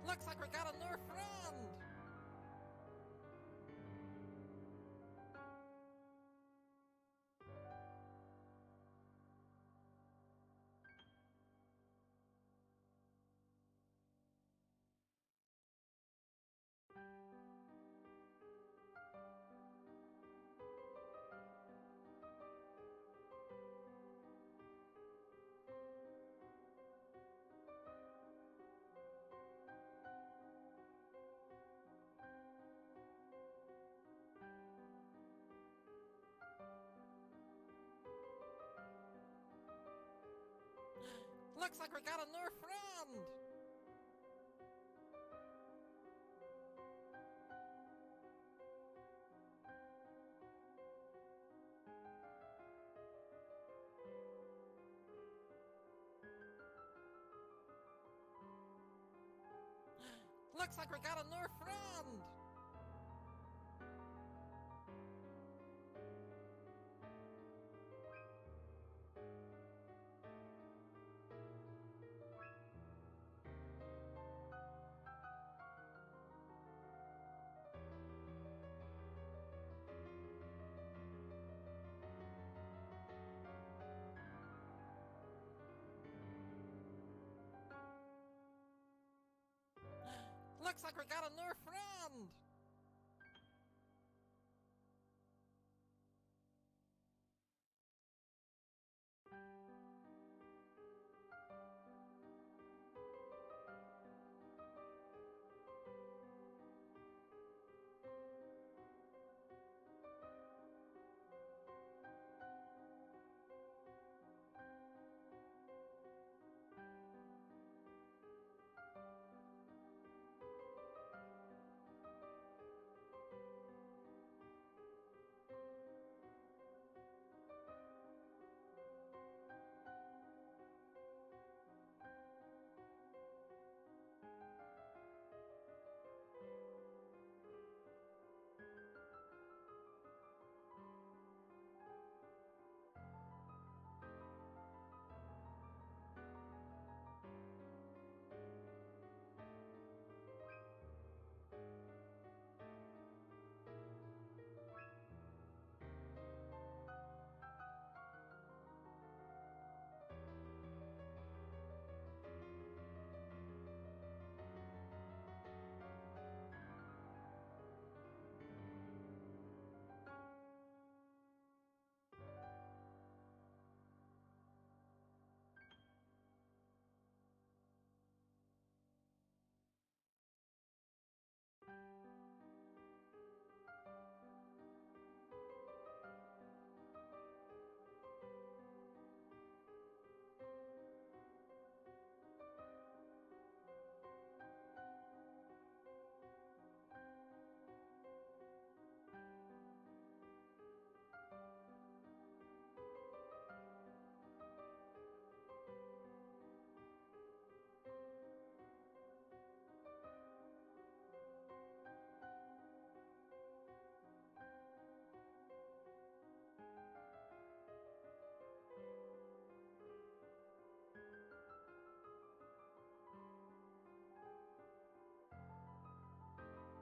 Looks like we got a new friend! Looks like we got a new friend! Looks like we got a new friend! Looks like we got a new friend!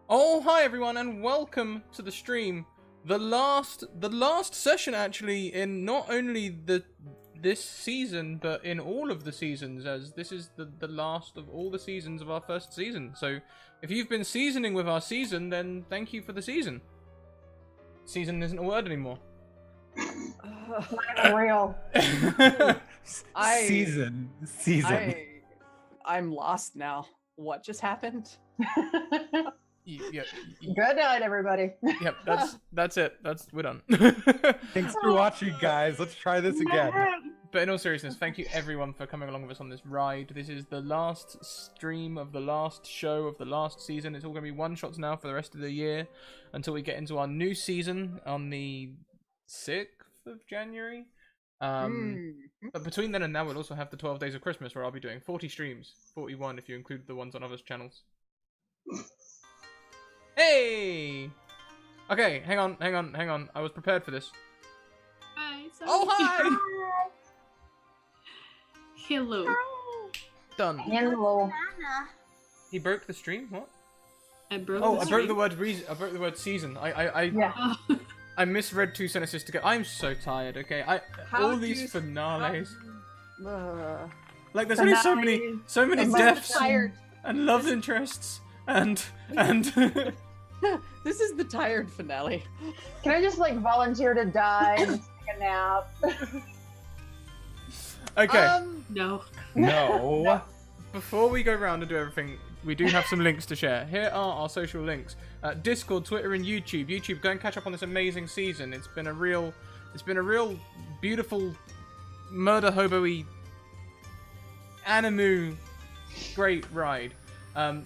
Oh, hi everyone, and welcome to the stream. The last session actually in not only this season, but in all of the seasons, as this is the last of all the seasons of our first season. So, if you've been seasoning with our season, then thank you for the season. Season isn't a word anymore. Not real. Season. I'm lost now. What just happened? Yep. Good night, everybody. Yep, that's it. We're done. Thanks for watching, guys. Let's try this again. But in all seriousness, thank you everyone for coming along with us on this ride. This is the last stream of the last show of the last season. It's all going to be one-shots now for the rest of the year until we get into our new season on the 6th of January. But between then and now, we'll also have the 12 Days of Christmas, where I'll be doing 40 streams. 41 if you include the ones on other channels. Hey! Okay, hang on. I was prepared for this. Hi. Oh, hi! Hello. Done. Hello. He broke the stream. What? I broke. Oh, the I broke stream. the word reason. I broke the word season. Yeah. Oh. I misread two sentences together. I'm so tired. Okay, How all do these you- finales. Uh, Like there's only Finale. so many I'm deaths tired. and love interests and This is the tired finale. Can I just like volunteer to die and take a nap? okay. No. No. Before we go around and do everything, we do have some links to share. Here are our social links: Discord, Twitter, and YouTube. YouTube, go and catch up on this amazing season. It's been a real beautiful, murder hobo-y, animu, great ride.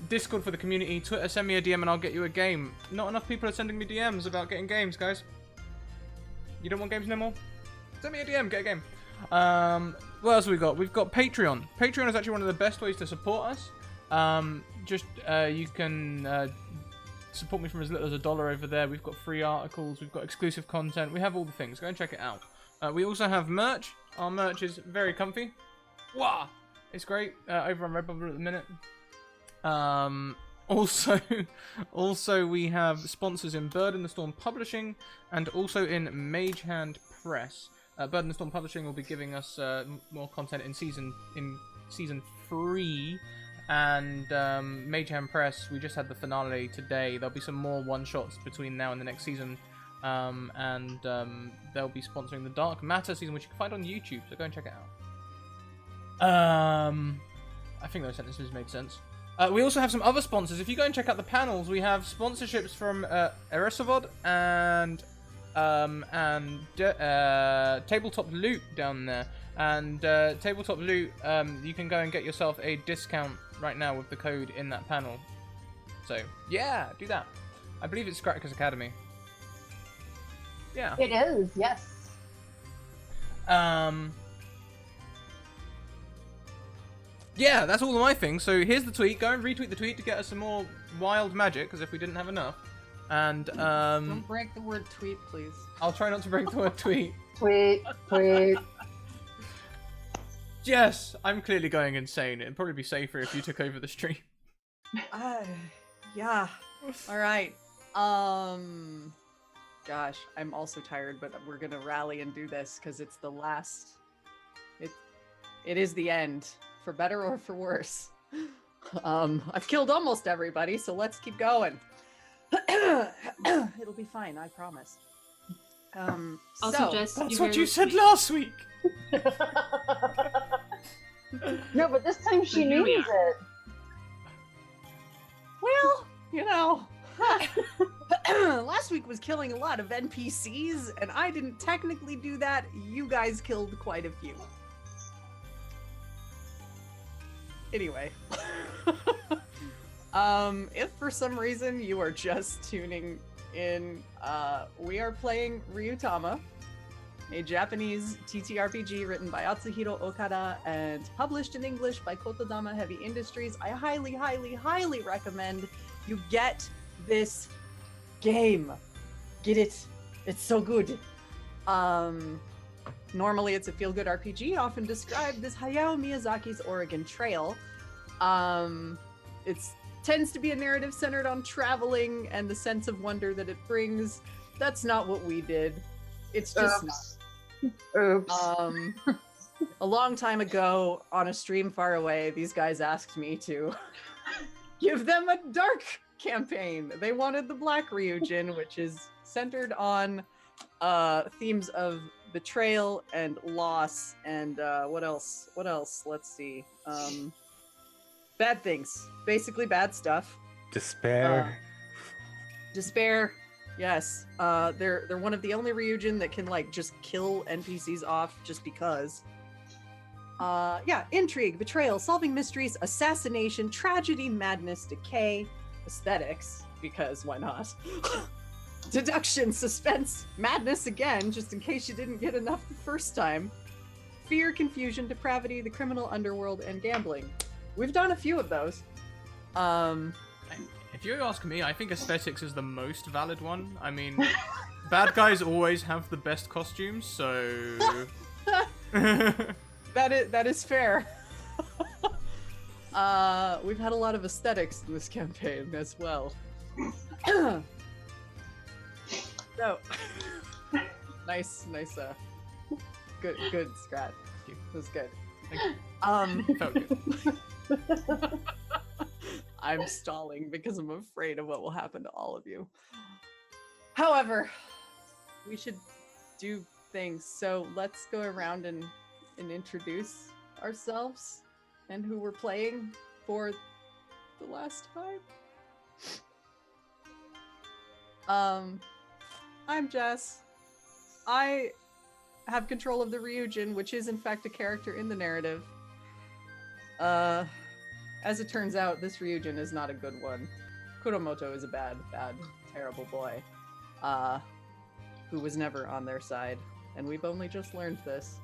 Discord for the community. Twitter, send me a DM and I'll get you a game. Not enough people are sending me DMs about getting games, guys. You don't want games no more? Send me a DM, get a game. What else have we got? We've got Patreon. Patreon is actually one of the best ways to support us. You can support me from as little as $1 over there. We've got free articles, we've got exclusive content, we have all the things. Go and check it out. We also have merch. Our merch is very comfy. Wow, it's great. Over on Redbubble at the minute. Also we have sponsors in Bird in the Storm Publishing and also in Mage Hand Press. Bird in the Storm Publishing will be giving us more content in season 3, and Mage Hand Press, we just had the finale today. There'll be some more one-shots between now and the next season, and they'll be sponsoring the Dark Matter season, which you can find on YouTube, so go and check it out. I think those sentences made sense. We also have some other sponsors. If you go and check out the panels, we have sponsorships from Eresavod and Tabletop Loot down there. And Tabletop Loot, you can go and get yourself a discount right now with the code in that panel. So, yeah, do that. I believe it's Scratchers Academy. Yeah. It is, yes. Yeah, that's all of my things. So here's the tweet. Go and retweet the tweet to get us some more wild magic, because if we didn't have enough. And Don't break the word tweet, please. I'll try not to break the word tweet. Tweet. Yes, I'm clearly going insane. It'd probably be safer if you took over the stream. Yeah. All right. Gosh, I'm also tired, but we're gonna rally and do this because it's the last. It is the end, for better or for worse. I've killed almost everybody, so let's keep going. It'll be fine, I promise. I'll So, suggest That's you what you hear- said last week. No, but this time she Here we means it. well, you know, last week was killing a lot of NPCs, and I didn't technically do that. You guys killed quite a few. Anyway, if for some reason you are just tuning in, we are playing Ryutama, a Japanese TTRPG written by Atsuhiro Okada and published in English by Kotodama Heavy Industries. I highly, highly, highly recommend you get this game. Get it. It's so good. Normally it's a feel-good RPG, often described as Hayao Miyazaki's Oregon Trail. It tends to be a narrative centered on traveling and the sense of wonder that it brings. That's not what we did. It's just Oops. a long time ago on a stream far away, these guys asked me to give them a dark campaign. They wanted the Black Ryujin, which is centered on themes of betrayal and loss and what else? Let's see. Bad things. Basically bad stuff. Despair. Despair. Yes. They're one of the only Ryujin that can like just kill NPCs off just because. Yeah, intrigue, betrayal, solving mysteries, assassination, tragedy, madness, decay, aesthetics, because why not? Deduction, suspense, madness again, just in case you didn't get enough the first time. Fear, confusion, depravity, the criminal underworld, and gambling. We've done a few of those. If you ask me, I think aesthetics is the most valid one. I mean, bad guys always have the best costumes, so... That is fair. We've had a lot of aesthetics in this campaign as well. So, nice, good, Scrat. That was good. Felt good. I'm stalling because I'm afraid of what will happen to all of you. However, we should do things. So let's go around and introduce ourselves and who we're playing for the last time. I'm Jess. I have control of the Ryujin, which is in fact a character in the narrative. As it turns out, this Ryujin is not a good one. Kuromoto is a bad, terrible boy, who was never on their side, and we've only just learned this.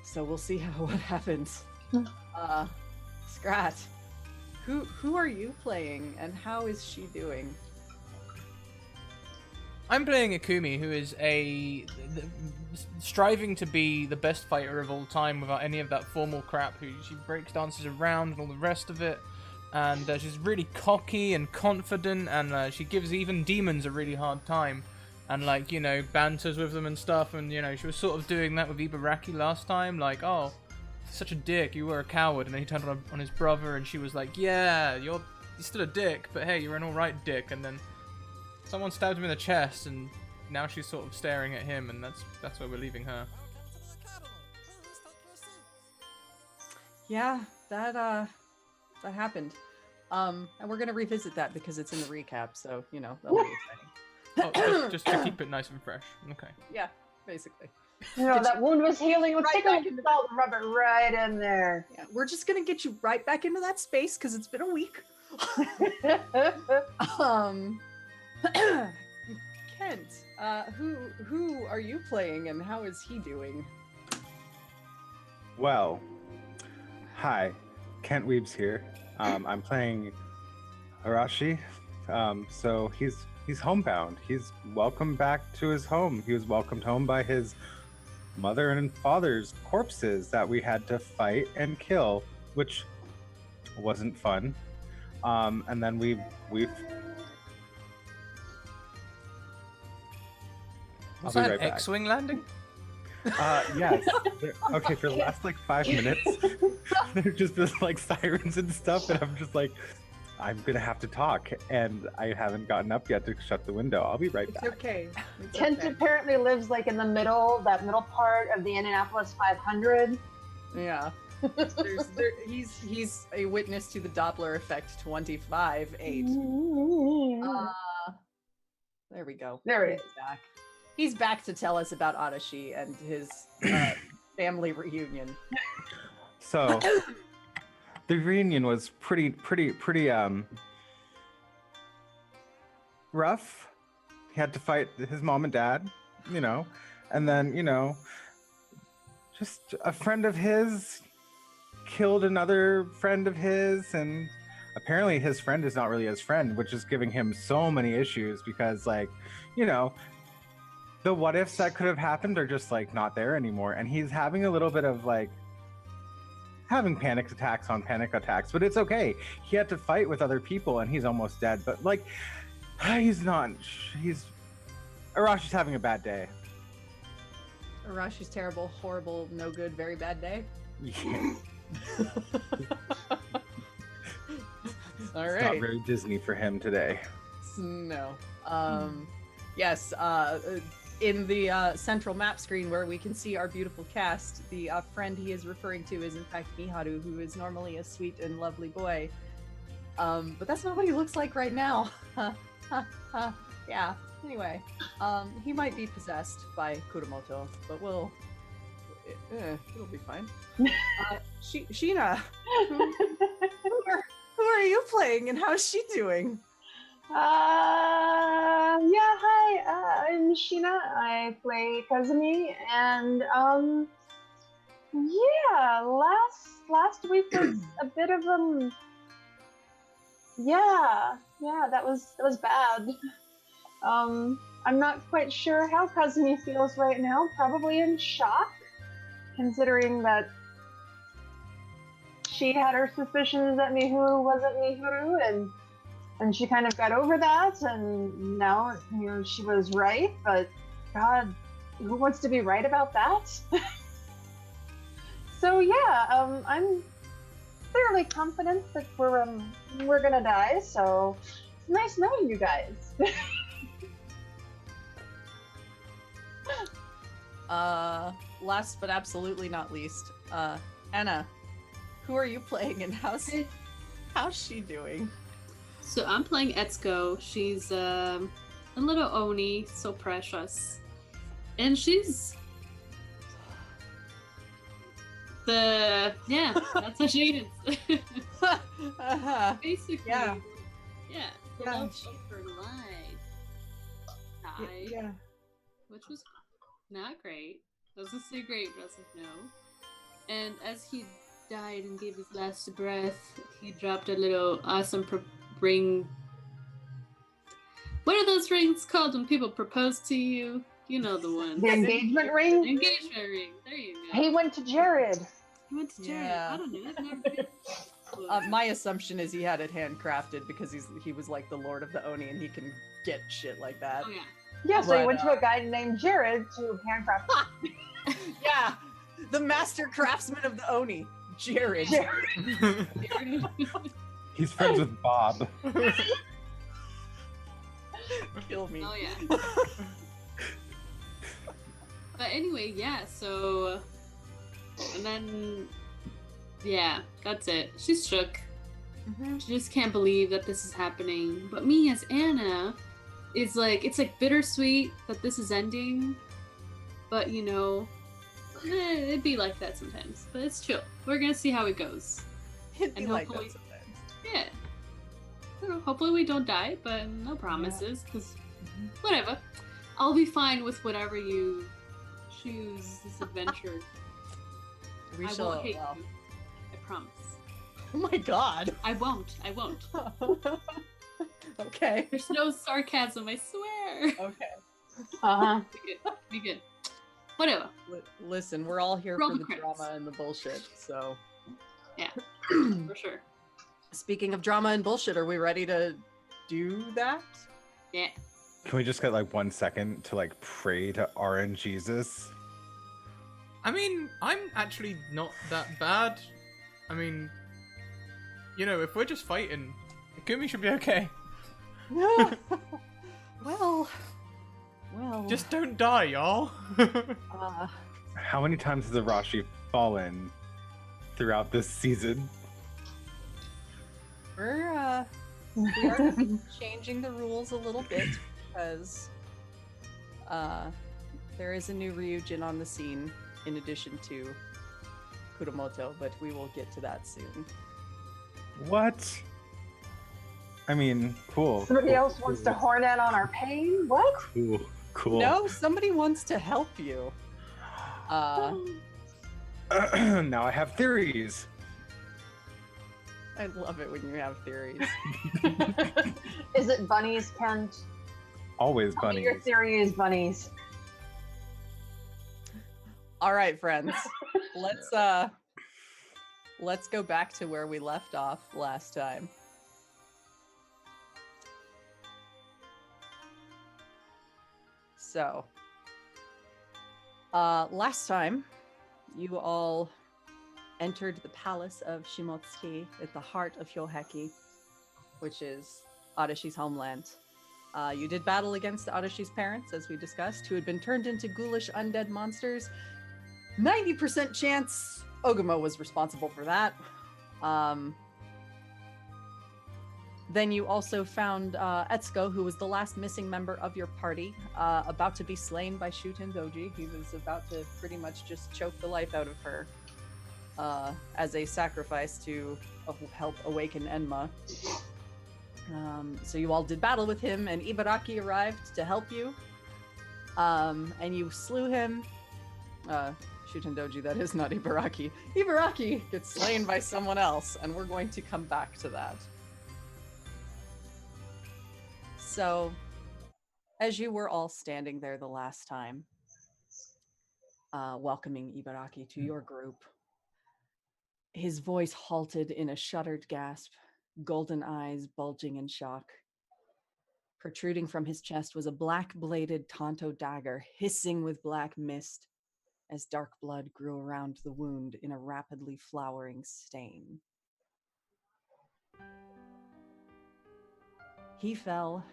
So we'll see what happens. Scrat, who are you playing, and how is she doing? I'm playing Ikumi, who is striving to be the best fighter of all time without any of that formal crap. She breaks dances around and all the rest of it, and she's really cocky and confident, and she gives even demons a really hard time, and like, you know, banters with them and stuff. And you know, she was sort of doing that with Ibaraki last time, like, oh, such a dick, you were a coward, and then he turned on his brother, and she was like, yeah, you're still a dick, but hey, you're an alright dick. And then someone stabbed him in the chest, and now she's sort of staring at him, and that's where we're leaving her. Yeah, that happened. And we're gonna revisit that because it's in the recap, so you know that'll be exciting. Oh, just to keep it nice and fresh. Okay. Yeah, basically. You know, that wound was healing. Let's Right take a back little into salt and rub it right in there. Yeah, we're just gonna get you right back into that space because it's been a week. Kent, who are you playing and how is he doing? Well, hi, Kent Weebs here. I'm playing Arashi. So he's homebound. He's welcomed back to his home. He was welcomed home by his mother and father's corpses that we had to fight and kill, which wasn't fun. And then we've Was I'll that be an right back. X-wing landing? Yes. Okay, for the last like 5 minutes, there's just been like sirens and stuff, and I'm just like, I'm gonna have to talk, and I haven't gotten up yet to shut the window. I'll be right It's back. okay. It's Kent okay. apparently lives like in the middle, that middle part of the Indianapolis 500. Yeah. He's a witness to the Doppler effect 25-8. There we go. There it He's back. He's back to tell us about Adachi and his family reunion. So the reunion was pretty rough. He had to fight his mom and dad, you know, and then, you know, just a friend of his killed another friend of his, and apparently his friend is not really his friend, which is giving him so many issues because, like, you know, the what ifs that could have happened are just like not there anymore, and he's having a little bit of like having panic attacks on panic attacks, but it's okay. He had to fight with other people and he's almost dead, but like Arashi's having a bad day. Arashi's terrible, horrible, no good, very bad day. Yeah. All It's right. not very Disney for him today. No. Yes, in the central map screen where we can see our beautiful cast, the friend he is referring to is in fact Miharu, who is normally a sweet and lovely boy. But that's not what he looks like right now. Yeah, anyway. He might be possessed by Kuromoto, but it'll be fine. Sheena, who are you playing and how's she doing? Yeah, hi, I'm Sheena. I play Kazumi, and yeah, last week was a bit of yeah, that was bad. I'm not quite sure how Kazumi feels right now. Probably in shock, considering that she had her suspicions that Mihuru wasn't Mihuru, and she kind of got over that, and now she was right. But God, who wants to be right about that? So yeah, I'm fairly confident that we're gonna die. So it's nice knowing you guys. Last but absolutely not least, Anna, who are you playing and how's she doing? So I'm playing Etsuko. She's a little Oni, so precious. And she's that's what she is. Basically, Yeah. The love of her life died, Yeah. which was not great. I was gonna say great, but I was like no. And as he died and gave his last breath, he dropped a little awesome ring. What are those rings called when people propose to you? You know the one. The engagement ring. The engagement ring. There you go. He went to Jared. He went to Jared. Yeah. I don't know. I've never been. My assumption is he had it handcrafted because he was like the Lord of the Oni and he can get shit like that. Oh yeah. Yeah, so he But, went to a guy named Jared to handcraft. Yeah, the master craftsman of the Oni, Jared. He's friends with Bob. Kill me. Oh yeah. But anyway, yeah. So, and then, yeah, that's it. She's shook. Mhm. She just can't believe that this is happening. But me as Anna is like, it's like bittersweet that this is ending. But it'd be like that sometimes. But it's chill. We're gonna see how it goes. It'd be And like that hopefully- sometimes. Yeah. I don't know, hopefully we don't die, but no promises. Because whatever, I'll be fine with whatever you choose this adventure. We I shall. won't hate Well, you. I promise. oh my god. I won't. I won't. Okay. There's no sarcasm, I swear. Okay. Uh-huh. Be good. Be good. Whatever. Listen, we're all here Roll for the the credits. drama and the bullshit. So, Yeah. For sure. speaking of drama and bullshit, are we ready to do that? Yeah. Can we just get like 1 second to like pray to RNGesus? I mean, I'm actually not that bad. I mean, if we're just fighting, Gumi should be okay. well. Just don't die, y'all. How many times has Arashi fallen throughout this season? we are changing the rules a little bit because there is a new Ryujin on the scene in addition to Kuromoto, but we will get to that soon. What? I mean, cool. Somebody cool, else wants to horn in on our pain? What? Cool. No, somebody wants to help you. Now I have theories. I love it when you have theories. Is it bunnies, Kent? Always Tell me bunnies. your theory is bunnies. All right, friends. Let's go back to where we left off last time. So, last time, you all entered the palace of Shimotsuki at the heart of Hyoheki, which is Adashi's homeland. You did battle against Adashi's parents, as we discussed, who had been turned into ghoulish undead monsters. 90% chance Oguma was responsible for that. Then you also found Etsuko, who was the last missing member of your party, about to be slain by Shuten Doji. He was about to pretty much just choke the life out of her as a sacrifice to help awaken Enma. So you all did battle with him, and Ibaraki arrived to help you. And you slew him. Shuten Doji, that is not Ibaraki. Ibaraki gets slain by someone else, and we're going to come back to that. So, as you were all standing there the last time, welcoming Ibaraki to your group, His voice halted in a shuddered gasp, golden eyes bulging in shock. Protruding from his chest was a black-bladed Tonto dagger, hissing with black mist as dark blood grew around the wound in a rapidly flowering stain. He fell,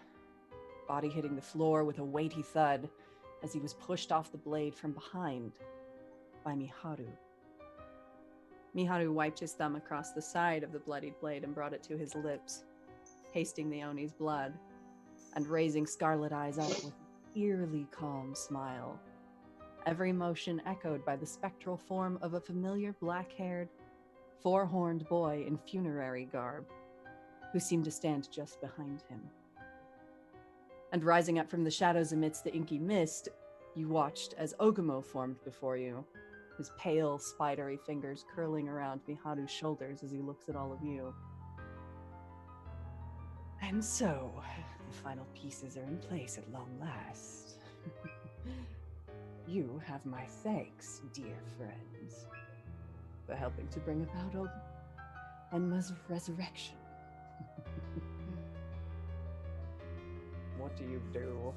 body hitting the floor with a weighty thud as he was pushed off the blade from behind by Miharu. Miharu wiped his thumb across the side of the bloodied blade and brought it to his lips, tasting the Oni's blood and raising Scarlet Eyes up with an eerily calm smile. Every motion echoed by the spectral form of a familiar black-haired, four-horned boy in funerary garb, who seemed to stand just behind him. And rising up from the shadows amidst the inky mist, you watched as Ogumo formed before you, his pale, spidery fingers curling around Miharu's shoulders as he looks at all of you. And so, the final pieces are in place at long last. You have my thanks, dear friends, for helping to bring about Enma's resurrection. What do you do?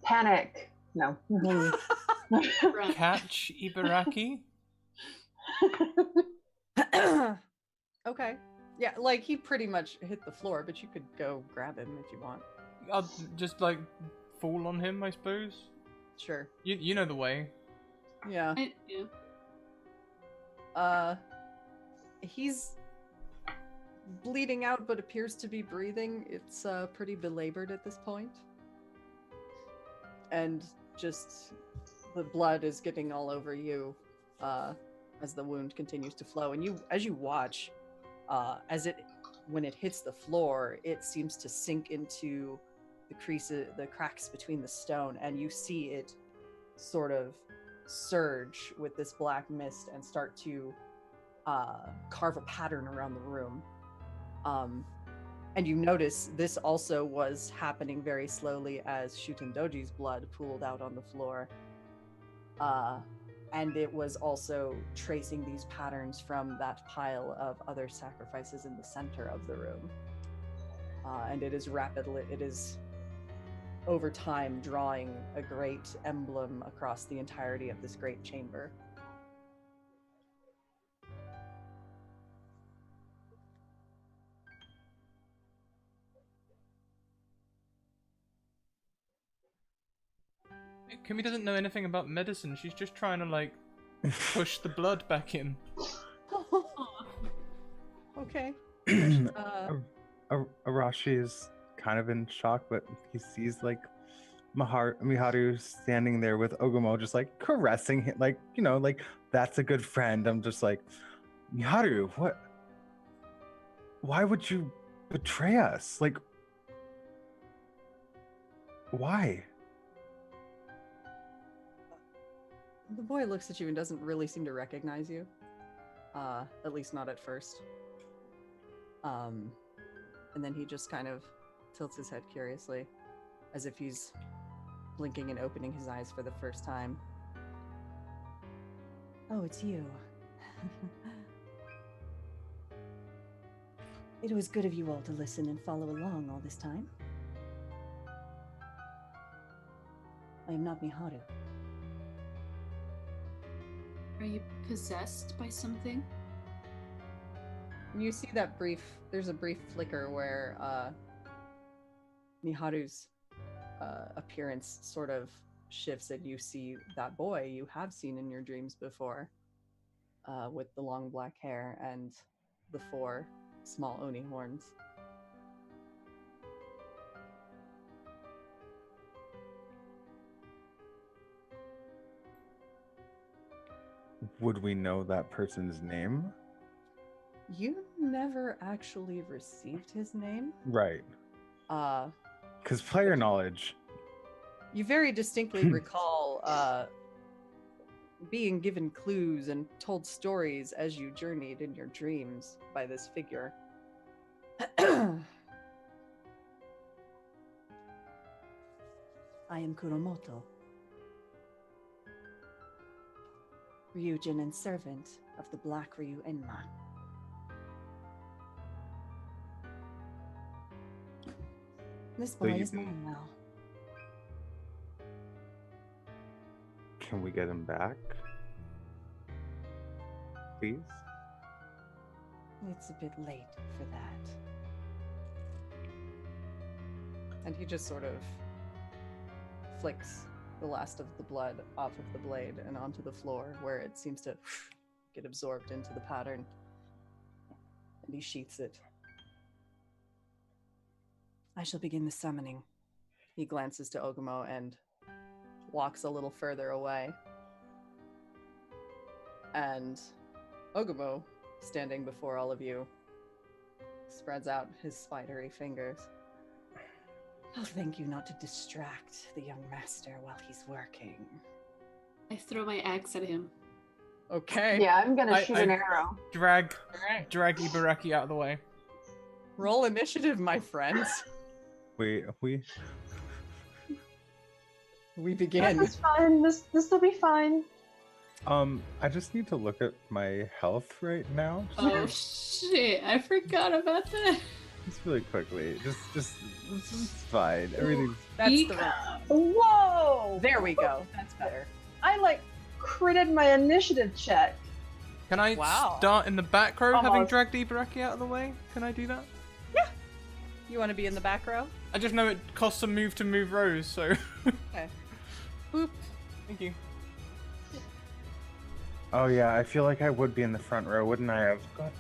Panic. No. Run. Catch Ibaraki? Okay. Yeah, like he pretty much hit the floor, but you could go grab him if you want. I'll just like fall on him, I suppose. Sure. You know the way. Yeah. Yeah. He's bleeding out but appears to be breathing. It's pretty belabored at this point. And just the blood is getting all over you as the wound continues to flow. And as you watch, when it hits the floor, it seems to sink into the cracks between the stone, and you see it sort of surge with this black mist and start to carve a pattern around the room. And you notice this also was happening very slowly as Shutendoji's blood pooled out on the floor. And it was also tracing these patterns from that pile of other sacrifices in the center of the room. And it is over time drawing a great emblem across the entirety of this great chamber. Kumi doesn't know anything about medicine. She's just trying to like push the blood back in. Okay. Arashi is kind of in shock, but he sees like Miharu standing there with Ogumo just like caressing him, like, you know, like that's a good friend. I'm just like, Miharu, what? Why would you betray us? Like, why? The boy looks at you and doesn't really seem to recognize you. At least not at first. And then he just kind of tilts his head curiously, as if he's blinking and opening his eyes for the first time. Oh, it's you. It was good of you all to listen and follow along all this time. I am not Miharu. Are you possessed by something? You see there's a brief flicker where Miharu's appearance sort of shifts, and you see that boy you have seen in your dreams before, with the long black hair and the 4 small Oni horns. Would we know that person's name? You never actually received his name. Right. Because player knowledge. You very distinctly recall being given clues and told stories as you journeyed in your dreams by this figure. I am Kuromoto, Ryujin and servant of the Black Ryu Enma. This boy you is can- mine now. Can we get him back? Please? It's a bit late for that. And he just sort of flicks the last of the blood off of the blade and onto the floor, where it seems to get absorbed into the pattern. And he sheaths it. I shall begin the summoning. He glances to Ogumo and walks a little further away. And Ogumo, standing before all of you, spreads out his spidery fingers. I'll thank you not to distract the young master while he's working. I throw my axe at him. Okay. Yeah, I'm gonna I- shoot I- an arrow. Drag Alright. Ibaraki out of the way. Roll initiative, my friends. We We This begin. is fine. This will be fine. I just need to look at my health right now. Oh shit, I forgot about that. Just really quickly. Just it's fine. Everything's That's Eek. the round. Whoa! There we go. That's better. I like critted my initiative check. Can I Wow. start in the back row, having Almost. dragged Ibaraki out of the way? Can I do that? You want to be in the back row? I just know it costs a move to move rows, so Okay. Boop. thank you. Oh yeah, I feel like I would be in the front row, wouldn't I have? God.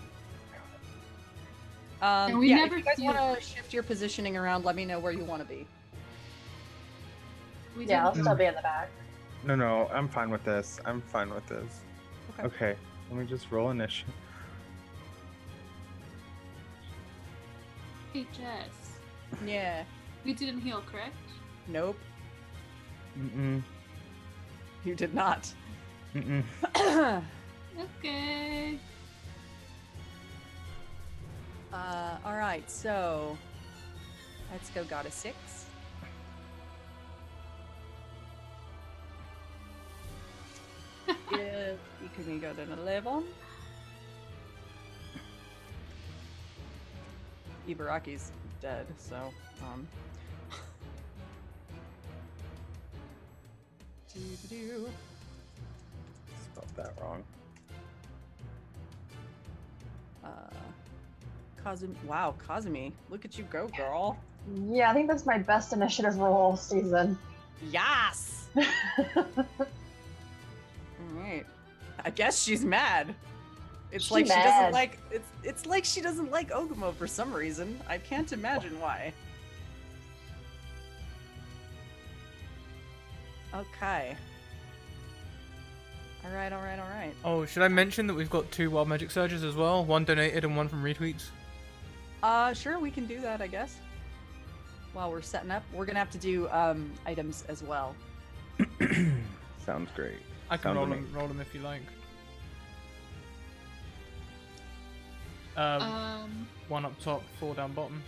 And we yeah, never if you guys feel- want to shift your positioning around, let me know where you want to be. We Yeah, I'll didn't- still be in the back. No, I'm fine with this. I'm fine with this. Okay. Okay, let me just roll initiative. Hey Jess, Yeah. we didn't heal, correct? Nope. Mm-mm. You did not. Mm-mm. Okay. All right, so let's go. Got a 6. Yeah, you can go to an 11. Ibaraki's dead, so doo-doo-doo. Spelled that wrong. Wow, Kazumi, look at you go, girl. Yeah, I think that's my best initiative roll season. Yes. All right. I guess she's mad. It's She's like she mad. doesn't like it's like she doesn't like Ogumo for some reason. I can't imagine why. Okay. All right. Oh, should I mention that we've got 2 wild magic surges as well? One donated and one from retweets. Sure, we can do that, I guess. While we're setting up, we're gonna have to do items as well. Sounds great. I can Sounds roll amazing. them if you like. One up top, 4 down bottom.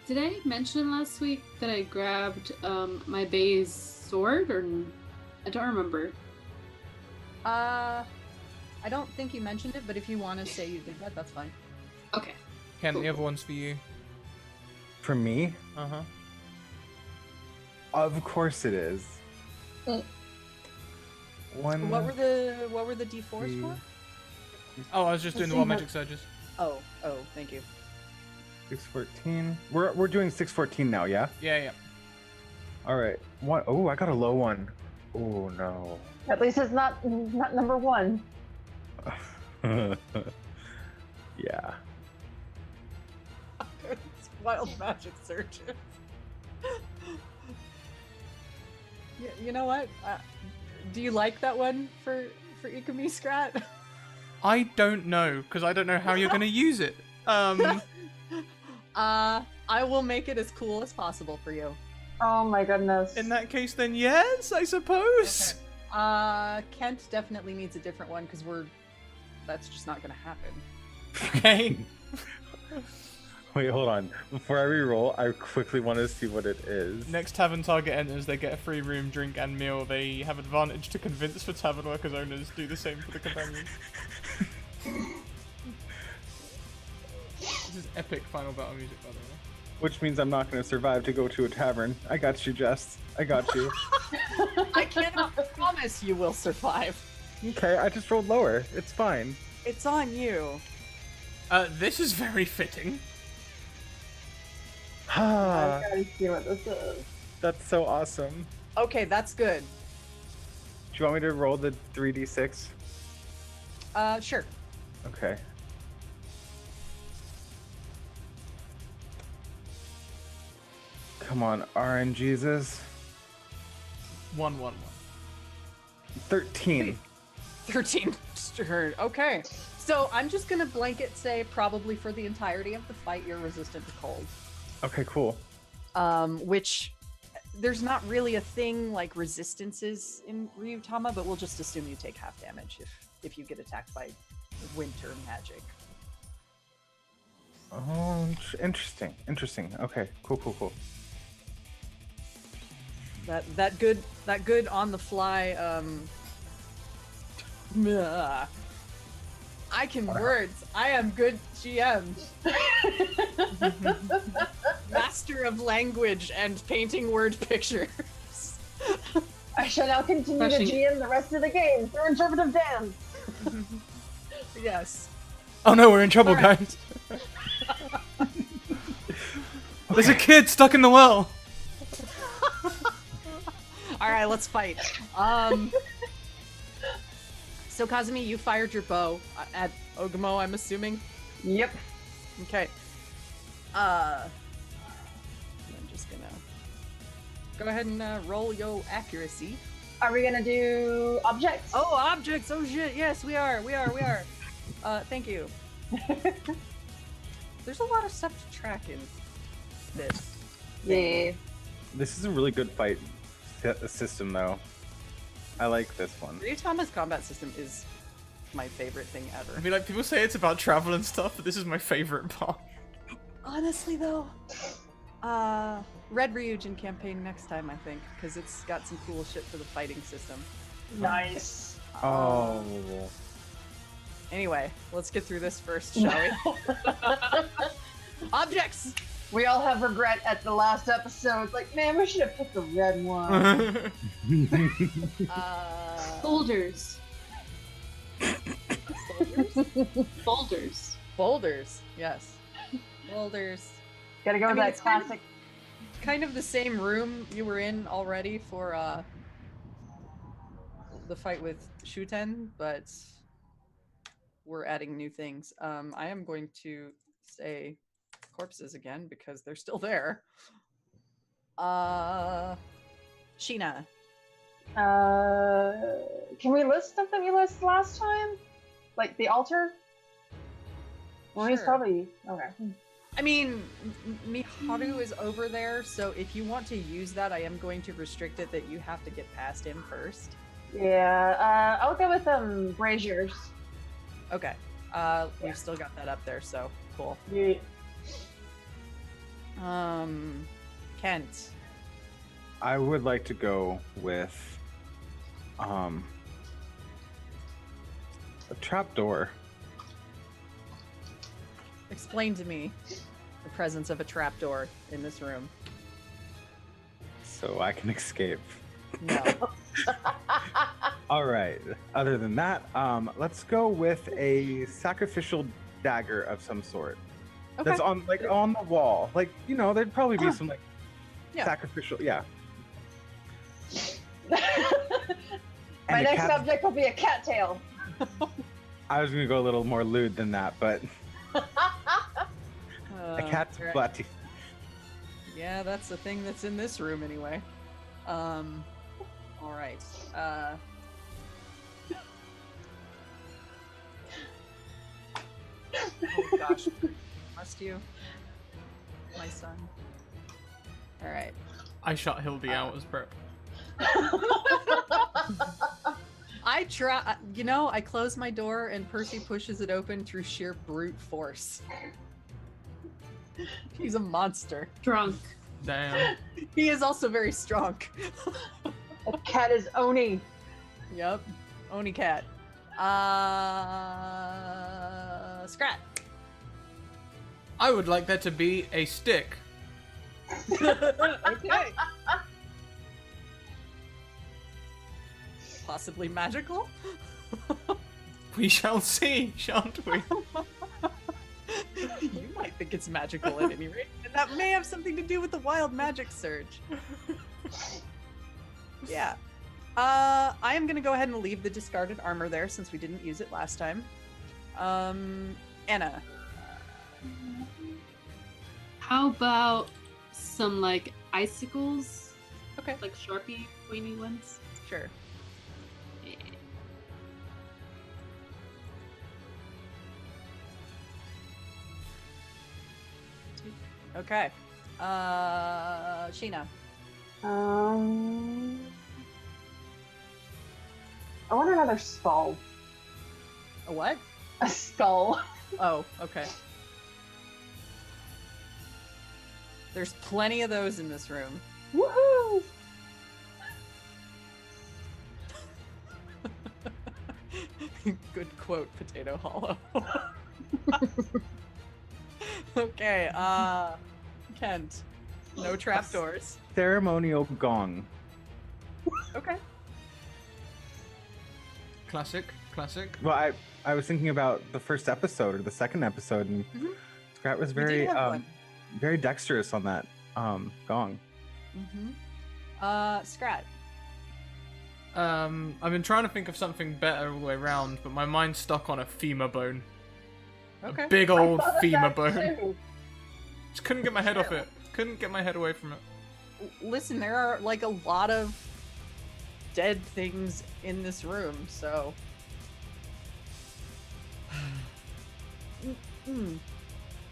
Did I mention last week that I grabbed my Bay's sword, or I don't remember. I don't think you mentioned it, but if you want to say you did that, that's fine. Okay. Ken, Cool. the other one's for you. For me, Uh-huh. of course it is. Uh. One. What were the D4s three, for? Oh, I was just doing the see wild what- magic surges. Oh, thank you. 614. We're doing 614 now, yeah? Yeah. All right. One. Oh, I got a low one. Oh no. At least it's not number one. Yeah. It's wild magic surges. Yeah, you know what? Do you like that one for Ikumi Scrat? I don't know, because I don't know how you're going to use it. I will make it as cool as possible for you. Oh my goodness. In that case, then yes, I suppose. Kent definitely needs a different one because that's just not gonna happen. Okay. Wait, hold on. Before I re-roll, I quickly want to see what it is. Next tavern target enters, they get a free room, drink, and meal. They have advantage to convince for tavern workers owners. Do the same for the companions. This is epic final battle music, by the way. Which means I'm not going to survive to go to a tavern. I got you, Jess. I got you. I cannot promise you will survive. Okay, I just rolled lower. It's fine. It's on you. This is very fitting. Ah, I gotta see what this is. that's so awesome. Okay, that's good. Do you want me to roll the 3d6? Sure. Okay. Come on, RNGesus. 1-1-1. 13. 13 turn. Okay. So I'm just gonna blanket say probably for the entirety of the fight you're resistant to cold. Okay, cool. Which there's not really a thing like resistances in Ryutama, but we'll just assume you take half damage if you get attacked by winter magic. Oh, interesting. Interesting. Okay, cool. That good on the fly I can words. I am good GM. Master of language and painting word pictures. I shall now continue Crushing to GM the rest of the game through interpretive dance. Yes. Oh no, we're in trouble, Alright. guys. There's a kid stuck in the well. All right, let's fight. So Kazumi, you fired your bow at Ogamo, I'm assuming. Yep. Okay. I'm just gonna go ahead and roll your accuracy. Are we gonna do objects? Oh, objects! Oh shit! Yes, we are. Thank you. There's a lot of stuff to track in this. Yeah. This is a really good fight system, though. I like this one. Ryutama's combat system is my favorite thing I ever. mean, like, people say it's about travel and stuff, but this is my favorite part. Honestly, though, Red Ryujin campaign next time, I think, because it's got some cool shit for the fighting system. Nice. Oh. Anyway, let's get through this first, shall we? Objects! We all have regret at the last episode. Like, man, we should have picked the red one. Boulders. Boulders. Boulders, yes. Boulders. Gotta go I with mean, that it's kind of- classic. Kind of the same room you were in already for the fight with Shuten, but we're adding new things. I am going to say corpses again because they're still there. Sheena. Can we list stuff that we listed last time? Like the altar? Well, he's Sure. probably okay. I mean, Miharu is over there, so if you want to use that, I am going to restrict it that you have to get past him first. Yeah, I'll go with braziers. Okay. We've still got that up there, so cool. Yeah. Kent. I would like to go with a trapdoor. Explain to me the presence of a trapdoor in this room. So I can escape. No. All right. Other than that, let's go with a sacrificial dagger of some sort. Okay. That's on the wall. Like, you know, there'd probably be some Yeah. sacrificial. Yeah. My And a next cat- subject will be a cattail. I was gonna go a little more lewd than that, but a cat's right. butt. Yeah, that's the thing that's in this room anyway. All right. Oh gosh, must you, my son? All right. I shot Hildy out as prep. I try. I close my door and Percy pushes it open through sheer brute force. He's a monster. Drunk. Damn. He is also very strong. That cat is Oni. Yep. Oni cat. Scrat. I would like there to be a stick. Okay. Possibly magical? We shall see, shan't we? You might think it's magical at any rate, and that may have something to do with the wild magic surge. Yeah. I am gonna go ahead and leave the discarded armor there since we didn't use it last time. Anna. How about some like icicles? Okay. Like Sharpie pointy ones? Sure. Yeah. Okay. Sheena. I want another skull. A what? A skull. Oh, okay. There's plenty of those in this room. Woohoo! Good quote, Potato Hollow. Okay, Kent. No trapdoors. Ceremonial gong. Okay. Classic. Well, I was thinking about the first episode or the second episode, and Mhm. Scrat was We did very have one. very dexterous on that gong. Mm-hmm. Scrat. I've been trying to think of something better all the way around, but my mind's stuck on a femur bone. Okay. A big I old thought of femur that bone. too. Just couldn't get my head off it. Couldn't get my head away from it. Listen, there are like a lot of dead things in this room, so.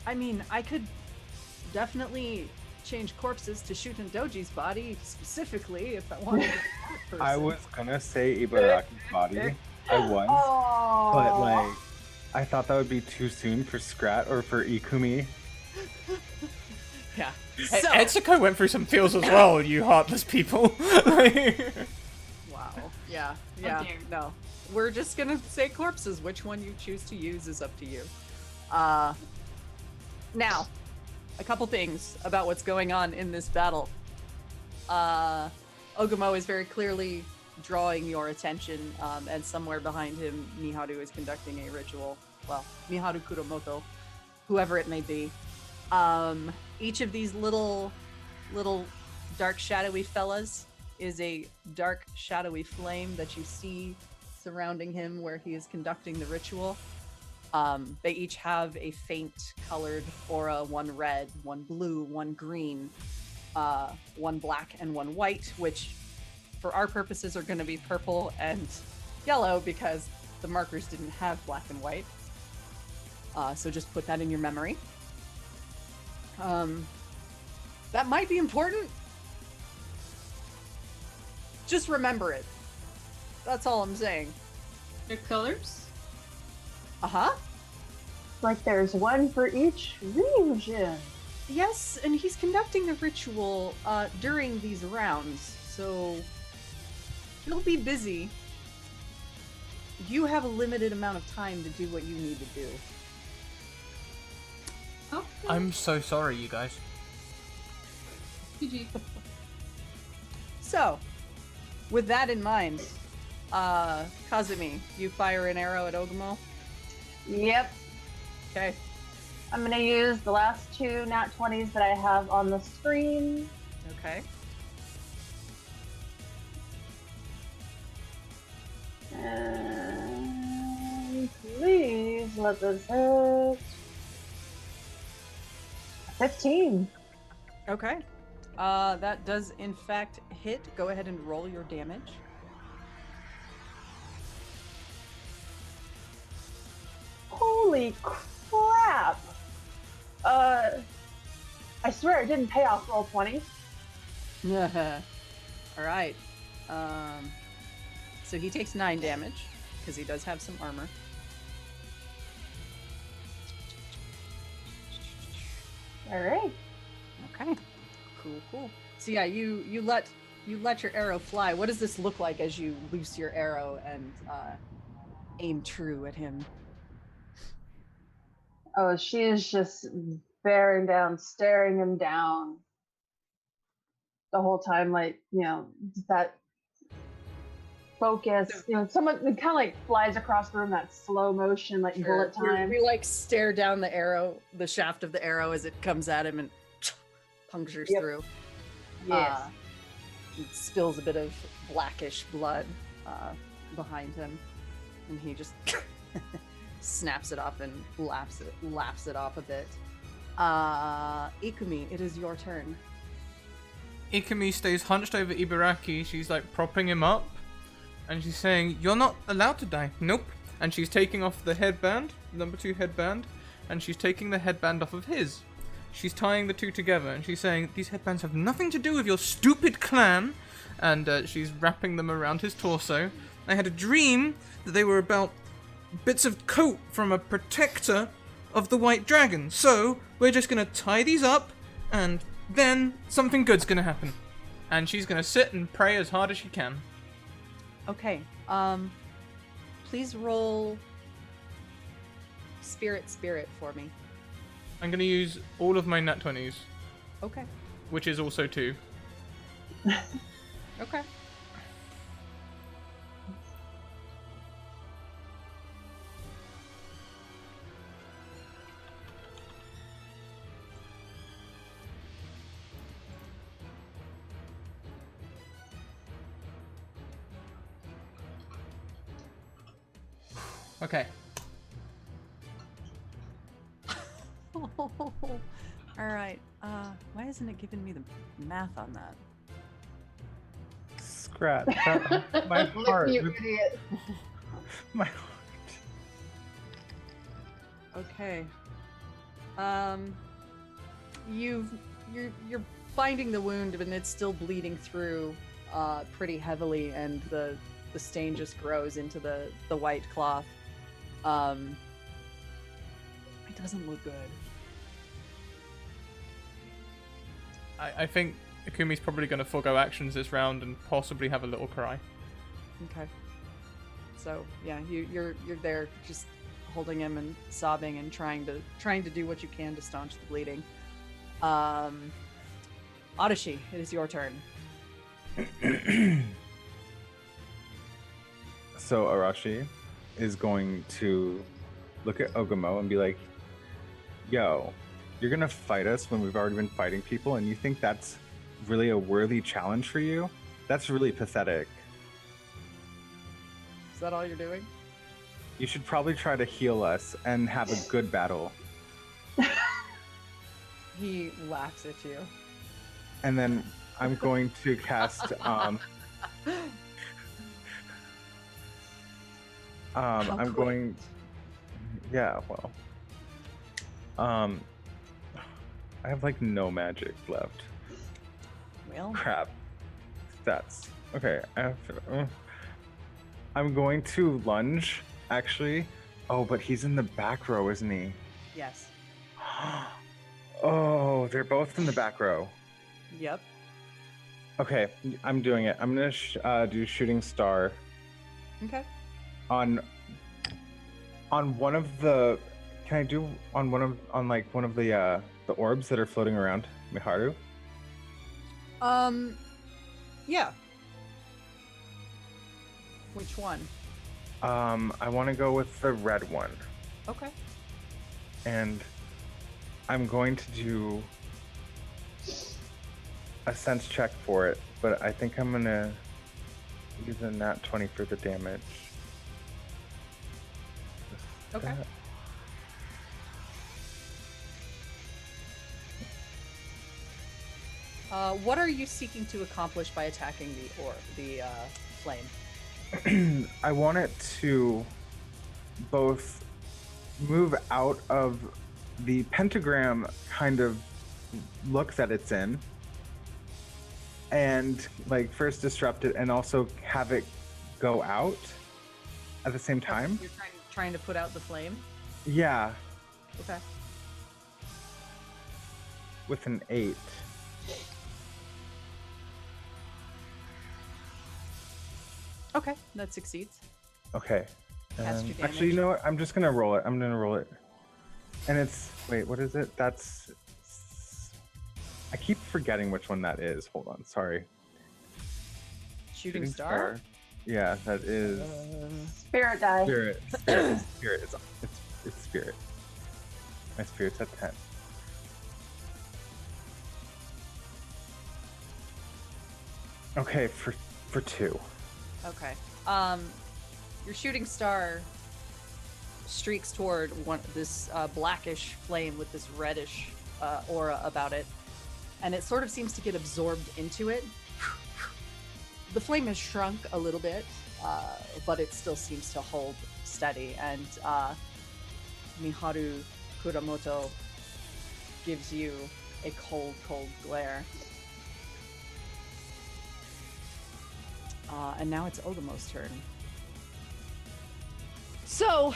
I mean, I could definitely change corpses to Shuten Doji's body specifically if I wanted to be that person. I was gonna say Ibaraki's body. I was, Oh. but like, I thought that would be too soon for Scrat or for Ikumi. Yeah. Hey, So, Etsuko went through some feels as well, you heartless people. wow. Yeah. Yeah. dare. No. We're just gonna say corpses. Which one you choose to use is up to you. Now, a couple things about what's going on in this battle. Ogumo is very clearly drawing your attention, and somewhere behind him, Miharu is conducting a ritual. Well, Miharu Kuromoto, whoever it may be. Each of these little dark shadowy fellas is a dark shadowy flame that you see surrounding him where he is conducting the ritual. They each have a faint colored aura, one red, one blue, one green, one black, and one white, which for our purposes are going to be purple and yellow because the markers didn't have black and white. So just put that in your memory. That might be important. Just remember it. That's all I'm saying. Their colors? Uh-huh. Like there's one for each region. Yes, and he's conducting the ritual during these rounds, so he'll be busy. You have a limited amount of time to do what you need to do. Oh, I'm so sorry, you guys. GG. So, with that in mind, Kazumi, you fire an arrow at Ogumo. Yep. Okay. I'm gonna use the last two nat 20s that I have on the screen. Okay. And please let this hit. 15. Okay. That does in fact hit. Go ahead and roll your damage. Holy crap! I swear it didn't pay off roll 20. All right. So he takes 9 damage because he does have some armor. All right. Okay. Cool. So yeah, you let your arrow fly. What does this look like as you loose your arrow and aim true at him? Oh, she is just bearing down, staring him down the whole time, like, that focus. Someone kind of like flies across the room, that slow motion, like bullet time. We like stare down the arrow, the shaft of the arrow as it comes at him and punctures through. Yes. It spills a bit of blackish blood behind him, and he just snaps it off and laughs it off a bit. Ikumi, it is your turn. Ikumi stays hunched over Ibaraki. She's like propping him up, and she's saying, "You're not allowed to die." Nope. And she's taking off the headband, number 2 headband, and she's taking the headband off of his. She's tying the two together, and she's saying, "These headbands have nothing to do with your stupid clan." And she's wrapping them around his torso. I had a dream that they were about bits of coat from a protector of the White Dragon. So we're just gonna tie these up, and then something good's gonna happen. And she's gonna sit and pray as hard as she can. Okay. Please roll spirit for me. I'm gonna use all of my nat 20s, Okay. which is also 2. Okay. Okay. All right. Why isn't it giving me the math on that? Scratch. My heart. You idiot. My heart. Okay. You're binding the wound, and it's still bleeding through pretty heavily, and the stain just grows into the white cloth. It doesn't look good. I think Akumi's probably going to forego actions this round and possibly have a little cry. Okay. So yeah, you're there just holding him and sobbing and trying to do what you can to staunch the bleeding. Adachi, it is your turn. So Arashi is going to look at Ogamo and be like, "Yo, you're gonna fight us when we've already been fighting people, and you think that's really a worthy challenge for you? That's really pathetic. Is that all you're doing? You should probably try to heal us and have a good battle." He laughs at you. And then I'm going to cast I'm going, yeah, well, I have like no magic left. Well, Crap. That's okay. I'm going to lunge, actually. Oh, but he's in the back row, isn't he? yes. Oh, they're both in the back row. Yep. Okay, I'm doing it. I'm gonna do shooting star Okay. on one of the. Can I do on one of the orbs that are floating around Miharu? Yeah. Which one? I want to go with the red one, Okay. and I'm going to do a sense check for it, but I think I'm gonna use a nat 20 for the damage. Okay. What are you seeking to accomplish by attacking the flame? I want it to both move out of the pentagram kind of look that it's in, and like first disrupt it and also have it go out at the same time. You're trying to put out the flame? Yeah. Okay. with an 8. Okay, that succeeds. Okay. Cast your Actually, you damage. know what? I'm just gonna roll it. I'm gonna roll it. And it's wait, what is it? That's I keep forgetting which one that is. Hold on, sorry. Shooting star? Yeah, that is Spirit die. spirit. Spirit. It's spirit. My spirit's at 10. Okay, for 2. Okay. Your shooting star streaks toward this blackish flame with this reddish aura about it, and it sort of seems to get absorbed into it. The flame has shrunk a little bit, but it still seems to hold steady, and Miharu Kuramoto gives you a cold, cold glare. And now it's Ogamo's turn. So,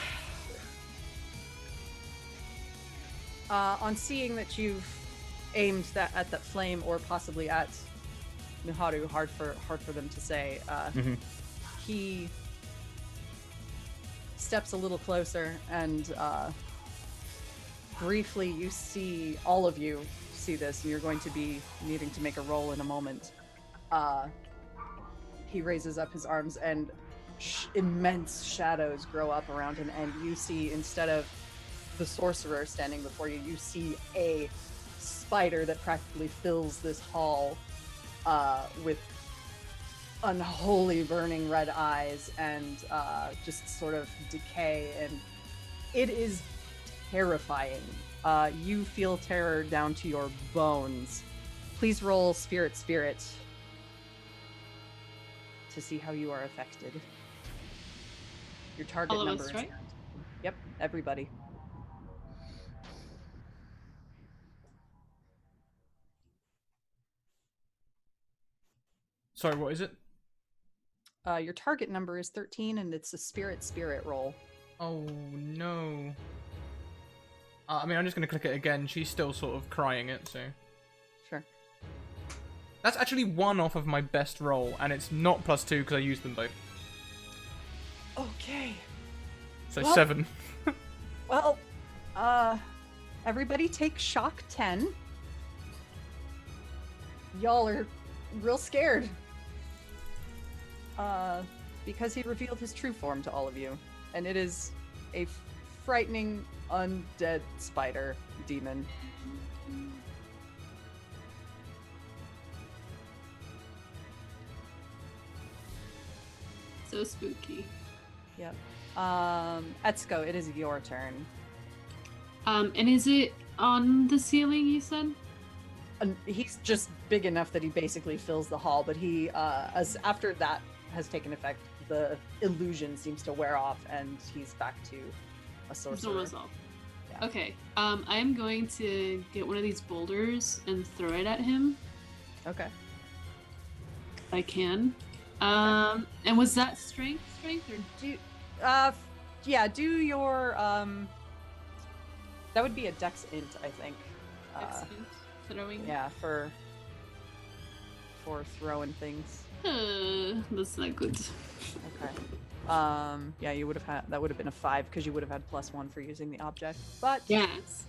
on seeing that you've aimed at that flame, or possibly at Miharu, hard for them to say, he steps a little closer, and briefly you see, all of you see this, and you're going to be needing to make a roll in a moment. He raises up his arms, and immense shadows grow up around him, and you see, instead of the sorcerer standing before you, you see a spider that practically fills this hall with unholy burning red eyes and just sort of decay, and it is terrifying. You feel terror down to your bones. Please roll spirit to see how you are affected. Your target All of number us, is right? Yep, everybody. Sorry, what is it? Your target number is 13, and it's a spirit roll. Oh no. I mean, I'm just gonna click it again. She's still sort of crying it, so. Sure. That's actually 1 off of my best roll, and it's not +2 because I used them both. Okay. So Well- 7. Well, everybody take shock 10. Y'all are real scared. Because he revealed his true form to all of you. And it is a frightening undead spider demon. So spooky. Yep. Etsuko, it is your turn. And is it on the ceiling, you said? He's just big enough that he basically fills the hall, but he, as after that has taken effect, the illusion seems to wear off, and he's back to a It's sorcerer. almost off. Yeah. Okay. I'm going to get one of these boulders and throw it at him. Okay. If I can. And was that strength or Do your that would be a dex int, I think. excellent throwing? Yeah, for throwing things. That's not good. Okay. Yeah, you would have had, that would have been a 5 because you would have had +1 for using the object. But Yes.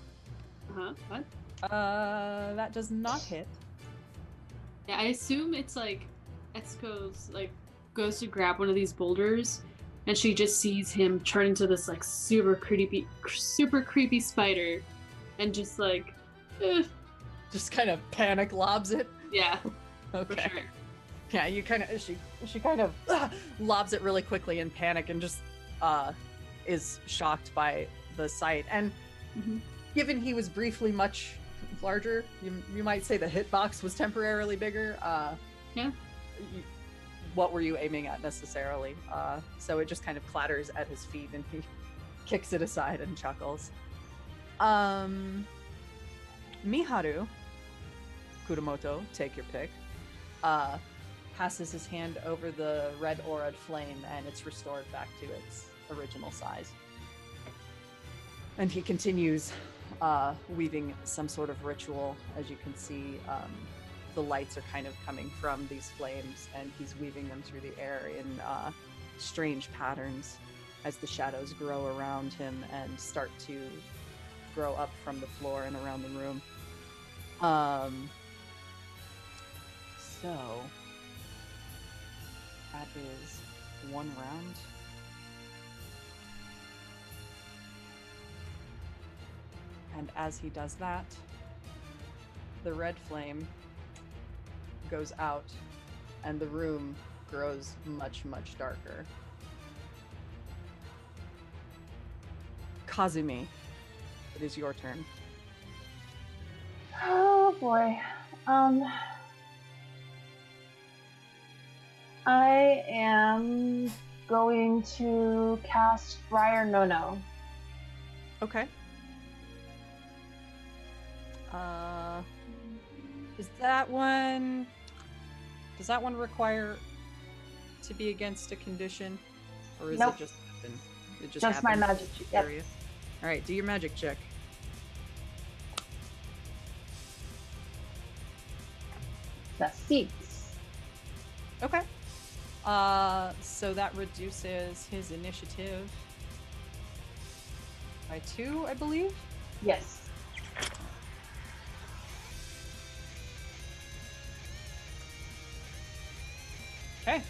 What? that does not hit. Yeah, I assume it's like Etsuko's like goes to grab one of these boulders, and she just sees him turn into this like super creepy spider, and just like, Just kind of panic lobs it. yeah, for Okay. sure. Yeah, you kind of she kind of lobs it really quickly in panic, and just is shocked by the sight. And Mhm. given he was briefly much larger, you might say the hitbox was temporarily bigger. Yeah. What were you aiming at necessarily? So it just kind of clatters at his feet, and he kicks it aside and chuckles. Miharu Kuramoto, take your pick. Passes his hand over the red aura'd flame, and it's restored back to its original size. And he continues, weaving some sort of ritual. As you can see, the lights are kind of coming from these flames, and he's weaving them through the air in strange patterns as the shadows grow around him and start to grow up from the floor and around the room. So that is one round. And as he does that, the red flame goes out and the room grows much, much darker. Kazumi, it is your turn. Oh boy. I am going to cast Friar No. Okay. Does that one require to be against a condition? Or is Nope. it just happen? It Just my happens magic. in the Yep. area? Alright, do your magic check. That's 6. Okay. So that reduces his initiative by 2, I believe. Yes. Okay.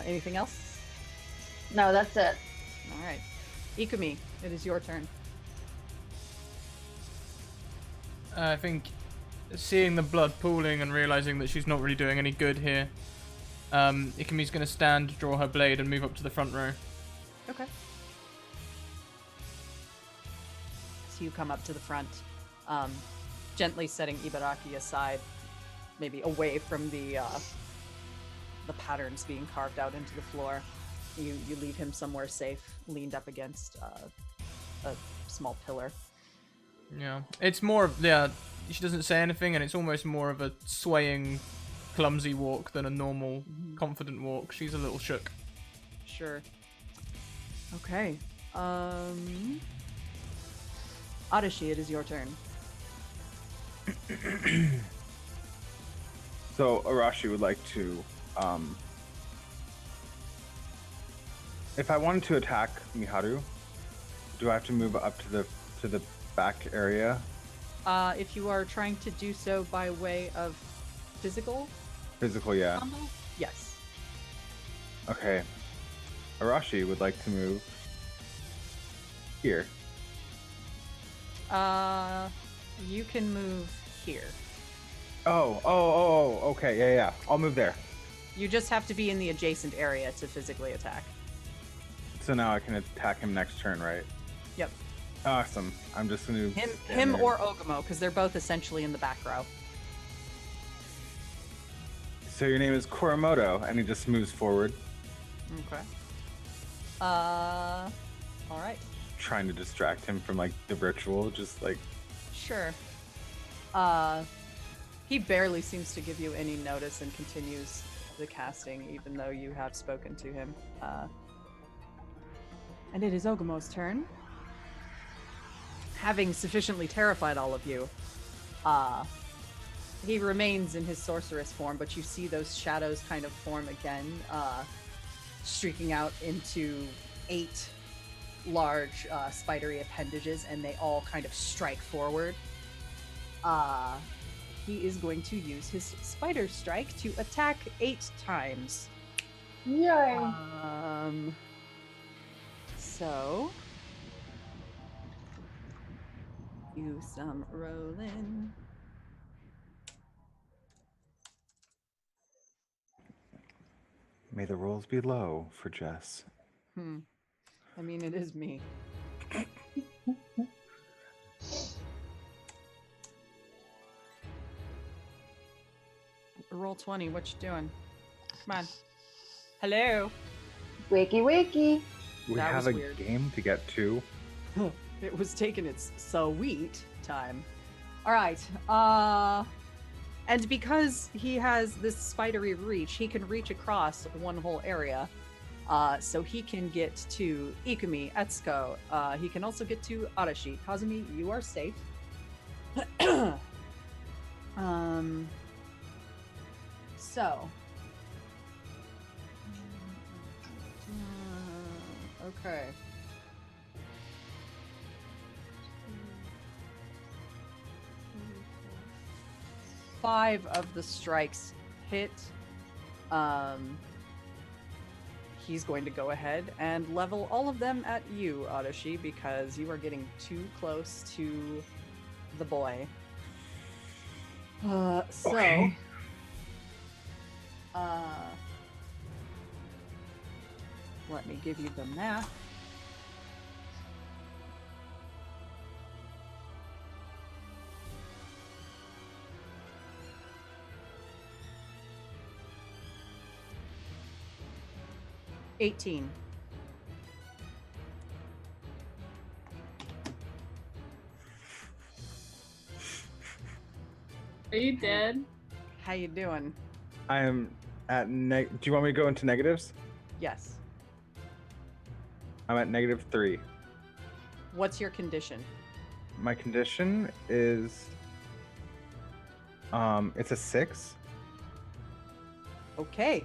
Anything else? No, that's it. All right. Ikumi, it is your turn. I think seeing the blood pooling and realizing that she's not really doing any good here, Ikumi's going to stand, draw her blade, and move up to the front row. Okay. So you come up to the front, gently setting Ibaraki aside, maybe away from the patterns being carved out into the floor. You leave him somewhere safe, leaned up against a small pillar. Yeah, it's more of she doesn't say anything, and it's almost more of a swaying, clumsy walk than a normal, confident walk. She's a little shook. Sure. Okay. Adachi, it is your turn. So Arashi would like to, if I wanted to attack Miharu, do I have to move up to the back area? If you are trying to do so by way of physical Physical, yeah. combo, yes. Okay. Arashi would like to move here. You can move here. Oh, okay, yeah. I'll move there. You just have to be in the adjacent area to physically attack. So now I can attack him next turn, right? Yep. Awesome. I'm just gonna Him or Ogamo, because they're both essentially in the back row. So your name is Kuramoto, and he just moves forward, Okay. All right. trying to distract him from like the ritual, just like Sure. He barely seems to give you any notice and continues the casting, even though you have spoken to him. And it is Ogamo's turn. Having sufficiently terrified all of you, he remains in his sorceress form, but you see those shadows kind of form again, streaking out into 8 large spidery appendages, and they all kind of strike forward. He is going to use his spider strike to attack 8 times. Yay. So do some rolling. may the rolls be low for Jess. I mean, it is me. Roll 20. What you doing? Come on. Hello. Wakey, wakey. We That have was a weird. game to get to. It was taking its sweet time. All right. And because he has this spidery reach, he can reach across one whole area. So he can get to Ikumi, Etsuko. He can also get to Arashi. Kazumi, you are safe. So. Okay. Five of the strikes hit. He's going to go ahead and level all of them at you, Arashi, because you are getting too close to the boy. Okay. Let me give you the math. $18. Are you dead? How you doing? I am at do you want me to go into negatives? Yes. I'm at -3. What's your condition? My condition is it's a 6. Okay.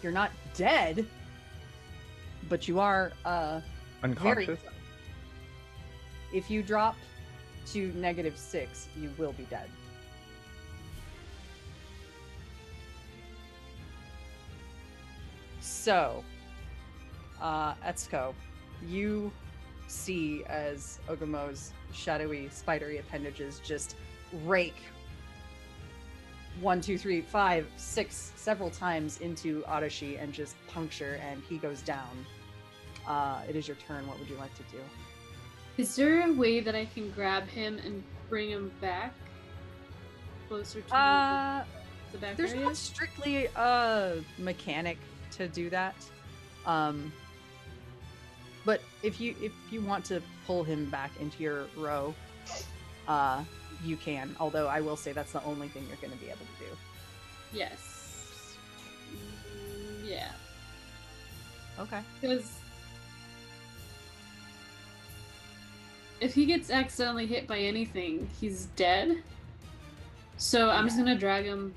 You're not dead, but you are very Unconscious. close. If you drop to -6, you will be dead. So, Etsuko, you see as Ogumo's shadowy, spidery appendages just rake 1, 2, 3, 5, 6 several times into Arashi and just puncture, and he goes down. It is your turn. What would you like to do? Is there a way that I can grab him and bring him back closer to the back There's area? not strictly a mechanic to do that. But if you want to pull him back into your row, you can. Although I will say that's the only thing you're going to be able to do. Yes. Yeah. Okay. Because if he gets accidentally hit by anything, he's dead. So I'm just gonna drag him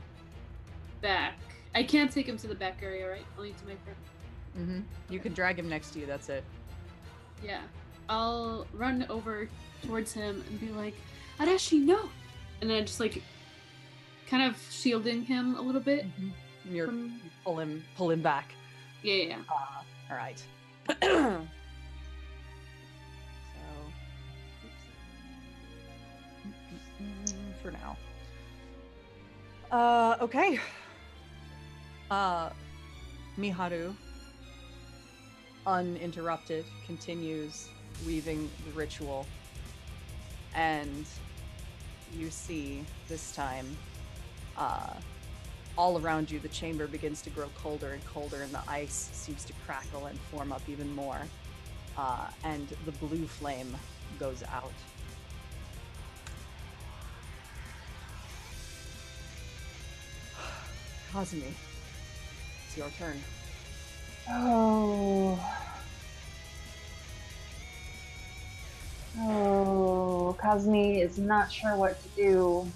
back. I can't take him to the back area, right? Only to my friend. Mm-hmm. You can drag him next to you. That's it. Yeah. I'll run over towards him and be like, Arashi, no! And then just like kind of shielding him a little bit. Mm-hmm. You're From... pull him back. Yeah. All right. For now. Okay. Miharu, uninterrupted, continues weaving the ritual, and you see this time, all around you, the chamber begins to grow colder and colder, and the ice seems to crackle and form up even more, and the blue flame goes out. Kazumi, it's your turn. Kazumi is not sure what to do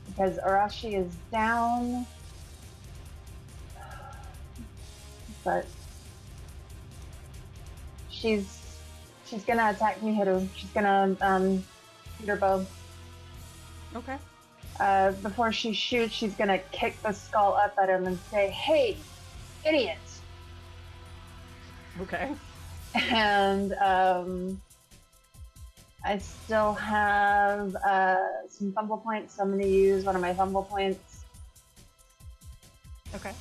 because Arashi is down, but she's gonna attack Mihiru. She's gonna shoot her bow. Okay. Before she shoots, she's gonna kick the skull up at him and say, "Hey, idiot!" Okay. And I still have some fumble points, so I'm gonna use one of my fumble points. Okay.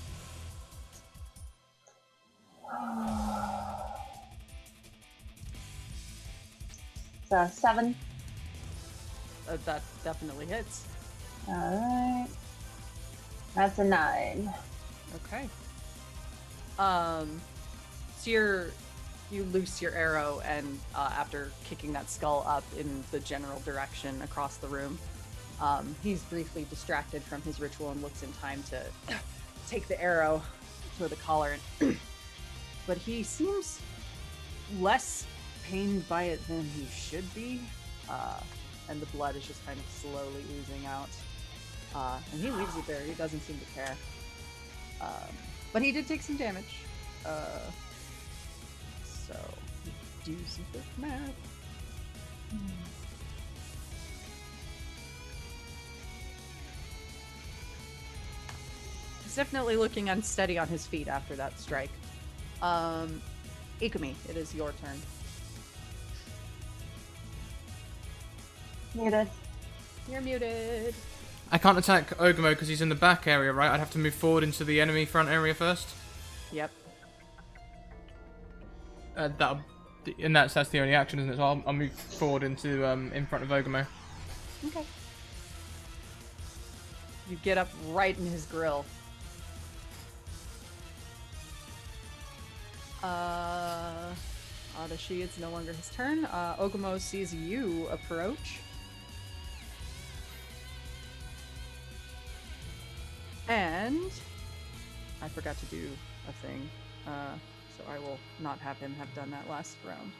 So 7. That definitely hits. Alright. That's a 9. Okay. So you loose your arrow, and after kicking that skull up in the general direction across the room, he's briefly distracted from his ritual and looks in time to take the arrow, toward the collar, but he seems less pained by it than he should be, and the blood is just kind of slowly oozing out. And he leaves it there. He doesn't seem to care. But he did take some damage. So do some quick math. He's definitely looking unsteady on his feet after that strike. Ikumi, it is your turn. Muted. You're muted. I can't attack Ogamo because he's in the back area, right? I'd have to move forward into the enemy front area first. Yep. That's the only action, isn't it? So I'll move forward into in front of Ogamo. Okay. You get up right in his grill. Adashi, it's no longer his turn. Ogamo sees you approach. And I forgot to do a thing, so I will not have him have done that last round.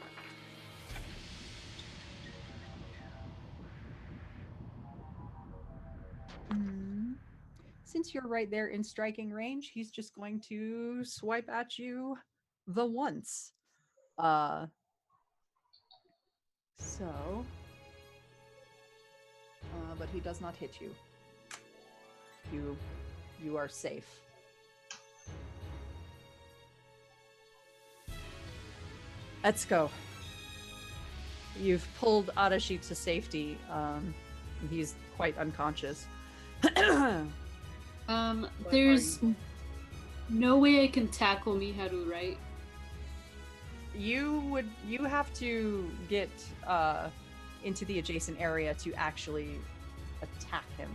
Since you're right there in striking range, he's just going to swipe at you the once. But he does not hit you. You are safe. Etsuko, you've pulled Adashi to safety. He's quite unconscious. There's no way I can tackle Miharu, right? You have to get into the adjacent area to actually attack him.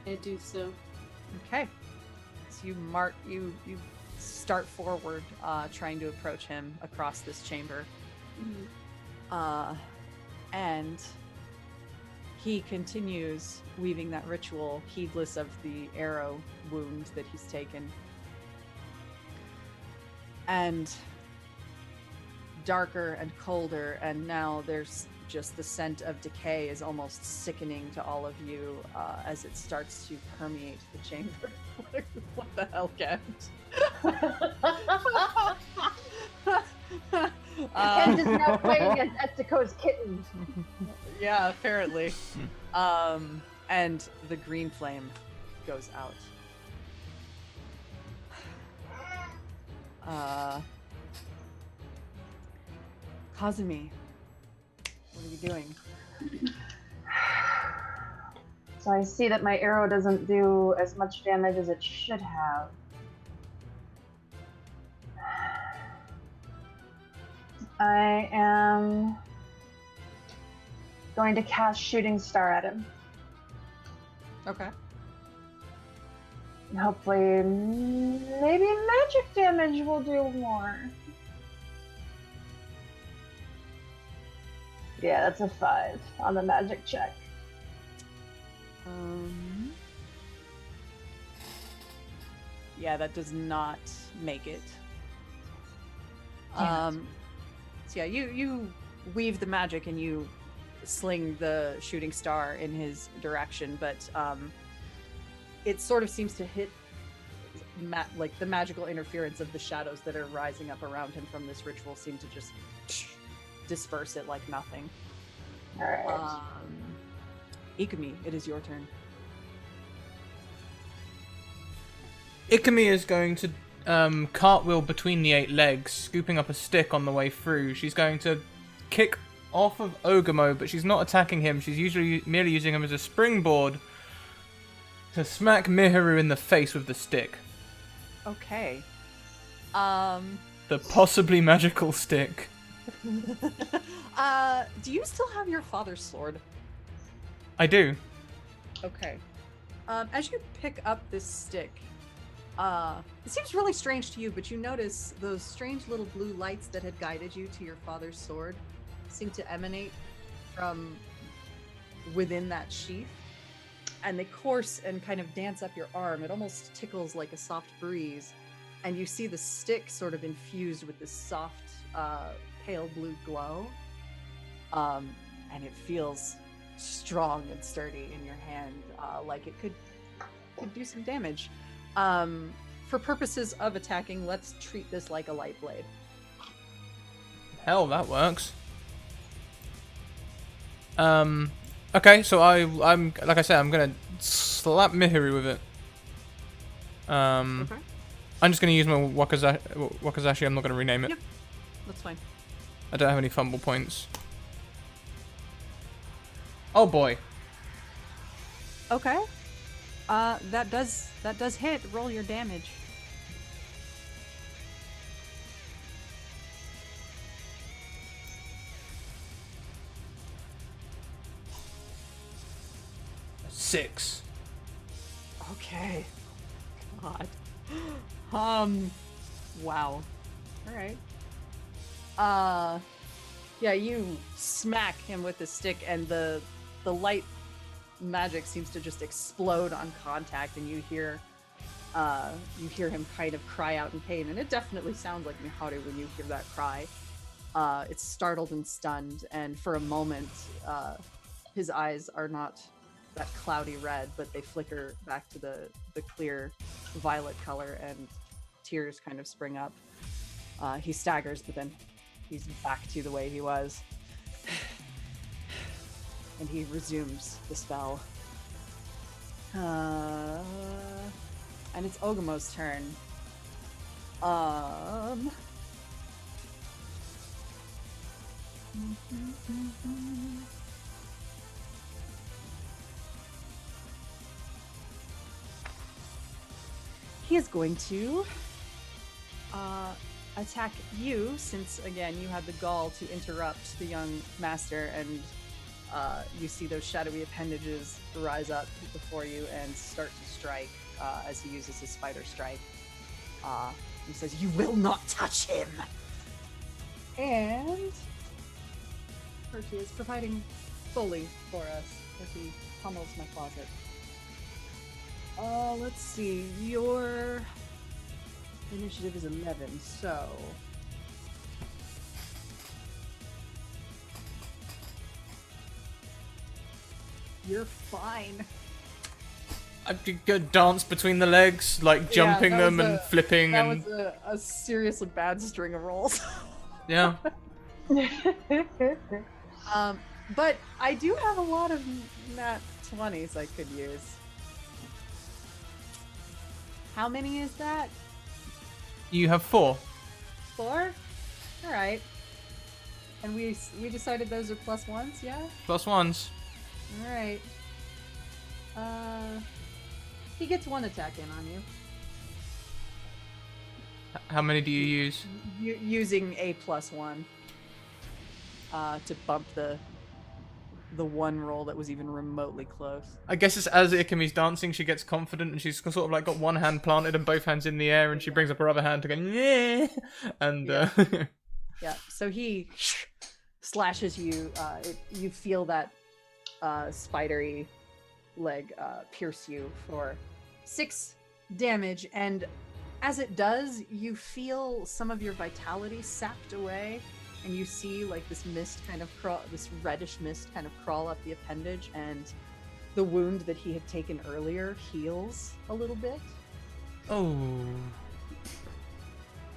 I do so. Okay. So you start forward, trying to approach him across this chamber. Mm-hmm. And he continues weaving that ritual, heedless of the arrow wound that he's taken. And darker and colder, and now there's just the scent of decay is almost sickening to all of you as it starts to permeate the chamber. What the hell, Kent? Kent is now playing as Etsuko's kitten. Yeah, apparently. And the green flame goes out. Kazumi, what are you doing? So I see that my arrow doesn't do as much damage as it should have. I am going to cast Shooting Star at him. Okay. Hopefully, maybe magic damage will do more. Yeah, that's a 5 on the magic check. Yeah, that does not make it. Damn it. So yeah, you weave the magic and you sling the shooting star in his direction, but it sort of seems to hit like the magical interference of the shadows that are rising up around him from this ritual seem to just disperse it like nothing. All right. Ikumi, it is your turn. Ikumi is going to cartwheel between the 8 legs, scooping up a stick on the way through. She's going to kick off of Ogamo, but she's not attacking him. She's usually merely using him as a springboard to smack Miharu in the face with the stick. Okay. The possibly magical stick. Do you still have your father's sword? I do. Okay. As you pick up this stick, it seems really strange to you, but you notice those strange little blue lights that had guided you to your father's sword seem to emanate from within that sheath. and they course and kind of dance up your arm. It almost tickles like a soft breeze, and you see the stick sort of infused with this soft, pale blue glow, and it feels strong and sturdy in your hand, like it could do some damage. For purposes of attacking, let's treat this like a light blade. Hell, that works. Okay, so I'm like I said, I'm gonna slap Mihiru with it. Okay. I'm just gonna use my Wakazashi. I'm not gonna rename it. Yep. That's fine. I don't have any fumble points. Oh boy. Okay. That does hit. Roll your damage. Six. Okay. God. Wow. All right. Yeah, you smack him with the stick, and the light magic seems to just explode on contact, and you hear him kind of cry out in pain, and it definitely sounds like Miharu when you hear that cry. It's startled and stunned, and for a moment, his eyes are not that cloudy red, but they flicker back to the clear violet color, and tears kind of spring up. He staggers, but then he's back to the way he was. And he resumes the spell. And it's Ogamo's turn. He is going to attack you, since again you had the gall to interrupt the young master, and you see those shadowy appendages rise up before you and start to strike as he uses his spider strike. He says, "You will not touch him!" And Percy is providing fully for us as he pummels my closet. Let's see. Your initiative is 11, so... You're fine. I could go dance between the legs, like jumping that them was and flipping That and... was a seriously bad string of rolls. Yeah. But I do have a lot of nat 20s I could use. How many is that? You have 4. 4? Alright. And we decided those are plus ones, yeah? Plus 1s. Alright. He gets one attack in on you. How many do you use? Using a +1. To bump the one roll that was even remotely close. I guess it's as Ikami's dancing, she gets confident and she's sort of like got one hand planted and both hands in the air, and she brings up her other hand to go, yeah, and Yeah, so he slashes you. You feel that spidery leg pierce you for 6 damage, and as it does, you feel some of your vitality sapped away, and you see like this mist kind of this reddish mist kind of crawl up the appendage, and the wound that he had taken earlier heals a little bit. oh,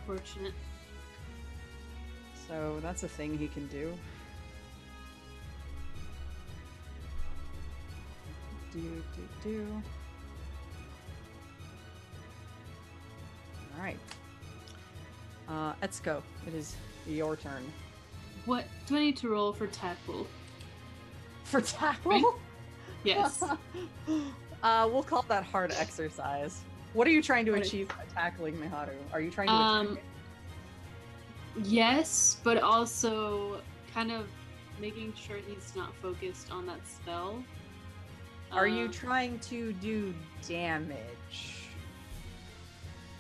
Fortunate. So that's a thing he can do. All right. Etsuko, it is your turn. What do I need to roll for tackle? For tackle? Right? Yes. We'll call that hard exercise. What are you trying to achieve by tackling Miharu? Are you trying to attack it? Yes, but also kind of making sure he's not focused on that spell. Are you trying to do damage?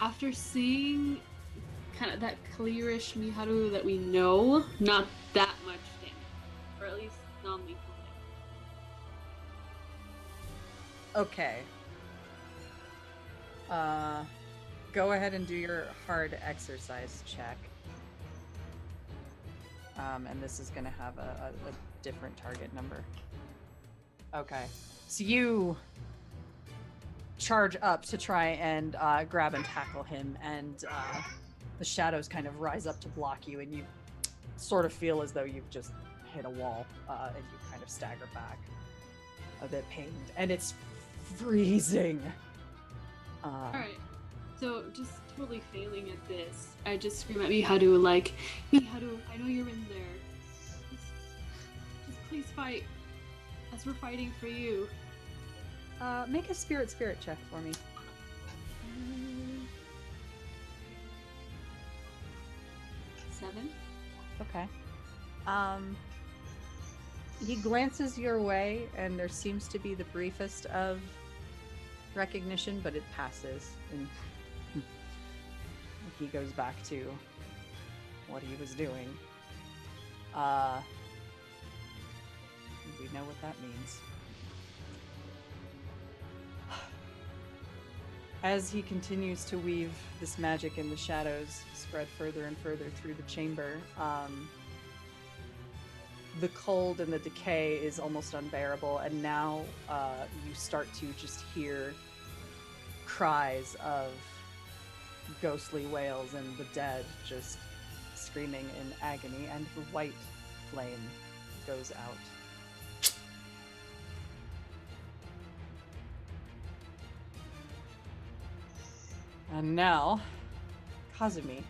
After seeing kind of that clearish Miharu that we know, not that much damage. Or at least non-lethal Okay. Go ahead and do your hard exercise check. And this is gonna have a different target number. Okay. So you charge up to try and grab and tackle him, and the shadows kind of rise up to block you, and you sort of feel as though you've just hit a wall, and you kind of stagger back, a bit pained, and it's freezing. All right. So just totally failing at this, I just scream at Mihadu like, Mihadu, I know you're in there. Just please fight, as we're fighting for you. Make a spirit check for me. 7. Okay. He glances your way, and there seems to be the briefest of recognition, but it passes, and he goes back to what he was doing. We know what that means. As he continues to weave this magic in the shadows, spread further and further through the chamber, the cold and the decay is almost unbearable, and now you start to just hear cries of ghostly wails and the dead just screaming in agony, and the white flame goes out. And now, Kazumi,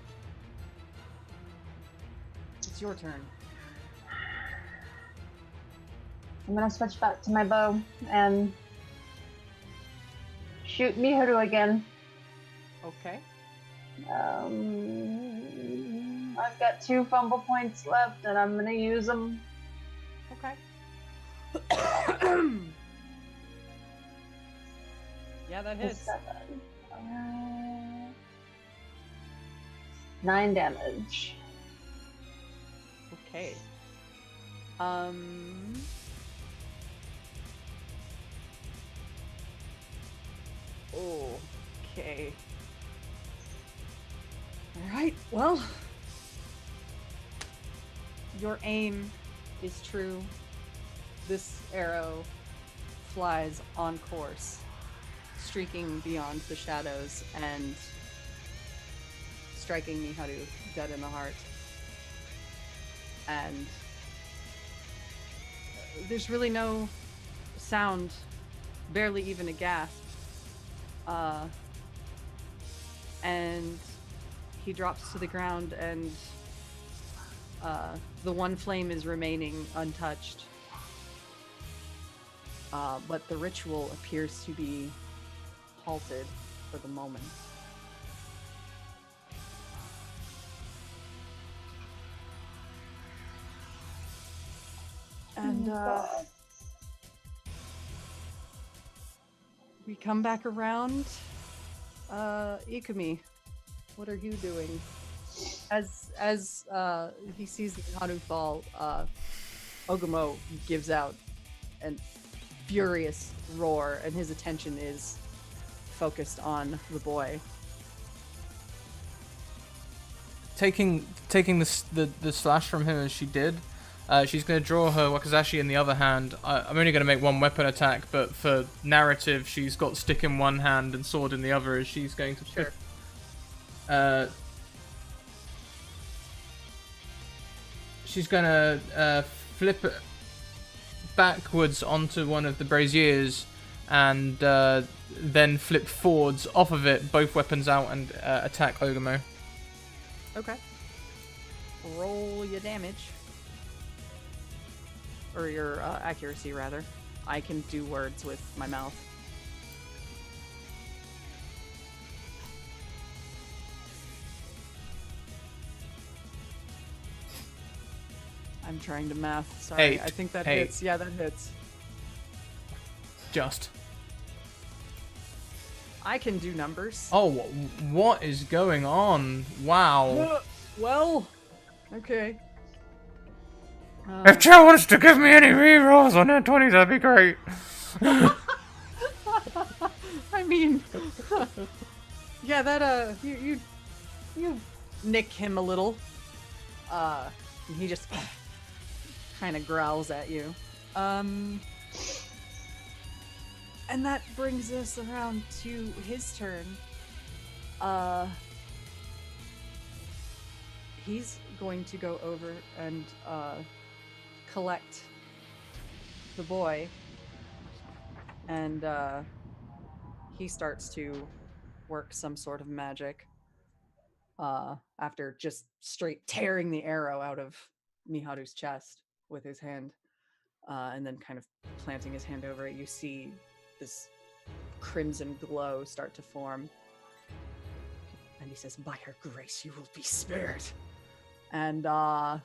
it's your turn. I'm gonna switch back to my bow and shoot Miharu again. Okay. I've got 2 fumble points left, and I'm gonna use them. Okay. Yeah, that hits. 7. 9 damage. Okay. Okay. Alright, well. Your aim is true. This arrow flies on course, streaking beyond the shadows and striking Miharu dead in the heart. And there's really no sound, barely even a gasp. And he drops to the ground, and the one flame is remaining untouched. But the ritual appears to be halted for the moment. And we come back around. Ikumi, what are you doing? As he sees the Hanu fall, Ogumo gives out an furious roar, and his attention is focused on the boy. Taking the slash from him as she did, she's going to draw her wakizashi in the other hand. I'm only going to make one weapon attack, but for narrative, she's got stick in one hand and sword in the other, as she's going to... Sure. She's going to flip it backwards onto one of the braziers, and then flip forwards off of it, both weapons out, and attack Ogumo. Okay. Roll your damage. Or your accuracy, rather. I can do words with my mouth. I'm trying to math. Sorry. 8. I think that 8. hits. Yeah, that hits. Just. I can do numbers. Oh, what is going on? Wow. Well, okay. If Joe wants to give me any rerolls on that 20, that'd be great. mean, yeah, that you nick him a little. He just kind of growls at you. And that brings us around to his turn. He's going to go over and collect the boy, and he starts to work some sort of magic after just straight tearing the arrow out of Miharu's chest with his hand, and then kind of planting his hand over it. You see this crimson glow start to form, and he says, "By her grace you will be spared." And I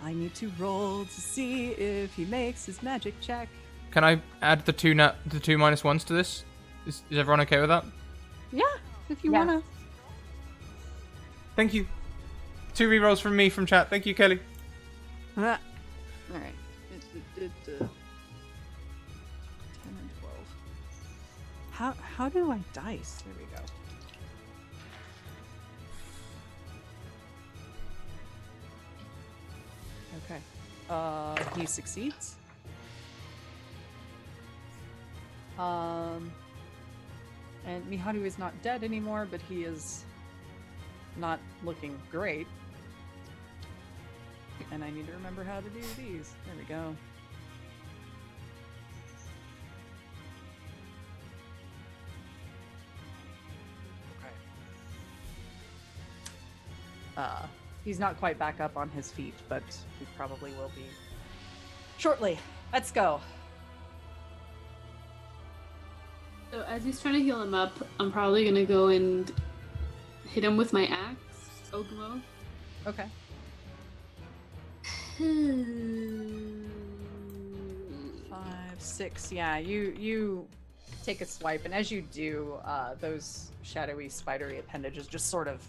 need to roll to see if he makes his magic check. Can I add the two -1s to this? Is everyone okay with that? Yeah, if you Yeah. wanna. Thank you. 2 rerolls from me from chat. Thank you, Kelly. All right. 10 and 12. How do I dice? There we go. Okay. He succeeds. And Miharu is not dead anymore, but he is not looking great. And I need to remember how to do these. There we go. Okay. He's not quite back up on his feet, but he probably will be shortly. Let's go. So as he's trying to heal him up, I'm probably gonna go and hit him with my axe, Ogmo. Okay. 5, 6. Yeah, you take a swipe, and as you do, those shadowy, spidery appendages just sort of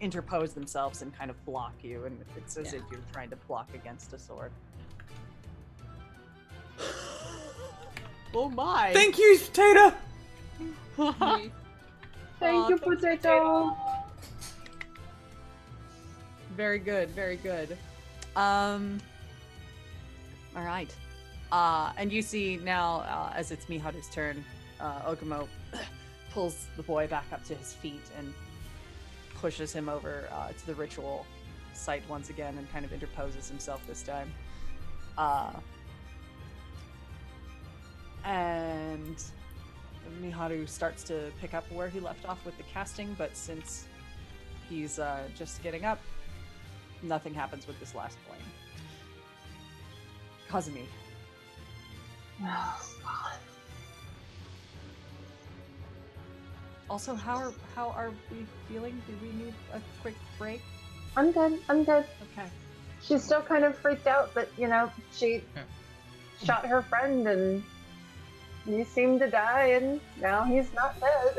interpose themselves and kind of block you, and it's as if you're trying to block against a sword. Oh my! Thank you, Potato! Thank you, Potato. Very good, very good. All right. And you see now, as it's Miharu's turn, Ogamo pulls the boy back up to his feet and pushes him over to the ritual site once again and kind of interposes himself this time. And Miharu starts to pick up where he left off with the casting, but since he's just getting up, nothing happens with this last flame. Kazumi. Oh, God. Also, how are we feeling? Do we need a quick break? I'm good. Okay. She's still kind of freaked out, but she shot her friend and he seemed to die, and now he's not dead.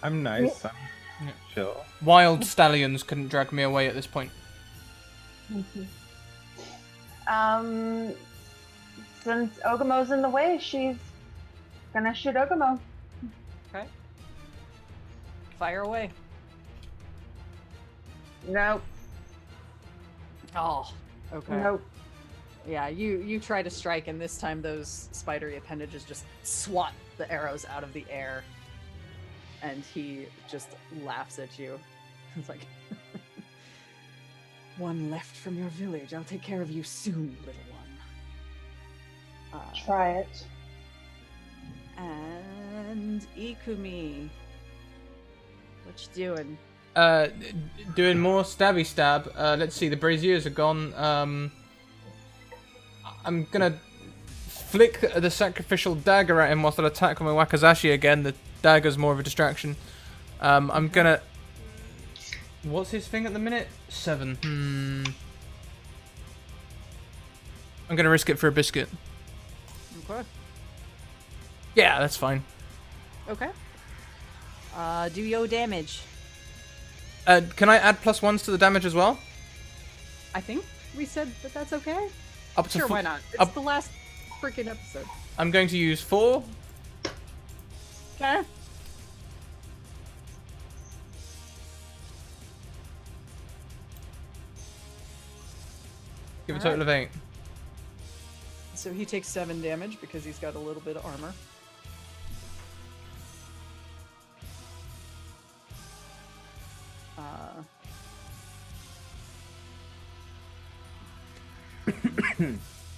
I'm nice. I'm Yeah. chill. Wild stallions couldn't drag me away at this point. Since Ogamo's in the way, she's gonna shoot Ogamo. Okay. Fire away. Nope. Oh. Okay. Nope. Yeah, you try to strike, and this time those spidery appendages just swat the arrows out of the air, and he just laughs at you. It's like, one left from your village. I'll take care of you soon, little one. Try it. And Ikumi, what you doing? Doing more stabby stab. Let's see, the braziers are gone. I'm gonna flick the sacrificial dagger at him whilst I attack with my Wakazashi again. The dagger's more of a distraction. I'm gonna... What's his thing at the minute? 7. I'm gonna risk it for a biscuit. Okay. Yeah, that's fine. Okay. Do your damage. Can I add +1s to the damage as well? I think we said that that's okay. Up to Sure, fo- why not? It's up- the last freaking episode. I'm going to use 4 Okay. Give a All total right. of 8. So he takes 7 damage because he's got a little bit of armor.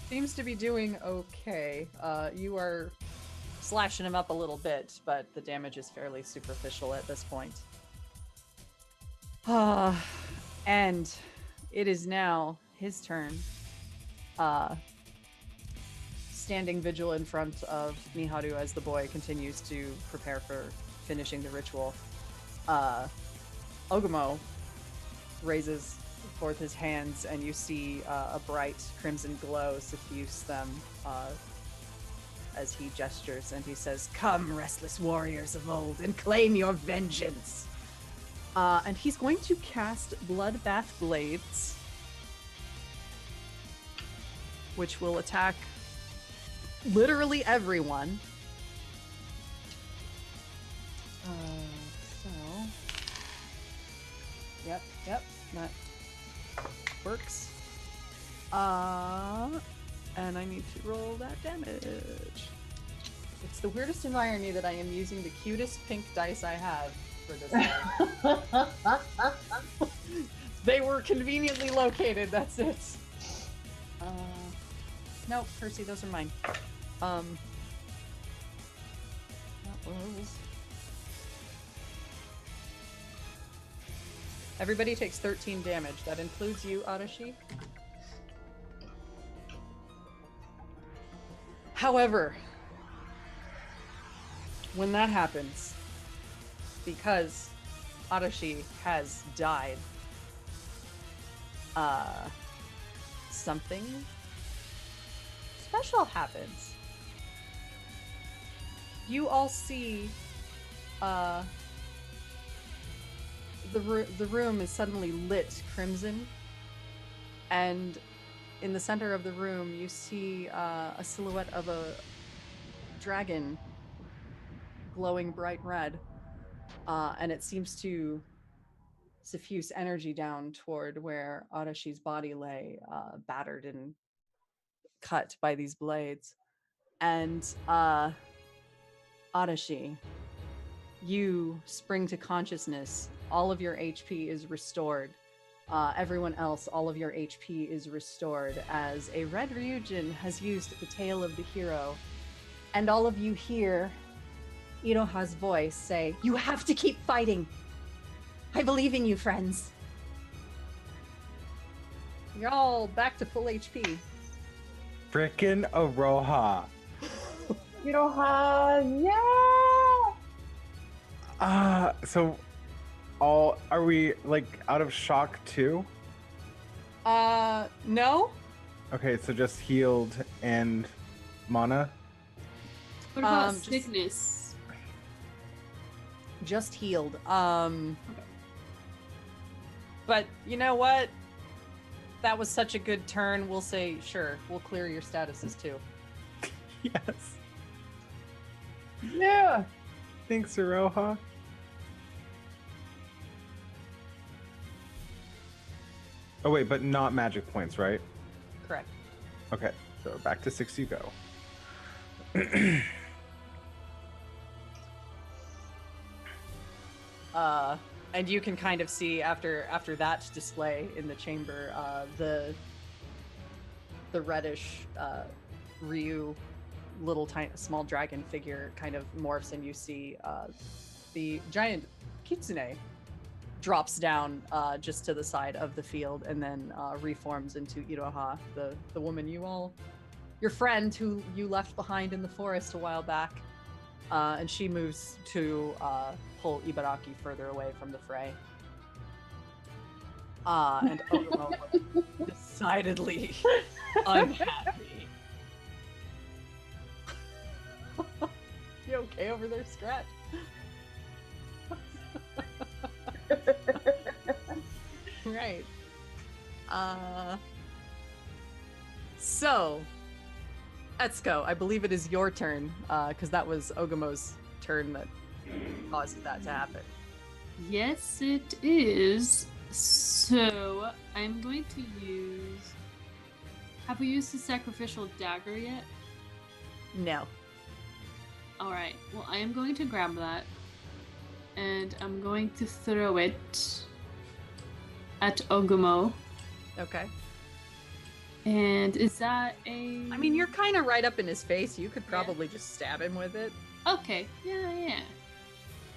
Seems to be doing okay. You are slashing him up a little bit, but the damage is fairly superficial at this point. And it is now his turn. Standing vigil in front of Miharu as the boy continues to prepare for finishing the ritual. Ogumo raises forth his hands, and you see a bright crimson glow suffuse them as he gestures, and he says, "Come, restless warriors of old, and claim your vengeance." And he's going to cast Bloodbath Blades, which will attack literally everyone. Yep, that works. And I need to roll that damage. It's the weirdest of irony that I am using the cutest pink dice I have for this. They were conveniently located, that's it. No, Percy, those are mine. That was... Everybody takes 13 damage. That includes you, Arashi. However, when that happens, because Arashi has died, something special happens. You all see the room is suddenly lit crimson, and in the center of the room you see a silhouette of a dragon glowing bright red, and it seems to suffuse energy down toward where Arashi's body lay, battered and cut by these blades. And Arashi, you spring to consciousness. All of your HP is restored. Everyone else, all of your HP is restored as a red Ryujin has used the tail of the hero. And all of you hear Iroha's voice say, "You have to keep fighting. I believe in you, friends." You're all back to full HP. Frickin' Aroha. Iroha, yeah! So are we like out of shock too? No. Okay, So just healed and mana? What about Just- sickness? Just healed. But you know what? That was such a good turn. We'll say, sure, we'll clear your statuses too. Yes. Yeah! Thanks, Aroha. Oh wait, but not magic points, right? Correct. Okay, so back to 6 you go. And you can kind of see after that display in the chamber, the reddish Ryu little tiny small dragon figure kind of morphs, and you see the giant kitsune drops down just to the side of the field, and then reforms into Iroha, the woman your friend who you left behind in the forest a while back. And she moves to pull Ibaraki further away from the fray. And Ogumo looks decidedly unhappy. You okay over there, Scratch? Right. So, Etsuko, I believe it is your turn, because that was Ogumo's turn that causes that to happen. Yes, it is. So I'm going to use. Have we used the sacrificial dagger yet? No. All right. Well, I am going to grab that, and I'm going to throw it at Ogumo. Okay. And is that a? I mean, you're kind of right up in his face. You could probably just stab him with it. Okay. Yeah.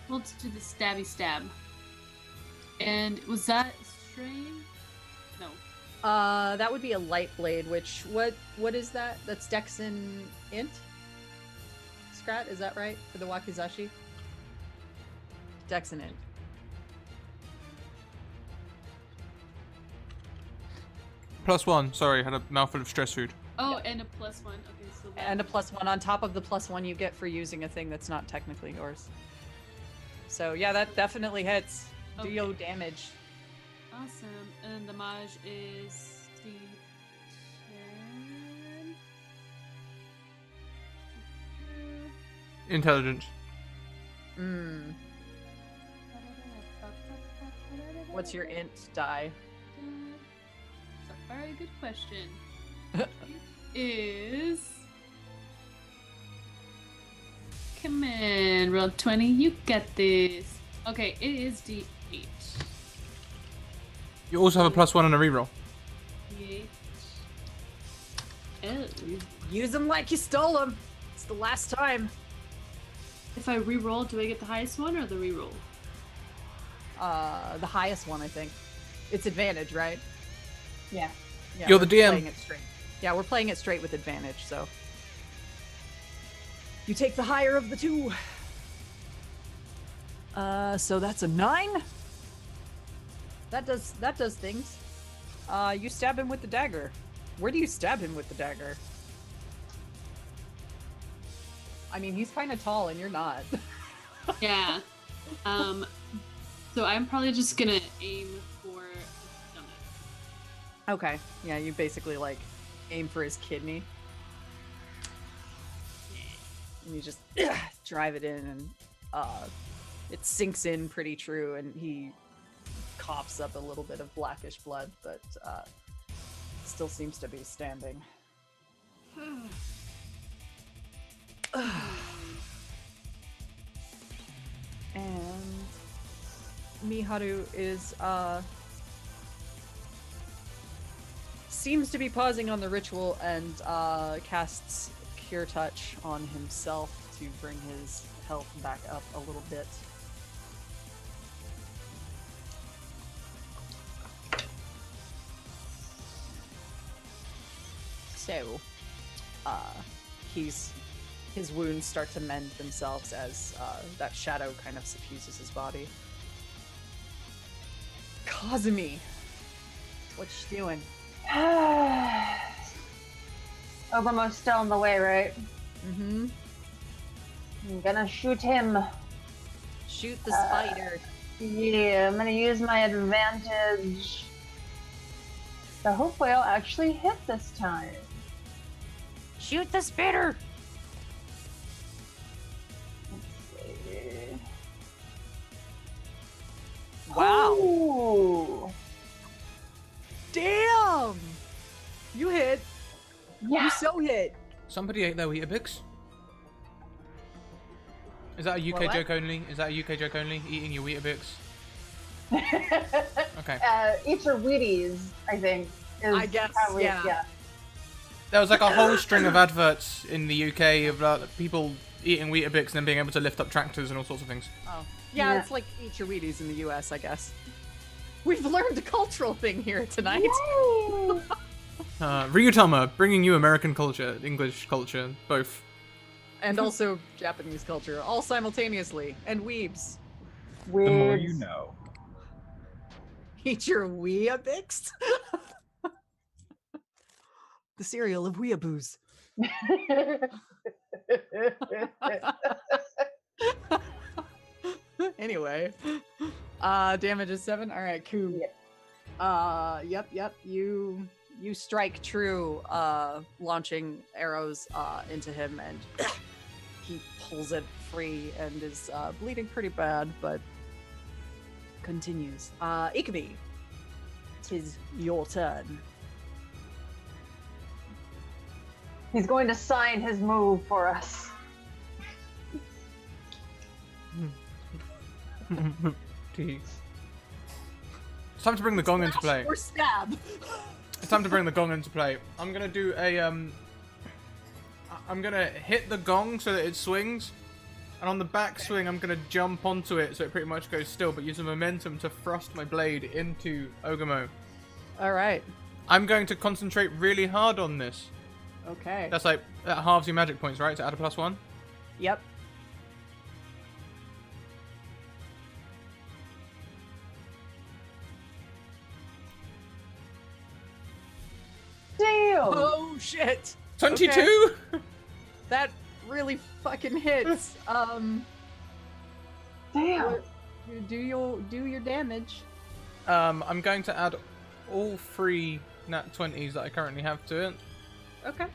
We'll just do the stabby stab. And was that strain? No. That would be a light blade. Which what is that? That's Dex and Int. Scrat, is that right for the Wakizashi? Dex and Int. +1. Sorry, had a mouthful of stress food. Oh, and a +1. Okay, so that... And a +1 on top of the +1 you get for using a thing that's not technically yours. So yeah, that definitely hits. Do your damage. Awesome. And the mage is D10. Intelligence. What's your int die? That's a very good question. It is. Come on, roll 20. You got this. Okay, it is D8. You also have a +1 and a reroll. D8. Oh. Use them like you stole them. It's the last time. If I reroll, do I get the highest one or the reroll? The highest one, I think. It's advantage, right? Yeah. Yeah, You're the we're DM. playing it straight. Yeah, we're playing it straight with advantage, so. You take the higher of the two. So that's a 9. That does things. You stab him with the dagger. Where do you stab him with the dagger? I mean, he's kind of tall and you're not. Yeah. So I'm probably just gonna aim for the stomach. Okay. Yeah, you basically like aim for his kidney. And you just drive it in and it sinks in pretty true and he coughs up a little bit of blackish blood, but still seems to be standing. And Miharu is seems to be pausing on the ritual and casts Cure Touch on himself to bring his health back up a little bit. So, his wounds start to mend themselves as that shadow kind of suffuses his body. Kazumi, what you doing? Ogumo's still in the way, right? Mm-hmm. I'm gonna shoot him. Shoot the spider. Yeah, I'm gonna use my advantage. So hopefully I'll actually hit this time. Shoot the spitter. Let's see. Wow. Ooh. Damn. You hit. Yeah. You so hit. Somebody ate their Weetabix. Is that a UK What? joke only? Is that a UK joke only? Eating your Weetabix? Okay. Eat your Wheaties, I think. Is I guess, how we, yeah. There was like a whole string of adverts in the UK of people eating Weetabix and then being able to lift up tractors and all sorts of things. Oh. Yeah, Yeah. it's like eat your Wheaties in the US, I guess. We've learned a cultural thing here tonight. Yay! Ryutama, bringing you American culture, English culture, both. And also Japanese culture, all simultaneously. And weebs. The more Weird. you know. Eat your Weeabix? The cereal of Weeaboos. Anyway. Damage is 7? Alright, cool. Yep. Yep. You strike true, launching arrows into him, and he pulls it free and is bleeding pretty bad, but continues. Ikumi, 'tis your turn. He's going to sign his move for us. It's time to bring the gong into play. Or stab. It's time to bring the gong into play. I'm gonna do a I'm gonna hit the gong so that it swings, and on the back swing I'm gonna jump onto it so it pretty much goes still, but use the momentum to thrust my blade into Ogamo. All right. I'm going to concentrate really hard on this. Okay. That's like that halves your magic points, right? To add a +1. Yep. Damn! Oh shit! 22. Okay. That really fucking hits. Damn! You do your damage. I'm going to add all 3 nat 20s that I currently have to it. Okay.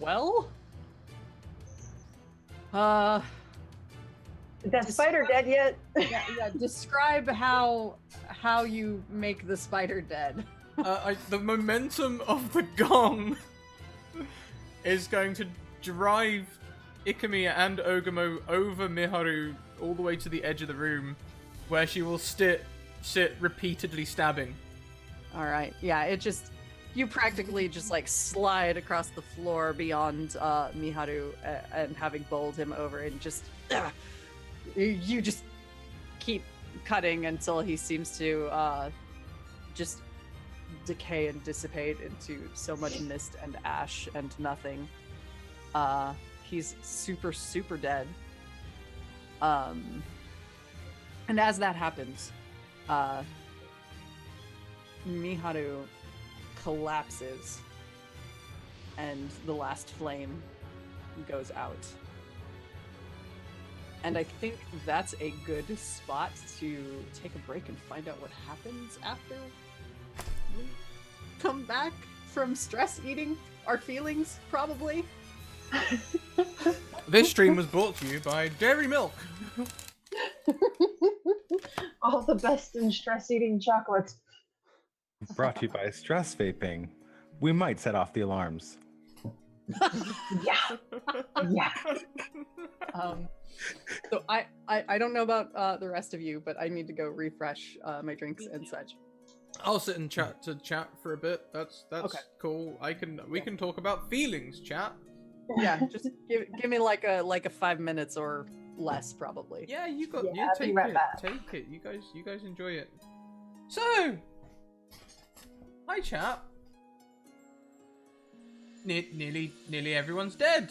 Well. Is that spider dead yet? Yeah. Describe how you make the spider dead. The momentum of the gong is going to drive Ikumi and Ogamo over Miharu all the way to the edge of the room, where she will sit repeatedly stabbing. All right. Yeah. You practically just like slide across the floor beyond Miharu and having bowled him over, and just you just keep cutting until he seems to just decay and dissipate into so much mist and ash and nothing. He's super, super dead. And as that happens, Miharu collapses and the last flame goes out. And I think that's a good spot to take a break and find out what happens after we come back from stress eating our feelings, probably. This stream was brought to you by Dairy Milk. All the best in stress eating chocolates. Brought to you by stress vaping. We might set off the alarms. Yeah. Yeah. So I don't know about the rest of you, but I need to go refresh my drinks and such. I'll sit and chat for a bit. That's Okay. cool. We can talk about feelings, chat. Yeah, just give me like a 5 minutes or less, probably. Yeah, you I'll be take right it. back. Take it. You guys enjoy it. So, hi chat. Nearly everyone's dead.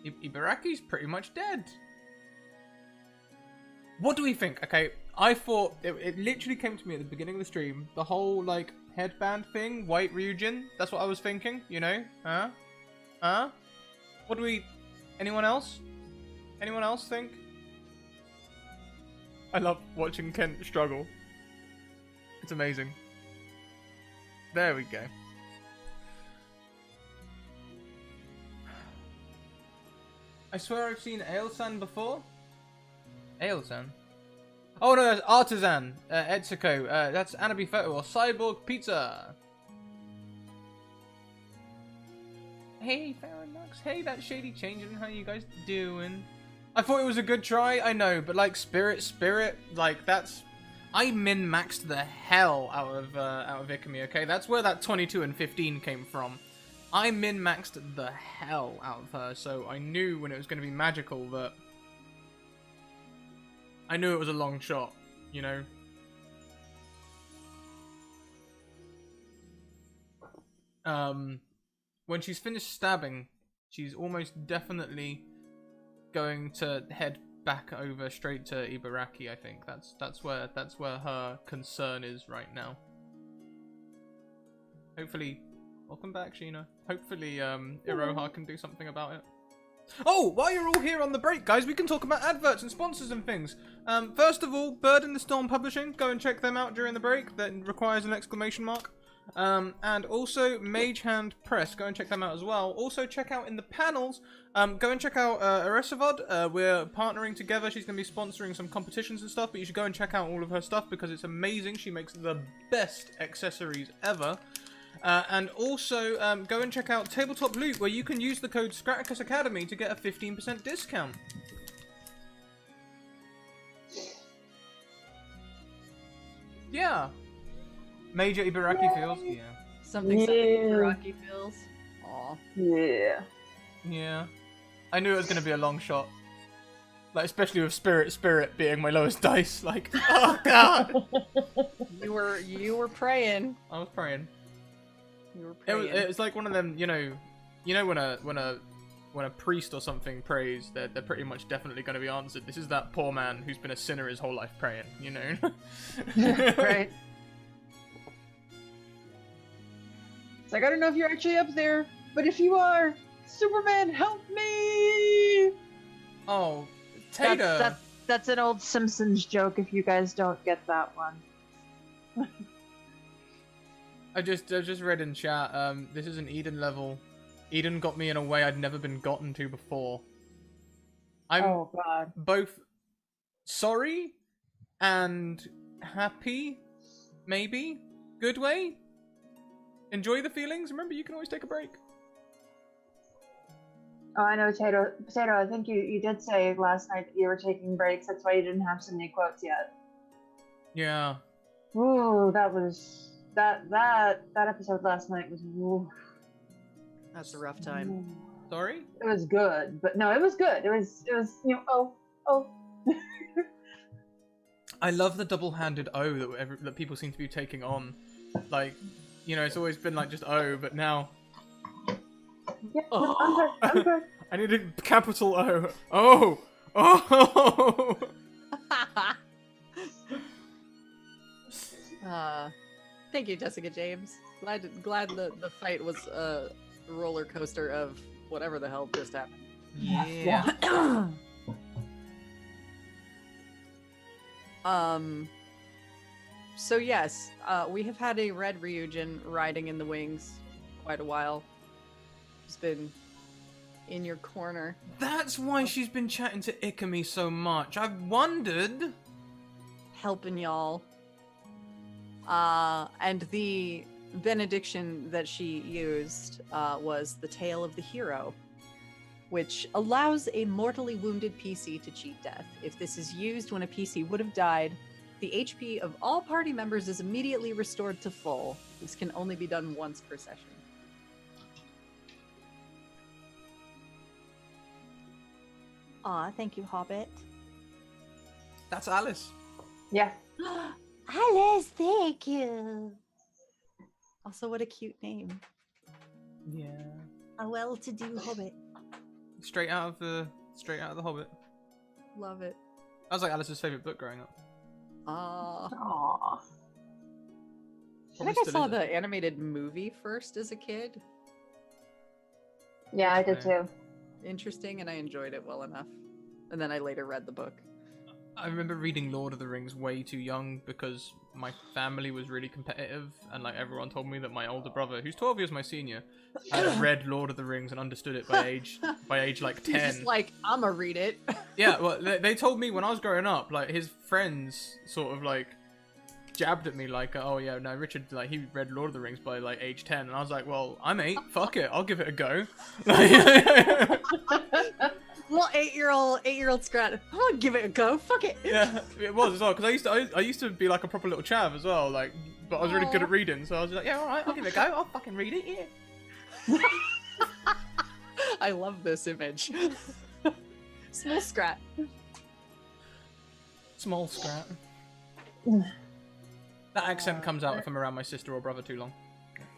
Ibaraki's pretty much dead. What do we think? Okay, I thought it literally came to me at the beginning of the stream. The whole like headband thing, white Ryujin. That's what I was thinking. You know? Huh? What do we? Anyone else? Anyone else think? I love watching Kent struggle. It's amazing. There we go. I swear I've seen Ailsan before. Ailsan? Oh no, that's Artisan. Etsuko. That's Anabi Photo or Cyborg Pizza. Hey, Faronux. Hey, that Shady Changing. How you guys doing? I thought it was a good try. I know, but like Spirit, like that's. I min-maxed the hell out of Ikumi. Okay, that's where that 22 and 15 came from. I min-maxed the hell out of her, so I knew when it was going to be magical that... I knew it was a long shot, you know? When she's finished stabbing, she's almost definitely going to head back over straight to Ibaraki, I think. That's where her concern is right now. Hopefully... Welcome back, Sheena. Hopefully, Iroha can do something about it. Oh, while you're all here on the break, guys, we can talk about adverts and sponsors and things. First of all, Bird in the Storm Publishing. Go and check them out during the break. That requires an exclamation mark. And also Mage Hand Press. Go and check them out as well. Also, check out in the panels. Go and check out Aresavod. We're partnering together. She's going to be sponsoring some competitions and stuff. But you should go and check out all of her stuff because it's amazing. She makes the best accessories ever. And also, go and check out Tabletop Loot, where you can use the code Scraticus Academy to get a 15% discount. Yeah. Major Ibaraki feels. Yeah. Something Iraqi feels. Aw. Yeah. Yeah. I knew it was going to be a long shot. Like, especially with Spirit being my lowest dice. Like, oh god! You were praying. I was praying. You were praying. It was like one of them, you know when a priest or something prays, they're pretty much definitely going to be answered. This is that poor man who's been a sinner his whole life praying, you know? Right. It's like, I don't know if you're actually up there, but if you are, Superman, help me! Oh, Tater! That's an old Simpsons joke if you guys don't get that one. I just read in chat, this is an Eden level. Eden got me in a way I'd never been gotten to before. I'm Oh god. both sorry and happy, maybe? Good way? Enjoy the feelings. Remember, you can always take a break. Oh, I know, Potato. I think you did say last night that you were taking breaks. That's why you didn't have so many quotes yet. Yeah. Ooh, that episode last night was. Ooh. That's a rough time. Sorry? It was good, but no, it was good. It was oh. I love the double-handed O that people seem to be taking on. Like, you know, it's always been like just O, but now... Yeah, no, I'm good. I need a capital O. Oh! Oh! Thank you, Jessica James. Glad the fight was a roller coaster of whatever the hell just happened. Yeah. So yes, we have had a Red Ryujin riding in the wings quite a while. He's been in your corner. That's why she's been chatting to Ikami so much. I've wondered. Helping y'all. And the benediction that she used was the Tale of the Hero, which allows a mortally wounded PC to cheat death. If this is used when a PC would have died, the HP of all party members is immediately restored to full. This can only be done once per session. Aw, thank you, Hobbit. That's Alice. Yeah. Alice, thank you. Also, what a cute name. Yeah. A well-to-do Hobbit. Straight out of the Hobbit. Love it. That was like Alice's favorite book growing up. Aww. I think I saw the animated movie first as a kid. Yeah, I did too. Interesting, and I enjoyed it well enough. And then I later read the book. I remember reading Lord of the Rings way too young because my family was really competitive, and like everyone told me that my older brother, who's 12 years my senior, had read Lord of the Rings and understood it by age like 10. He's just like, I'ma read it. Yeah, well, they told me when I was growing up, like his friends sort of like jabbed at me like, oh yeah, no, Richard, like he read Lord of the Rings by like age 10, and I was like, well, I'm 8, fuck it, I'll give it a go. Well, eight-year-old Scrat, I'm gonna give it a go. Fuck it. Yeah, it was as well because I used to be like a proper little chav as well, like, but I was really good at reading, so I was like, yeah, all right, I'll give it a go. I'll fucking read it. Yeah. I love this image. Small Scrat. Small Scrat. That accent comes out if I'm around my sister or brother too long.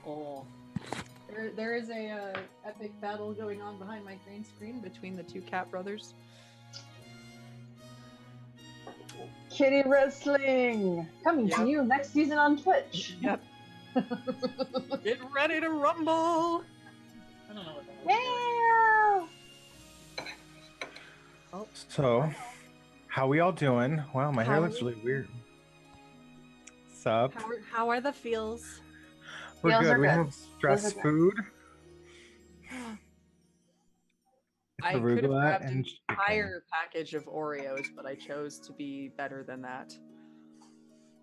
Oh. There is a epic battle going on behind my green screen between the two cat brothers. Kitty wrestling coming to you next season on Twitch. Yep. Get ready to rumble. I don't know what that was. Yeah. So, how we all doing? Wow, my hair How looks we- really weird. Sup? How are the feels? We're Feels good. are We good. have stress Feels are good. food. I could have arugula grabbed an and chicken. entire package of Oreos, but I chose to be better than that.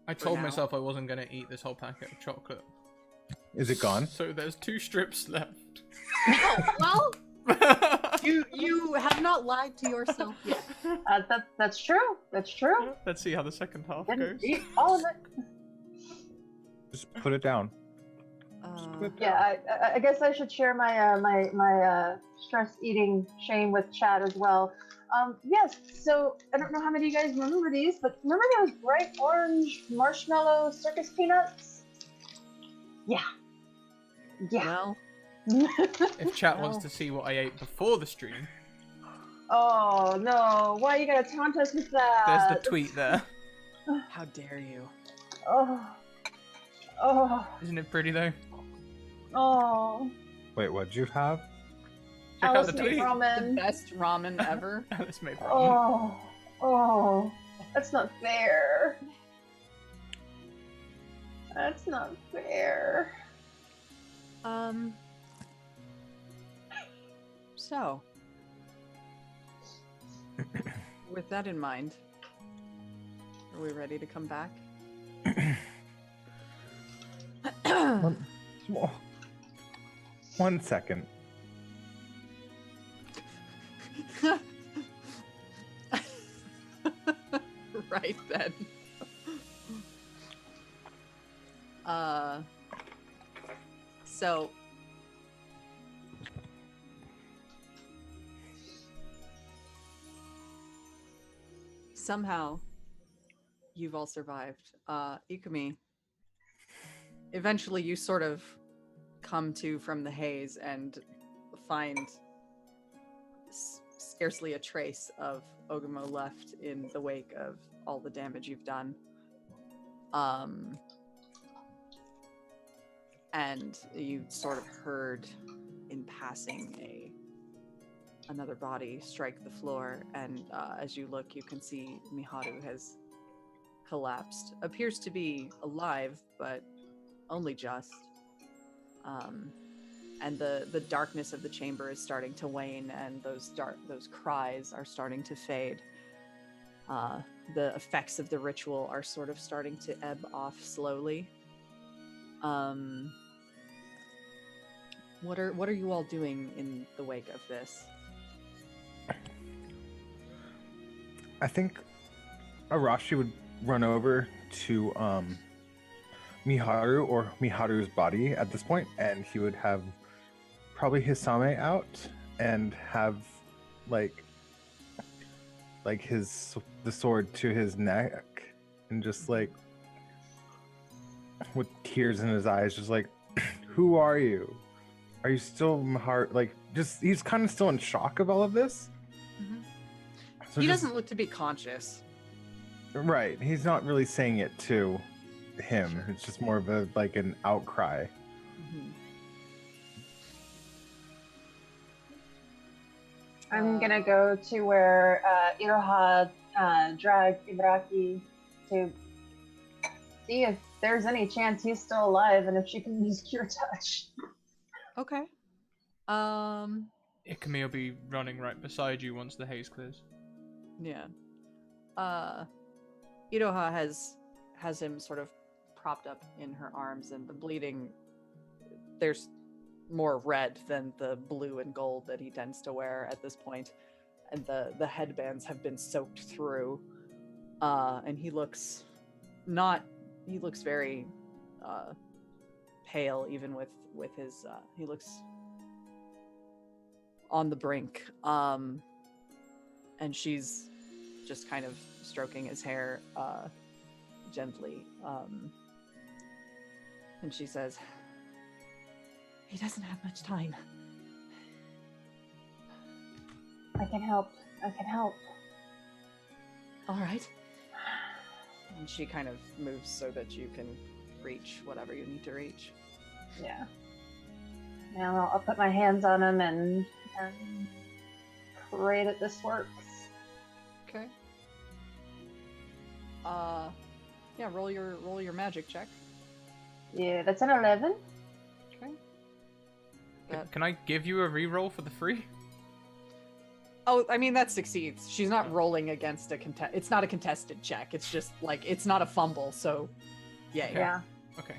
I For told now. myself I wasn't going to eat this whole packet of chocolate. Is it gone? So there's 2 strips left. Oh, well, you have not lied to yourself yet. That's true. That's true. Let's see how the second half Didn't goes. eat all of it. Just put it down. Yeah, I guess I should share my my stress eating shame with Chad as well. Yes, so I don't know how many of you guys remember these, but remember those bright orange marshmallow circus peanuts? Yeah. Yeah. Well, If chat wants Well. to see what I ate before the stream, Oh no! Why you gotta taunt us with that? there's the tweet there. how dare you? Oh. Oh. Isn't it pretty though? Oh. Wait, what'd you have? Check out Alice the made tweet. The ramen. best ramen ever. Alice made ramen. Oh. Oh. That's not fair. That's not fair. So, with that in mind, are we ready to come back? One second. Right then. So somehow you've all survived. Ikumi, eventually you sort of come to from the haze and find scarcely a trace of Ogamo left in the wake of all the damage you've done. And you sort of heard in passing another body strike the floor, and as you look, you can see Miharu has collapsed. Appears to be alive, but only just. And the darkness of the chamber is starting to wane, and those cries are starting to fade. The effects of the ritual are sort of starting to ebb off slowly. What are you all doing in the wake of this? I think Arashi would run over to Miharu or Miharu's body at this point, and he would have probably Hisame out and have like the sword to his neck, and just like with tears in his eyes, just like, who are you? Are you still Miharu? Like, just he's kind of still in shock of all of this. Mhm. So He just- doesn't look to be conscious. Right. He's not really saying it to him. It's just more of a like an outcry. Mhm. I'm gonna go to where Iroha dragged Ibaraki to see if there's any chance he's still alive and if she can use Cure Touch. Okay. Ikumi will be running right beside you once the haze clears. Yeah. Iroha has him sort of propped up in her arms, and the bleeding, there's more red than the blue and gold that he tends to wear at this point, and the headbands have been soaked through. And he looks very pale, even with his he looks on the brink. And she's just kind of stroking his hair gently. And she says, "He doesn't have much time." I can help. I can help. All right. And she kind of moves so that you can reach whatever you need to reach. Yeah. Now I'll put my hands on him and pray that this works. Okay. Yeah, roll your magic check. Yeah, that's an 11. Okay. Can I give you a reroll for the free? Oh, I mean that succeeds. She's not rolling against a It's not a contested check. It's just like it's not a fumble. So, yay. Okay. Yeah. Okay.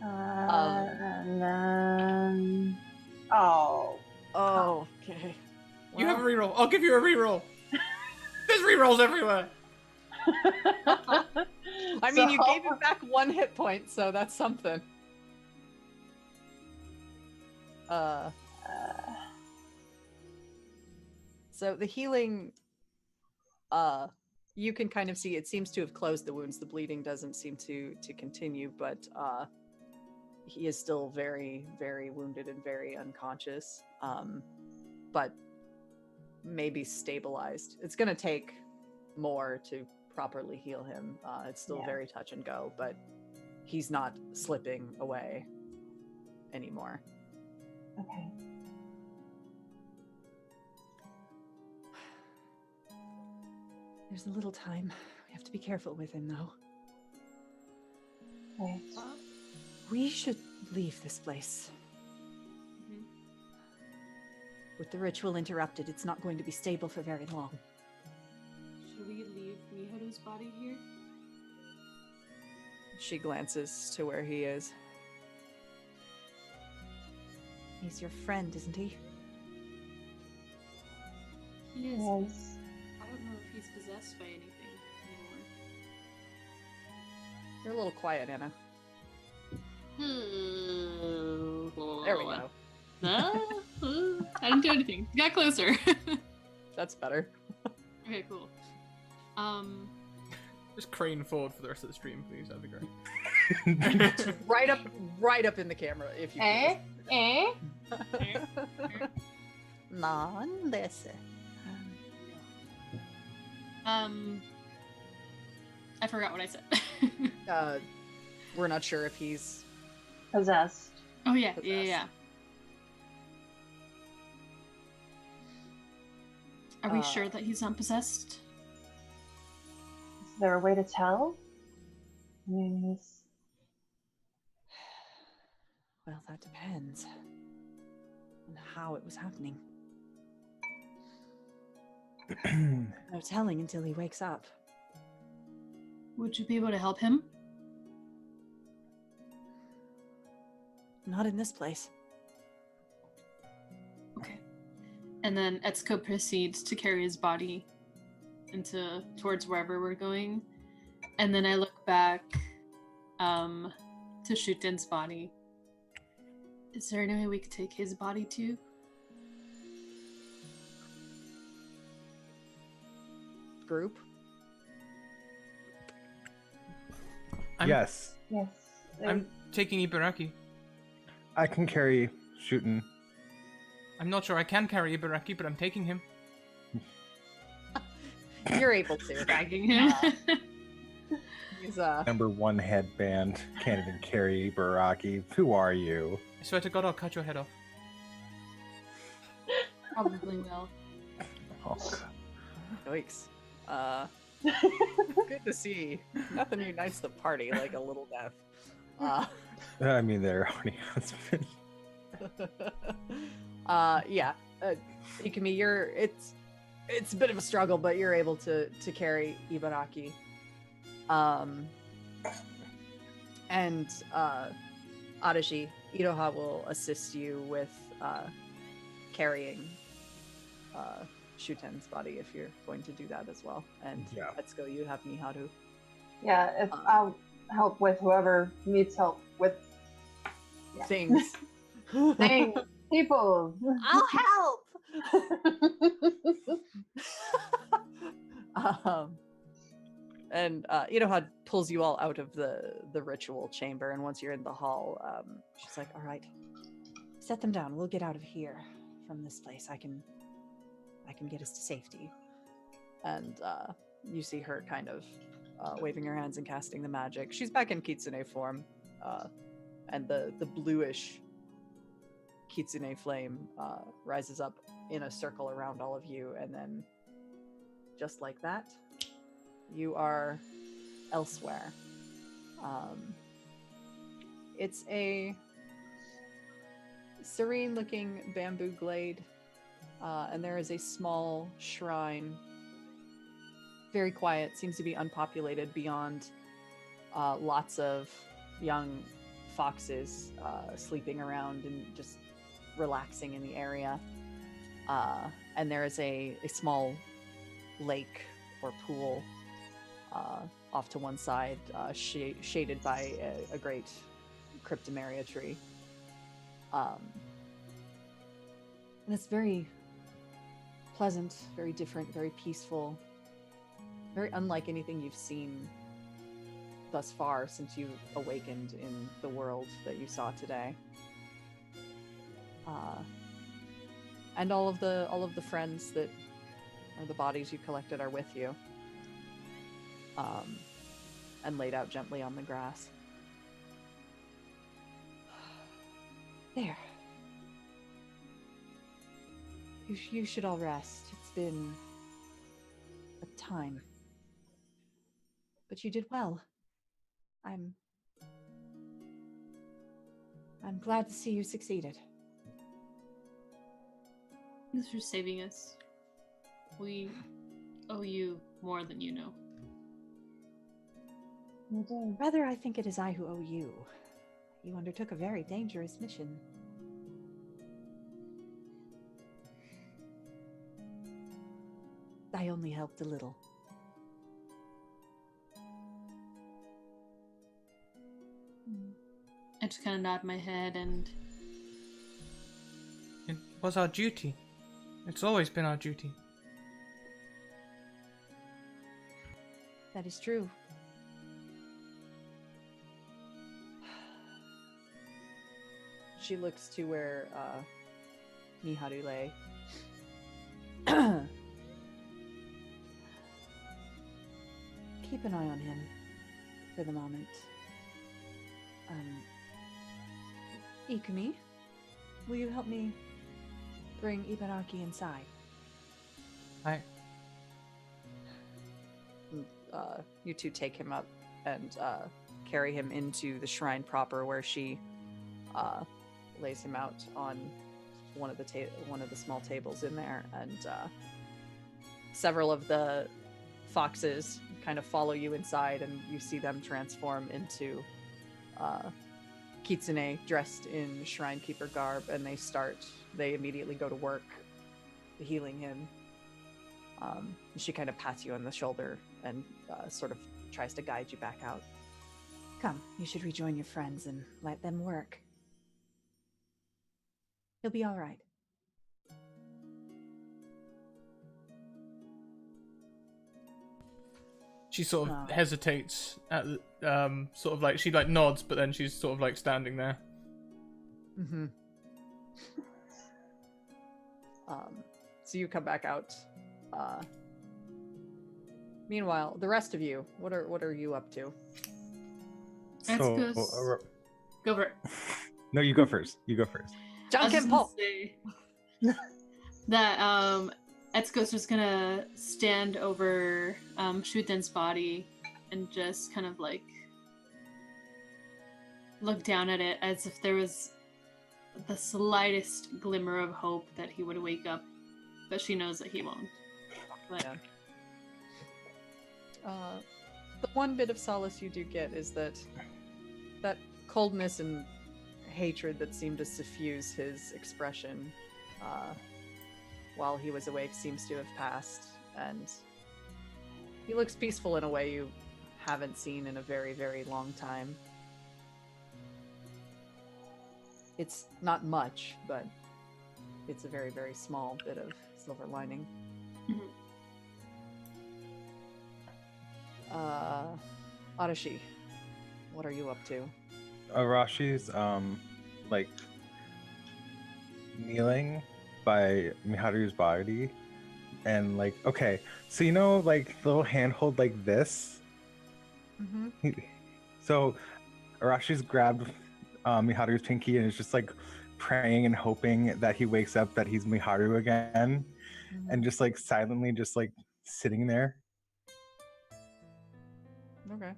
And then. Oh. Oh, okay. You have a reroll. I'll give you a reroll. There's rerolls everywhere. I mean, you gave it back 1 hit point, so that's something. So the healing, you can kind of see it seems to have closed the wounds. The bleeding doesn't seem to continue, but he is still very, very wounded and very unconscious. But maybe stabilized. It's going to take more to properly heal him. It's still very touch and go, but he's not slipping away anymore. Okay. There's a little time. We have to be careful with him, though. Right. We should leave this place. Mhm. With the ritual interrupted, it's not going to be stable for very long. Should we leave Miharu's body here? She glances to where he is. He's your friend, isn't he? He is. Yes. I don't know if he's possessed by anything anymore. You're a little quiet, Anna. There There we go. I didn't do anything. Got closer. That's better. Okay, cool. Just crane forward for the rest of the stream, please. That'd be great. right up in the camera, if you Eh? Non, listen. I forgot what I said. We're not sure if he's Possessed. Oh yeah, Possessed. yeah. Are we sure that he's not possessed? Is there a way to tell? I mean, he's. Well, that depends on how it was happening. No telling until he wakes up. Would you be able to help him? Not in this place. Okay. And then Etsuko proceeds to carry his body towards wherever we're going. And then I look back to Shuten's body. Is there any way we could take his body too? Group? Yes, Yes. I'm taking Ibaraki. I can carry shooting. I'm not sure I can carry Ibaraki, but I'm taking him. You're able to. Dragging him? He's Number 1 headband. Can't even carry Baraki. Who are you? I swear to God, I'll cut your head off. Probably will. Oh, God. yikes. Good to see. Nothing unites the party like a little death. I mean, they're already husband. Yeah. Ikumi, it's a bit of a struggle, but you're able to carry Ibaraki. And Adachi, Iroha will assist you with carrying Shuten's body if you're going to do that as well. And Yeah. Etsuko, you have Miharu. Yeah, if I'll help with whoever needs help with Things. things, people. I'll help! And Iroha pulls you all out of the ritual chamber, and once you're in the hall, she's like, all right, set them down. We'll get out of here from this place. I can get us to safety. And you see her kind of waving her hands and casting the magic. She's back in Kitsune form, and the bluish Kitsune flame rises up in a circle around all of you, and then just like that, you are elsewhere. It's a serene-looking bamboo glade, and there is a small shrine. Very quiet, seems to be unpopulated beyond lots of young foxes sleeping around and just relaxing in the area. And there is a small lake or pool off to one side, shaded by a great cryptomeria tree. And it's very pleasant, very different, very peaceful, very unlike anything you've seen thus far since you awakened in the world that you saw today. And all of the friends that are the bodies you collected are with you, and laid out gently on the grass. There. You should all rest. It's been a time. But you did well. I'm glad to see you succeeded. Thanks for saving us. We owe you more than you know. Rather, I think it is I who owe you. You undertook a very dangerous mission. I only helped a little. I just kind of nod my head and... It was our duty. It's always been our duty. That is true. She looks to where Miharu lay. Keep an eye on him for the moment. Ikumi, will you help me bring Ibaraki inside? Aye. You two take him up and carry him into the shrine proper, where she lays him out on one of the small tables in there, and several of the foxes kind of follow you inside, and you see them transform into Kitsune dressed in shrine keeper garb, and they immediately go to work healing him. She kind of pats you on the shoulder and sort of tries to guide you back out. Come, you should rejoin your friends and let them work. He'll be all right. She sort of hesitates at sort of like she like nods, but then she's sort of like standing there. Mm-hmm. So you come back out. Meanwhile, the rest of you, what are you up to? Go for it. No, you go first. You go first. John Kim Paul. That Etsuko's just gonna stand over Shuten's body and just kind of like look down at it as if there was the slightest glimmer of hope that he would wake up, but she knows that he won't. But... Yeah. The one bit of solace you do get is that coldness and hatred that seemed to suffuse his expression while he was awake seems to have passed, and he looks peaceful in a way you haven't seen in a very, very long time. It's not much, but it's a very, very small bit of silver lining. Arashi, what are you up to? Arashi's like kneeling by Miharu's body, and like, okay, so you know, like little handhold like this. Mm-hmm. So Arashi's grabbed Miharu's pinky and is just like praying and hoping that he wakes up, that he's Miharu again, and just like silently just like sitting there. Okay.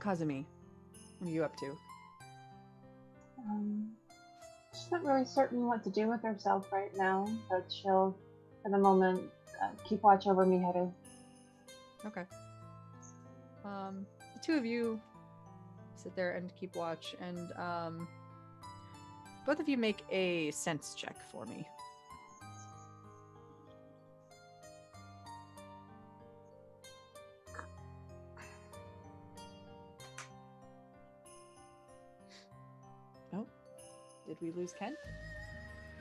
Kazumi, what are you up to? She's not really certain what to do with herself right now, but she'll, for the moment, keep watch over Miharu. Okay. The two of you sit there and keep watch, and both of you make a sense check for me. Oh, did we lose Ken?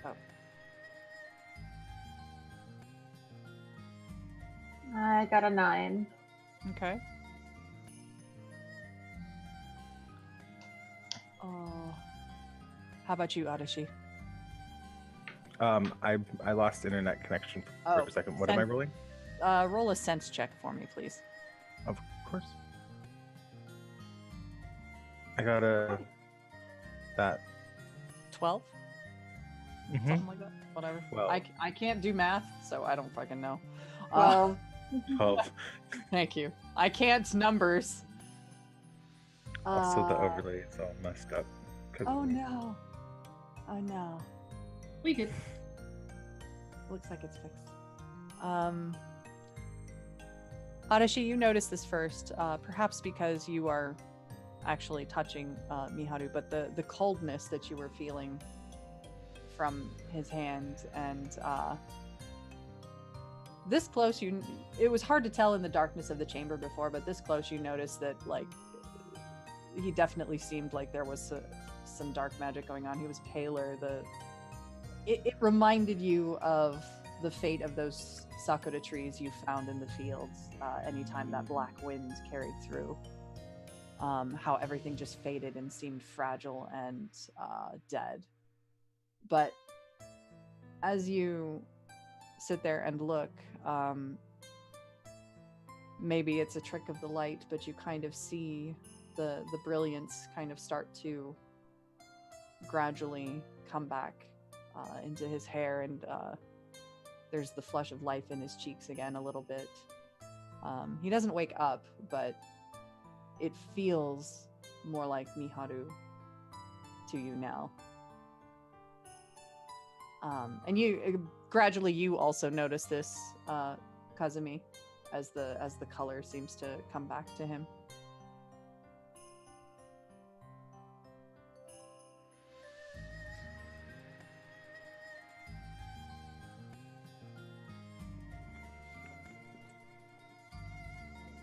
Oh. I got a 9. Okay. How about you, Adachi? I lost internet connection for a second. What am I rolling? Roll a sense check for me, please. Of course. I got that 12? Mhm. Something like that? Whatever. 12. I can't do math, so I don't fucking know. Well, 12. Thank you. I can't numbers. Also, the overlay is all messed up. 'cause Oh of me. no. Oh no. We good. Looks like it's fixed. Adachi, you noticed this first, perhaps because you are actually touching Miharu, but the coldness that you were feeling from his hand, and this close, it was hard to tell in the darkness of the chamber before, but this close you noticed that, like, he definitely seemed like there was some dark magic going on. He was paler. It reminded you of the fate of those sakura trees you found in the fields anytime that black wind carried through. How everything just faded and seemed fragile and dead. But as you sit there and look, maybe it's a trick of the light, but you kind of see the brilliance kind of start to gradually come back into his hair, and there's the flush of life in his cheeks again a little bit. He doesn't wake up, but it feels more like Miharu to you now. And you gradually you also notice this, Kazumi, as the color seems to come back to him.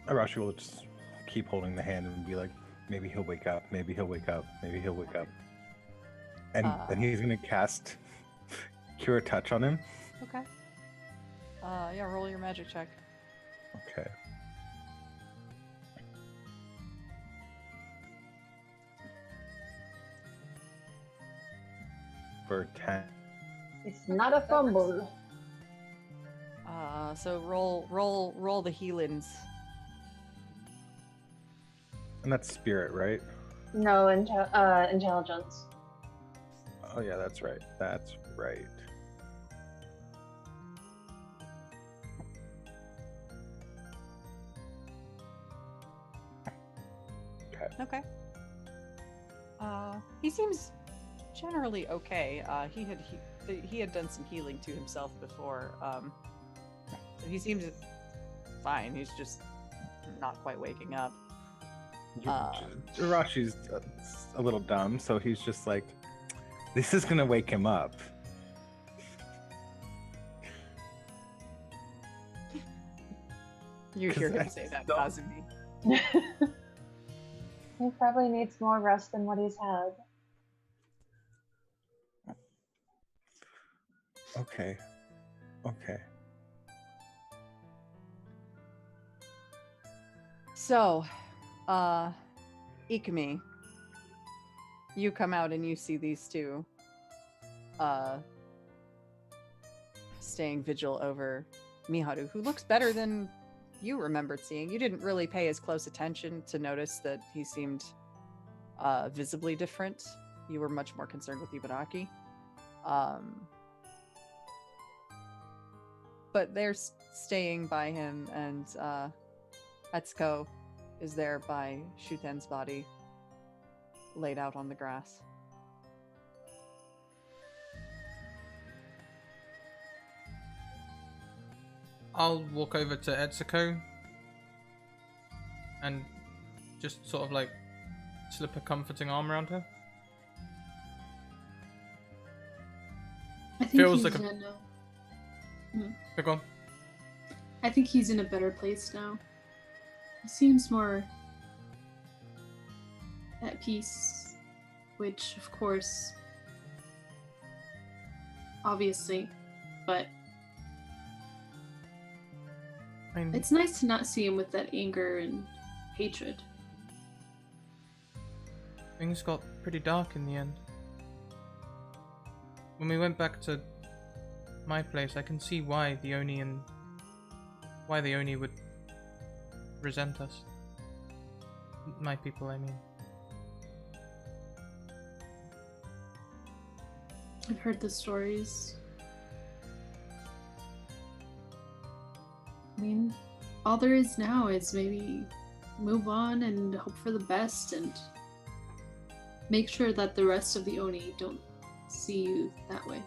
Arashi will just keep holding the hand and be like, maybe he'll wake up, maybe he'll wake up, maybe he'll wake up. And then he's gonna cast Cure Touch on him. Okay. Yeah, roll your magic check. Okay. For 10. it's not a fumble. So roll the healings. And that's spirit, right? No, intelligence. Oh yeah, that's right. That's right. Okay. He seems generally okay. He had done some healing to himself before. So he seems fine. He's just not quite waking up. Arashi's a little dumb, so he's just like, this is gonna wake him up. You hear 'Cause him I say that, don't- Kazumi. He probably needs more rest than what he's had. Okay. So, Ikumi, you come out and you see these two staying vigil over Miharu, who looks better than you remembered seeing. You didn't really pay as close attention to notice that he seemed visibly different. You were much more concerned with Ibaraki. But they're staying by him, and Etsuko is there by Shuten's body, laid out on the grass. I'll walk over to Etsuko and just sort of like slip a comforting arm around her. I think Feels he's like a- in Go on. I think he's in a better place now. He seems more at peace, which, of course, obviously, but I mean, it's nice to not see him with that anger and hatred. things got pretty dark in the end. When we went back to my place, I can see why the Oni would resent us. My people, I mean. I've heard the stories. I mean, all there is now is maybe move on and hope for the best and make sure that the rest of the Oni don't see you that way.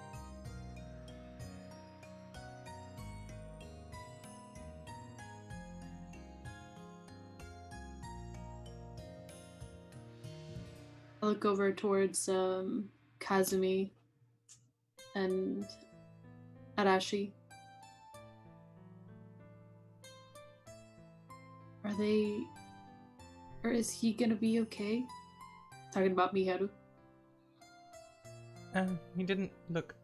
I look over towards Kazumi and Arashi. Are they... or is he gonna be okay? Talking about Miharu. He didn't look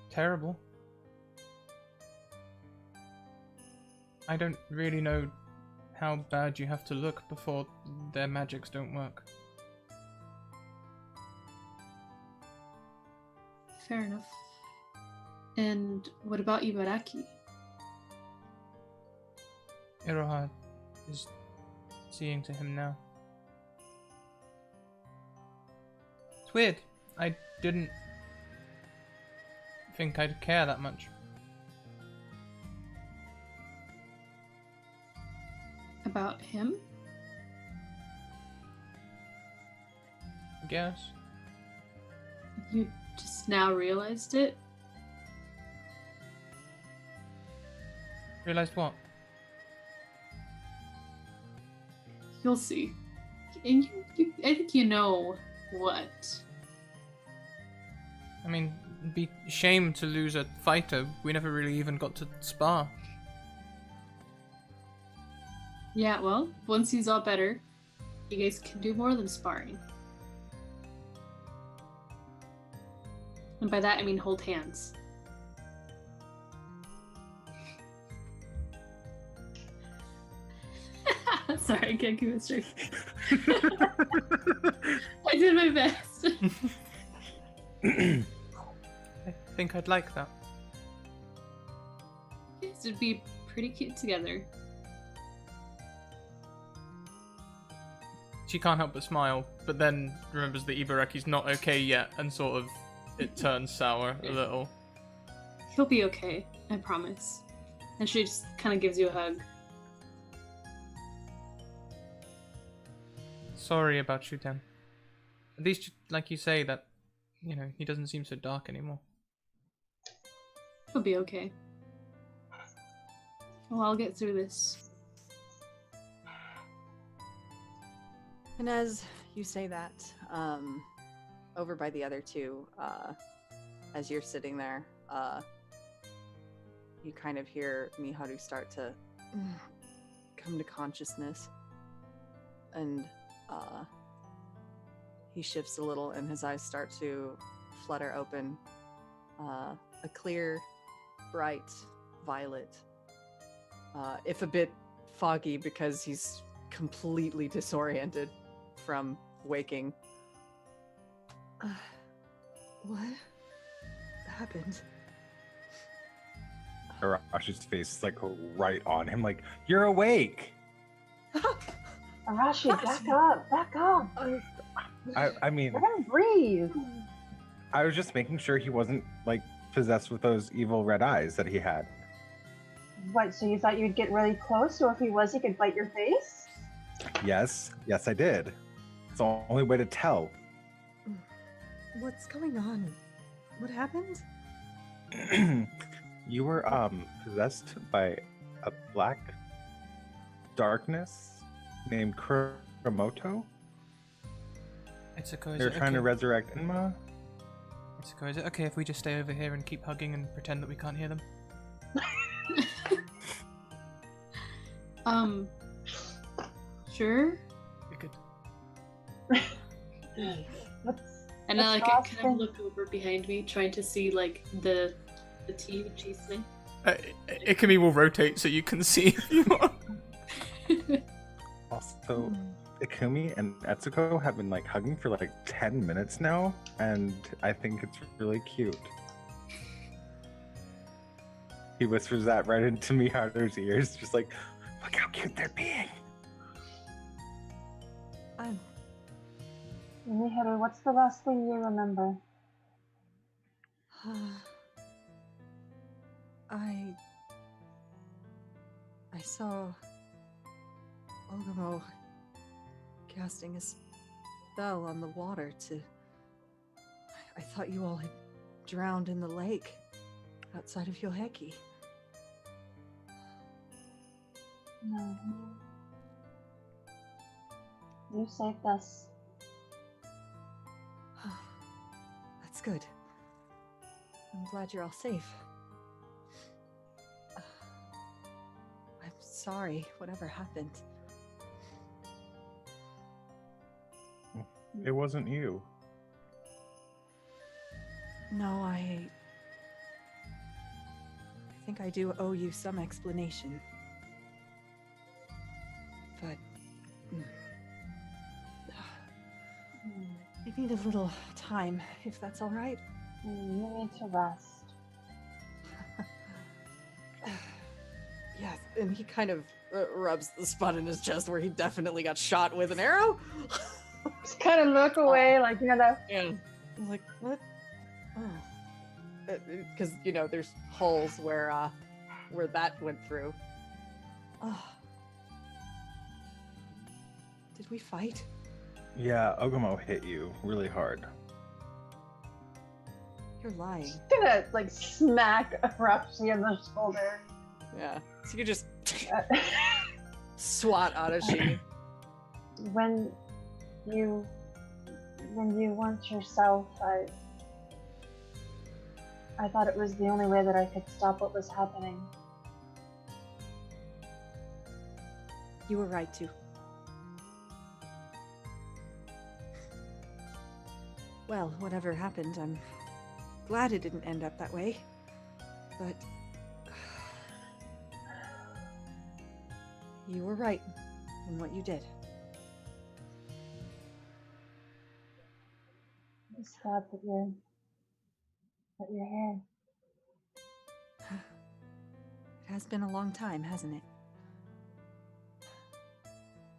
terrible. I don't really know how bad you have to look before their magics don't work. Fair enough. And what about Ibaraki? Iroha is seeing to him now. It's weird. I didn't think I'd care that much. About him? I guess. You just now realized it? Realized what? You'll see. And I think you know what. I mean, it'd be a shame to lose a fighter. We never really even got to spar. Yeah, well, once he's all better, you guys can do more than sparring. And by that I mean hold hands. Sorry, I can't keep it straight. I did my best. I think I'd like that. You guys would be pretty cute together. She can't help but smile, but then remembers that Ibaraki's not okay yet, and sort of it turns sour a little. He'll be okay, I promise. And she just kind of gives you a hug. Sorry about Shuten. At least, like you say, that, you know, he doesn't seem so dark anymore. He'll be okay. Well, I'll get through this. And as you say that, over by the other two, as you're sitting there, you kind of hear Miharu start to come to consciousness. And he shifts a little and his eyes start to flutter open. A clear, bright violet. If a bit foggy because he's completely disoriented from waking. What happened? Arashi's face is like right on him, like, you're awake. Arashi, back up, back up. I mean, We're gonna breathe. I was just making sure he wasn't like possessed with those evil red eyes that he had. What, so you thought you'd get really close, so if he was, he could bite your face? Yes, I did. It's the only way to tell. What's going on? What happened? You were possessed by a black darkness named Kuramoto. Itsuko, is They're it trying to okay? resurrect Inma. Itsuko, is it okay if we just stay over here and keep hugging and pretend that we can't hear them? Sure. We could. What's, And I what's kind Austin? of look over behind me, trying to see like the tea that she's saying. Ikumi will rotate so you can see if you want. Also, Ikumi and Etsuko have been like hugging for like 10 minutes now, and I think it's really cute. He whispers that right into Miharu's ears, just like, look how cute they're being. Miharu, what's the last thing you remember? I saw Ogamo casting a spell on the water to... I thought you all had drowned in the lake outside of Yoheki. No. You saved us. That's good. I'm glad you're all safe. I'm sorry, whatever happened. It wasn't you. No, I think I do owe you some explanation. But I need a little time, if that's all right. You need to rest. Yes, and he kind of rubs the spot in his chest where he definitely got shot with an arrow. Just kind of look away, like, you know, that. And I was like, what? Oh. Because, you know, there's holes where that went through. Oh. Did we fight? Yeah, Ogamo hit you really hard. You're lying. Gonna, like, smack Arashi in the shoulder. Yeah. So you just swat Arashi. When you weren't yourself, I thought it was the only way that I could stop what was happening. You were right to. Well, whatever happened, I'm glad it didn't end up that way. But you were right in what you did. I'm just glad that you're here. It has been a long time, hasn't it?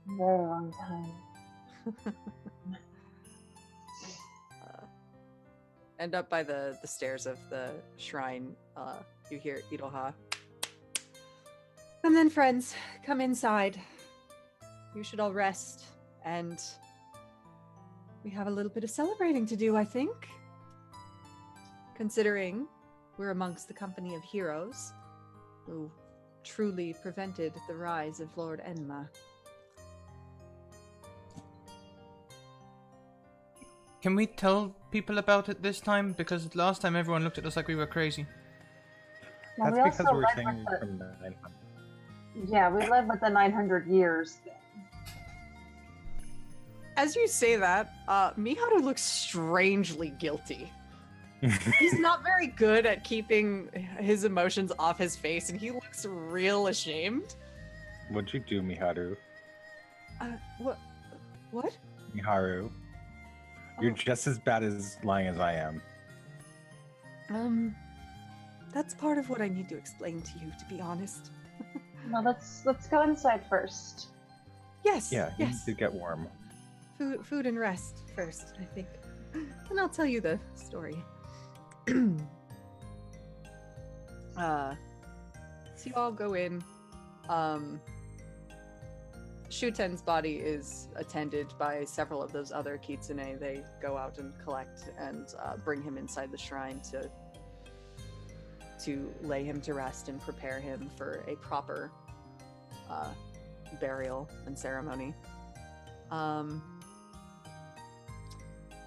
A very long time. And up by the stairs of the shrine, you hear Iroha. Come then, friends. Come inside. You should all rest, and we have a little bit of celebrating to do, I think. Considering we're amongst the company of heroes who truly prevented the rise of Lord Enma. Can we tell people about it this time? Because last time everyone looked at us like we were crazy. Well, That's we because also we're live saying with you're the- from the 900. Yeah, we live with the 900 years thing. As you say that, Miharu looks strangely guilty. He's not very good at keeping his emotions off his face, and he looks real ashamed. What'd you do, Miharu? What? What? Miharu, you're Oh. just as bad as lying as I am. That's part of what I need to explain to you, to be honest. Well, let's go inside first. Yes. Yeah, you Yes. need to get warm. Food and rest first, I think. and I'll tell you the story. So you all go in. Shuten's body is attended by several of those other kitsune. They go out and collect and bring him inside the shrine to lay him to rest and prepare him for a proper burial and ceremony.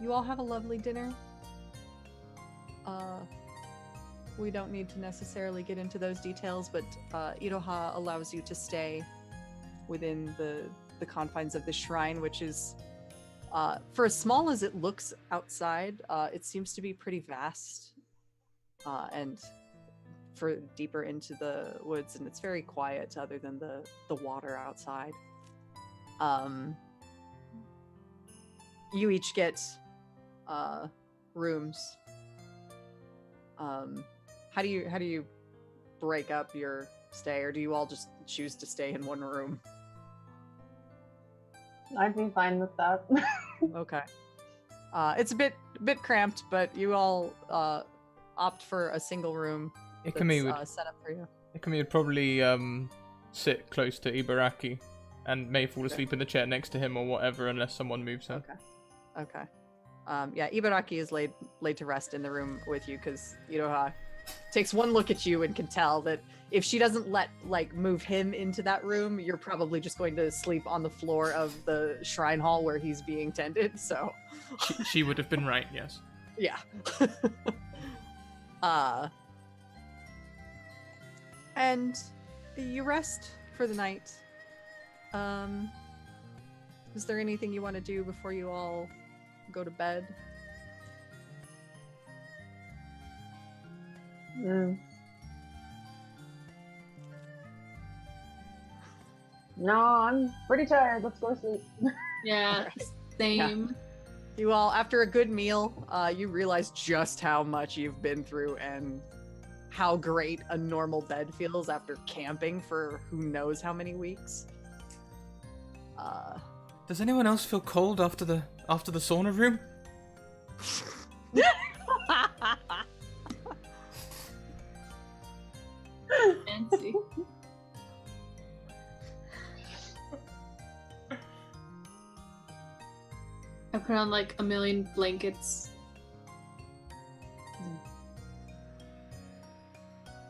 You all have a lovely dinner. We don't need to necessarily get into those details, but Iroha allows you to stay within the confines of the shrine, which is, for as small as it looks outside, it seems to be pretty vast, and for deeper into the woods, and it's very quiet other than the water outside. You each get rooms. How do you break up your stay, or do you all just choose to stay in one room? I'd be fine with that. Okay. It's a bit cramped, but you all opt for a single room Ikumi that's would set up for you. Ikumi would probably sit close to Ibaraki and may fall asleep in the chair next to him or whatever, unless someone moves her. Okay. Yeah, Ibaraki is laid to rest in the room with you because Iroha takes one look at you and can tell that if she doesn't move him into that room, you're probably just going to sleep on the floor of the shrine hall where he's being tended. So She would have been right, yes. yeah. And you rest for the night. Is there anything you want to do before you all go to bed? No, I'm pretty tired. Let's go to sleep. Yeah, same. You all, after a good meal, you realize just how much you've been through and how great a normal bed feels after camping for who knows how many weeks. Does anyone else feel cold after the sauna room? Fancy. I put on like a million blankets.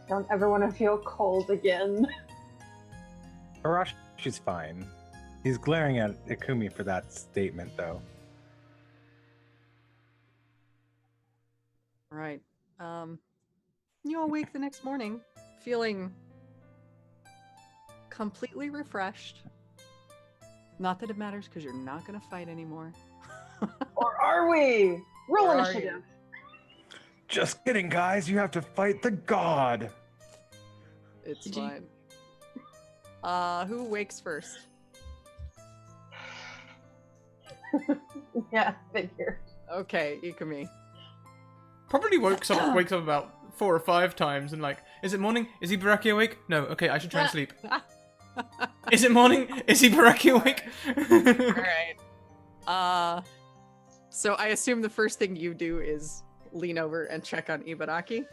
Don't ever want to feel cold again. Arashi's fine. He's glaring at Ikumi for that statement, though. Right. You all wake the next morning feeling completely refreshed. Not that it matters because you're not going to fight anymore. Or are we? Roll Or are initiative. Just kidding, guys. You have to fight the god. It's GG. fine. Who wakes first? Yeah, figure. Okay, Ikumi. Probably wakes up about 4 or 5 times and like, is it morning? Is Ibaraki awake? No, okay, I should try and sleep. Is it morning? Is Ibaraki awake? Alright. So I assume the first thing you do is lean over and check on Ibaraki.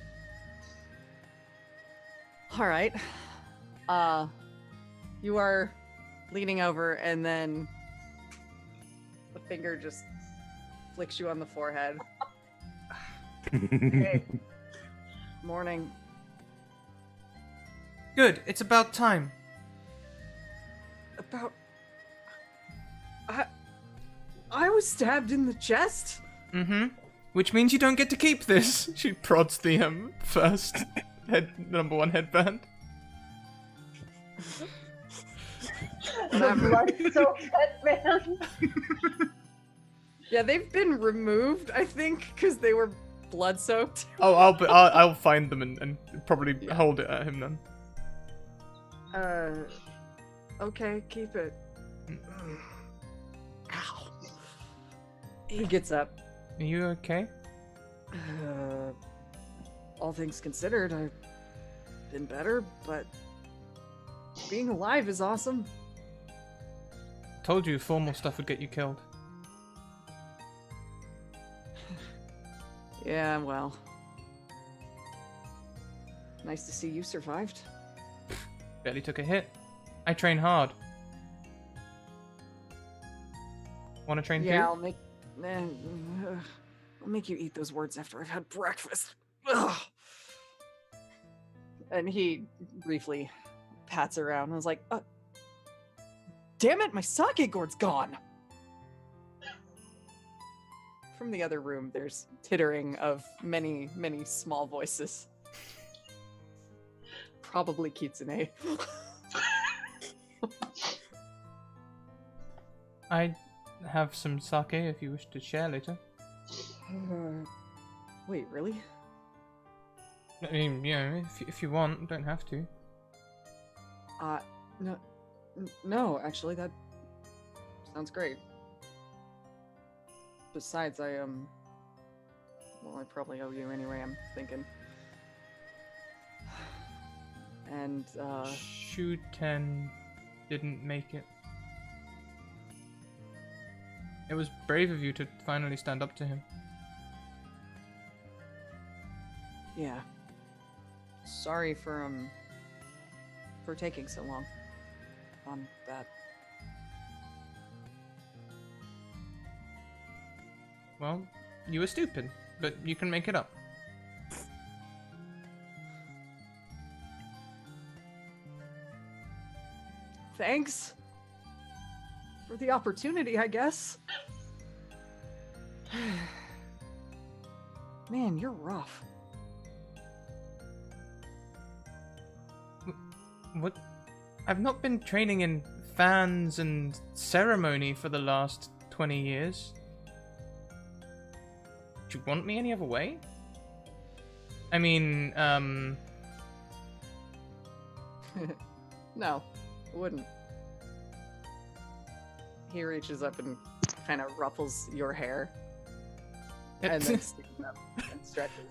Alright. You are leaning over and then the finger just flicks you on the forehead. Hey. Morning. Good, it's about time. About... I was stabbed in the chest? Mm-hmm. Which means you don't get to keep this. She prods the first number 1 headband. The blood soaked headband. Yeah, they've been removed, I think, because they were blood-soaked. Oh, I'll find them and probably hold it at him then. Okay, keep it. Ow. He gets up. Are you okay? All things considered, I've been better, but being alive is awesome. Told you formal stuff would get you killed. Yeah, well. Nice to see you survived. Barely took a hit. I train hard. Want to train Yeah, too? I'll make you eat those words after I've had breakfast. Ugh. And he briefly pats around and was like, damn it, my sake gourd's gone. From the other room, there's tittering of many, many small voices. Probably Kitsune. I have some sake if you wish to share later. Wait, really? I mean, you know, if you want, don't have to. No, actually, that sounds great. Besides, I probably owe you anyway, I'm thinking. And, Shuten didn't make it. It was brave of you to finally stand up to him. yeah. Sorry for taking so long on that. Well, you were stupid, but you can make it up. Thanks for the opportunity, I guess. Man, you're rough. What? I've not been training in fans and ceremony for the last 20 years. Do you want me any other way? I mean, No, I wouldn't. He reaches up and kind of ruffles your hair. And then stands up and stretches.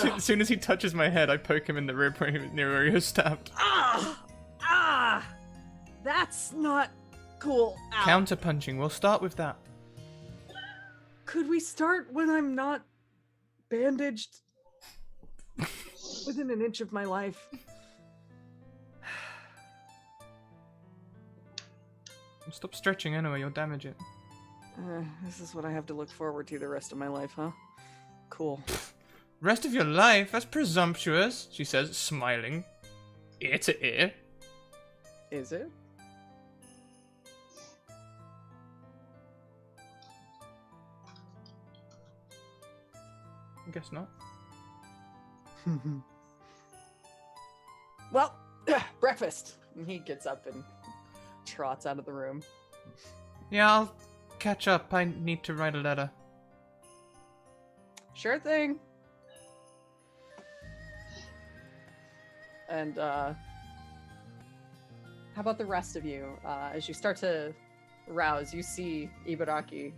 as soon as he touches my head, I poke him in the rib near where he was stabbed. That's not cool. Ow. Counter-punching, we'll start with that. Could we start when I'm not bandaged within an inch of my life? Stop stretching anyway, you'll damage it. This is what I have to look forward to the rest of my life, huh? Cool. Rest of your life? That's presumptuous, she says, smiling. Ear to ear. Is it? I guess not. Well, breakfast. And he gets up and trots out of the room. Yeah, I'll catch up. I need to write a letter. Sure thing. And how about the rest of you? As you start to rouse, you see Ibaraki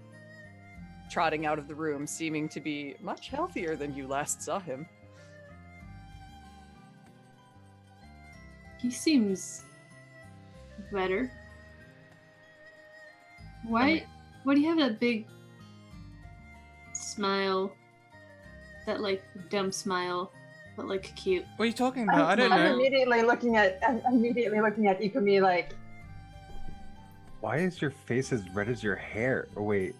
trotting out of the room, seeming to be much healthier than you last saw him. He seems better. Why do you have that big smile? That like dumb smile, but like cute. What are you talking about? I don't I'm know. immediately looking at Ikumi like, Why is your face as red as your hair? Oh, wait,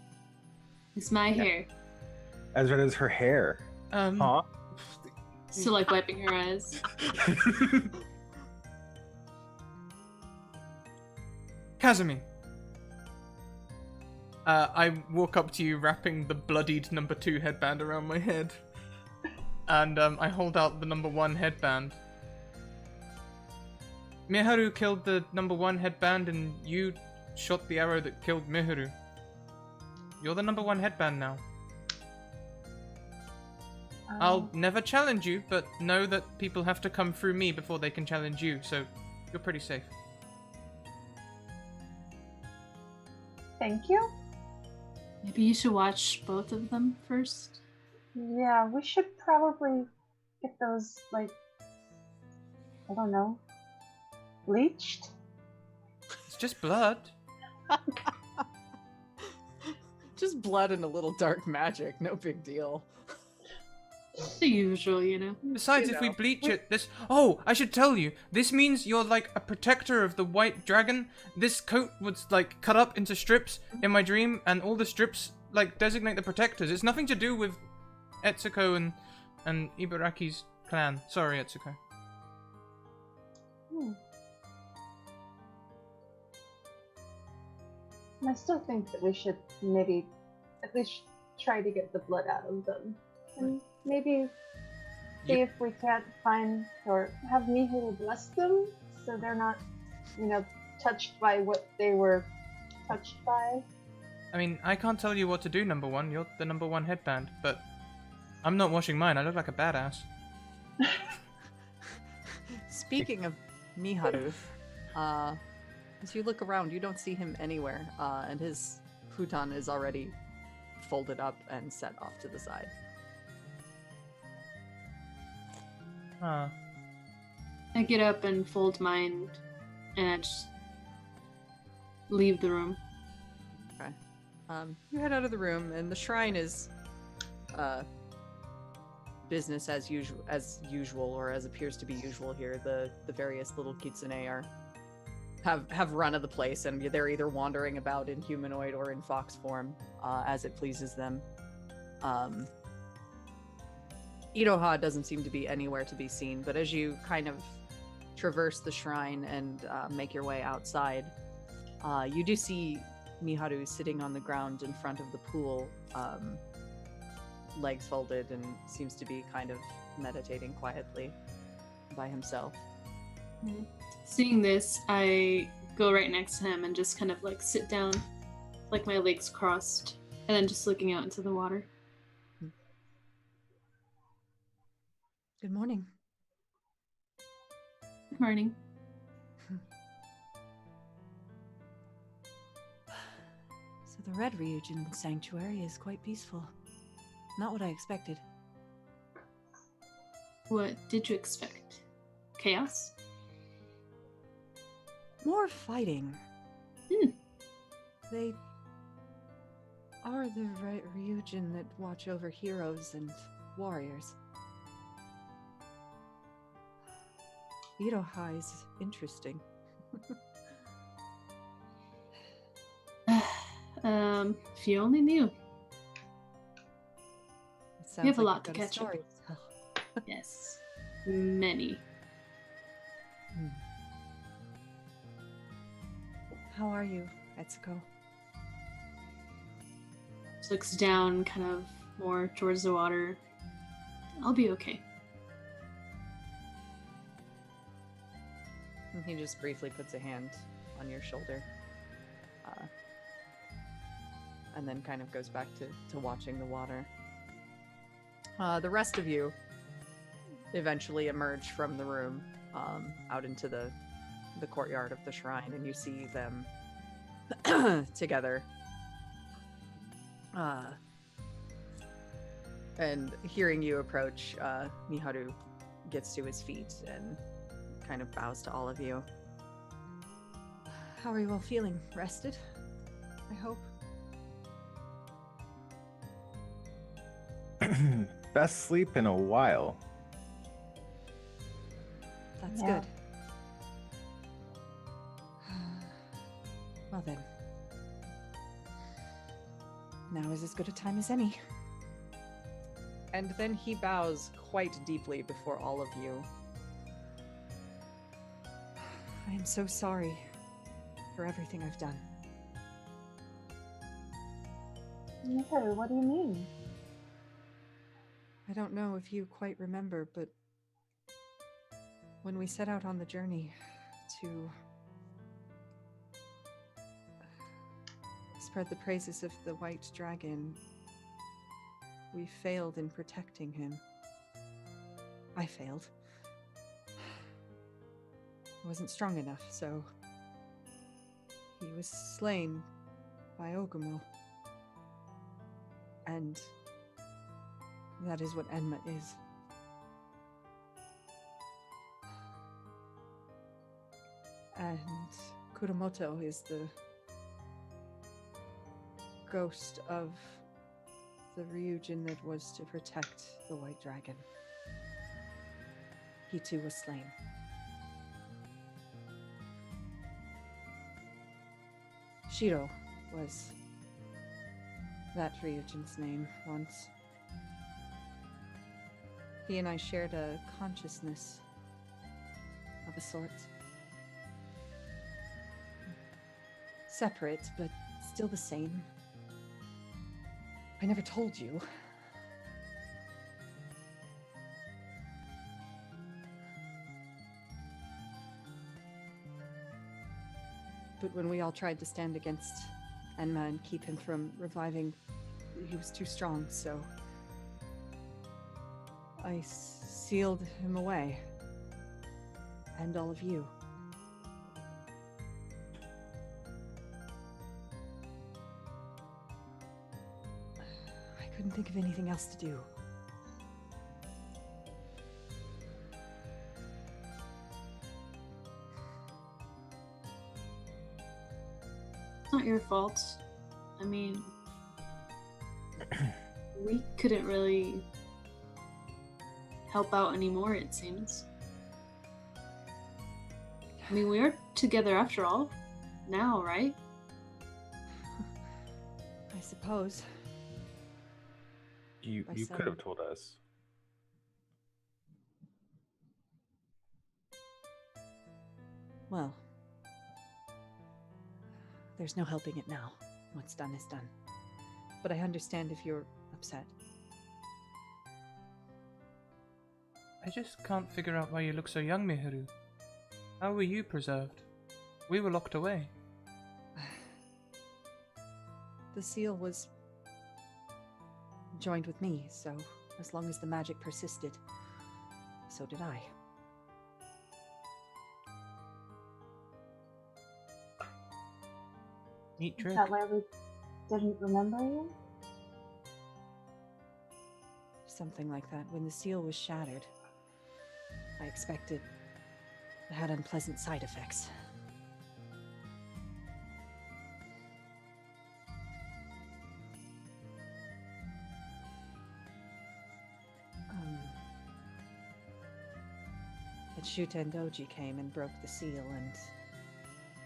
It's my hair. as red as her hair. Huh? So like wiping her eyes. Kazumi. I walk up to you wrapping the bloodied number 2 headband around my head. And I hold out the number 1 headband. Miharu killed the number 1 headband and you shot the arrow that killed Miharu. You're the number 1 headband now. I'll never challenge you, but know that people have to come through me before they can challenge you, so you're pretty safe. thank you. Maybe you should watch both of them first. Yeah, we should probably get those, like, I don't know, bleached? It's just blood. Just blood and a little dark magic, no big deal. The usual, you know. Besides, You if we know. bleach it, this... Oh, I should tell you. This means you're like a protector of the white dragon. This coat was like cut up into strips in my dream, and all the strips like designate the protectors. It's nothing to do with Etsuko and Ibaraki's clan. Sorry, Etsuko. Hmm. I still think that we should maybe at least try to get the blood out of them. And maybe see if we can't find or have Mihu bless them so they're not, touched by what they were touched by. I mean, I can't tell you what to do, number one. You're the number one headband, but I'm not washing mine. I look like a badass. Speaking of Miharu, as you look around, you don't see him anywhere, and his futon is already folded up and set off to the side. Ah. I get up and fold mine, and I just leave the room. Okay. You head out of the room, and the shrine is business as usual, or as appears to be usual here. The various little kitsune have run of the place, and they're either wandering about in humanoid or in fox form, as it pleases them. Iroha doesn't seem to be anywhere to be seen, but as you kind of traverse the shrine and make your way outside, you do see Miharu sitting on the ground in front of the pool, legs folded, and seems to be kind of meditating quietly by himself. Seeing this, I go right next to him and just kind of like sit down, like my legs crossed, and then just looking out into the water. Good morning. Good morning. So the Red Ryujin Sanctuary is quite peaceful. Not what I expected. What did you expect? Chaos? More fighting. Hmm. They are the Ryujin that watch over heroes and warriors. Iroha is interesting. If you only knew. It sounds We have a like lot you've to got a catch up. story to tell. Yes. Many. How are you, Etsuko? Just looks down, kind of more towards the water. I'll be okay. And he just briefly puts a hand on your shoulder. And then kind of goes back to watching the water. The rest of you eventually emerge from the room out into the courtyard of the shrine, and you see them together. And hearing you approach, Miharu gets to his feet and kind of bows to all of you. How are you all feeling? Rested? I hope. Best sleep in a while. That's Yeah. good. Well then. Now is as good a time as any. And then he bows quite deeply before all of you. I am so sorry for everything I've done. Okay, what do you mean? I don't know if you quite remember, but when we set out on the journey to spread the praises of the White Dragon, we failed in protecting him. I failed. I wasn't strong enough, so he was slain by Ogumil. And that is what Enma is. And Kuramoto is the ghost of the Ryujin that was to protect the White Dragon. He too was slain. Shiro was that Ryujin's name once. He and I shared a consciousness of a sort. Separate, but still the same. I never told you. But when we all tried to stand against Enma and keep him from reviving, he was too strong, so I sealed him away. And all of you. I couldn't think of anything else to do. It's not your fault. I mean, we couldn't really help out anymore, it seems. I mean, we are together after all, now, right? I suppose. You could have told us. Well, there's no helping it now. What's done is done. But I understand if you're upset. I just can't figure out why you look so young, Mihiru. How were you preserved? We were locked away. The seal was joined with me, so as long as the magic persisted, so did I. Neat Is trick. that why we didn't remember you? Something like that. When the seal was shattered, I expected it had unpleasant side effects. But Shuta and Doji came and broke the seal and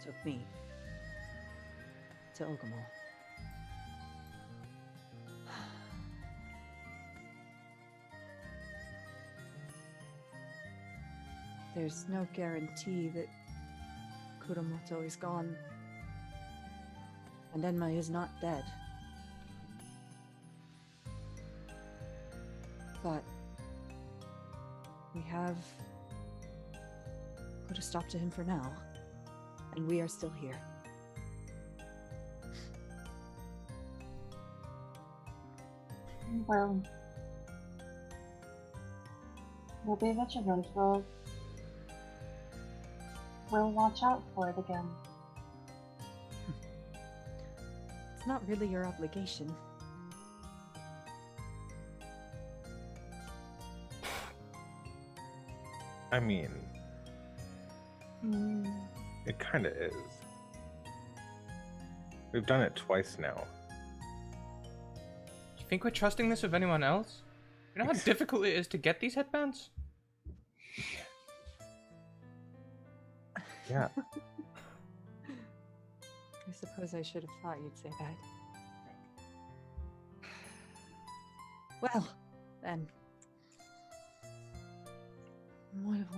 took me to Ogamo. There's no guarantee that Kuramoto is gone, and Enma is not dead. But we have put a stop to him for now, and we are still here. Well, we'll be vigilant. We'll watch out for it again. It's not really your obligation. I mean, Hmm. it kind of is. We've done it twice now. You think we're trusting this with anyone else? You know how difficult it is to get these headbands? Yeah. I suppose I should have thought you'd say that. Well, then.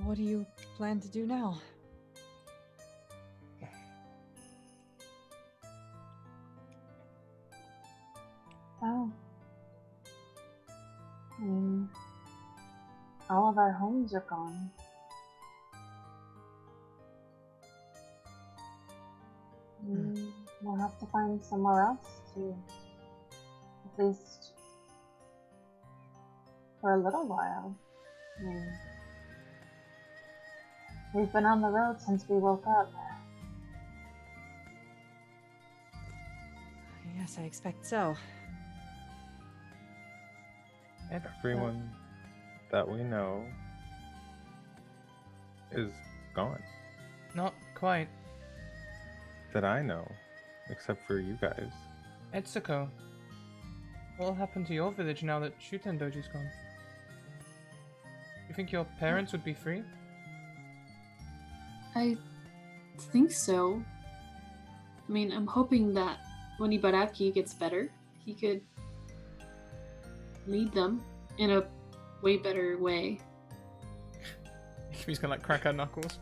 What do you plan to do now? Oh. I mean, all of our homes are gone. We'll have to find somewhere else to, at least for a little while. I mean, we've been on the road since we woke up. Yes, I expect so. Everyone that we know is gone. Not quite. That I know, except for you guys. Etsuko. What'll happen to your village now that Shuten Doji's gone? You think your parents would be free? I think so. I mean, I'm hoping that when Ibaraki gets better, he could lead them in a way better way. He's gonna like crack her knuckles.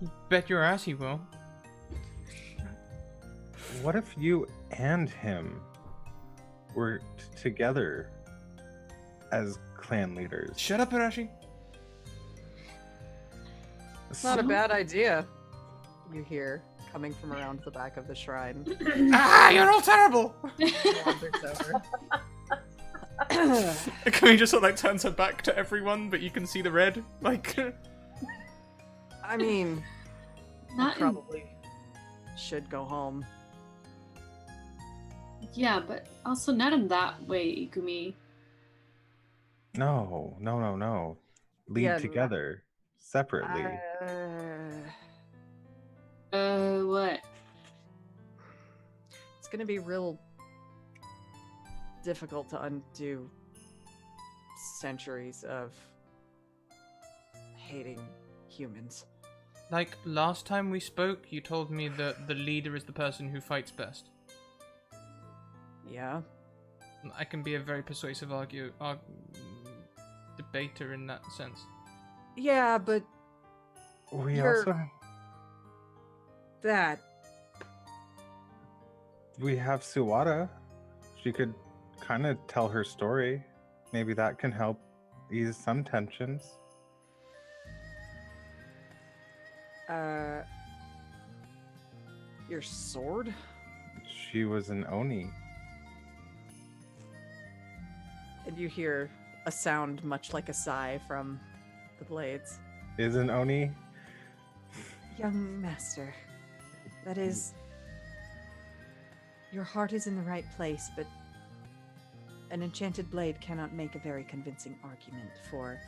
You bet your ass he will. What if you and him worked together as clan leaders? Shut up, Arashi. It's not a bad idea. You hear coming from around the back of the shrine. Ah, you're all terrible! Wanders over. Kami just sort of like turns her back to everyone, but you can see the red. Like, I mean, Not in- probably should go home. Yeah, but also not in that way, Ikumi. No. Lead Yeah, together, separately. What? It's gonna be real difficult to undo centuries of hating humans. like last time we spoke, you told me that the leader is the person who fights best. Yeah. I can be a very persuasive debater in that sense. Yeah, but We You're- also that we have Suwata. She could kind of tell her story. Maybe that can help ease some tensions. your sword? She was an Oni. And you hear a sound much like a sigh from the blades. Is an Oni? Young master, that is. Your heart is in the right place, but an enchanted blade cannot make a very convincing argument for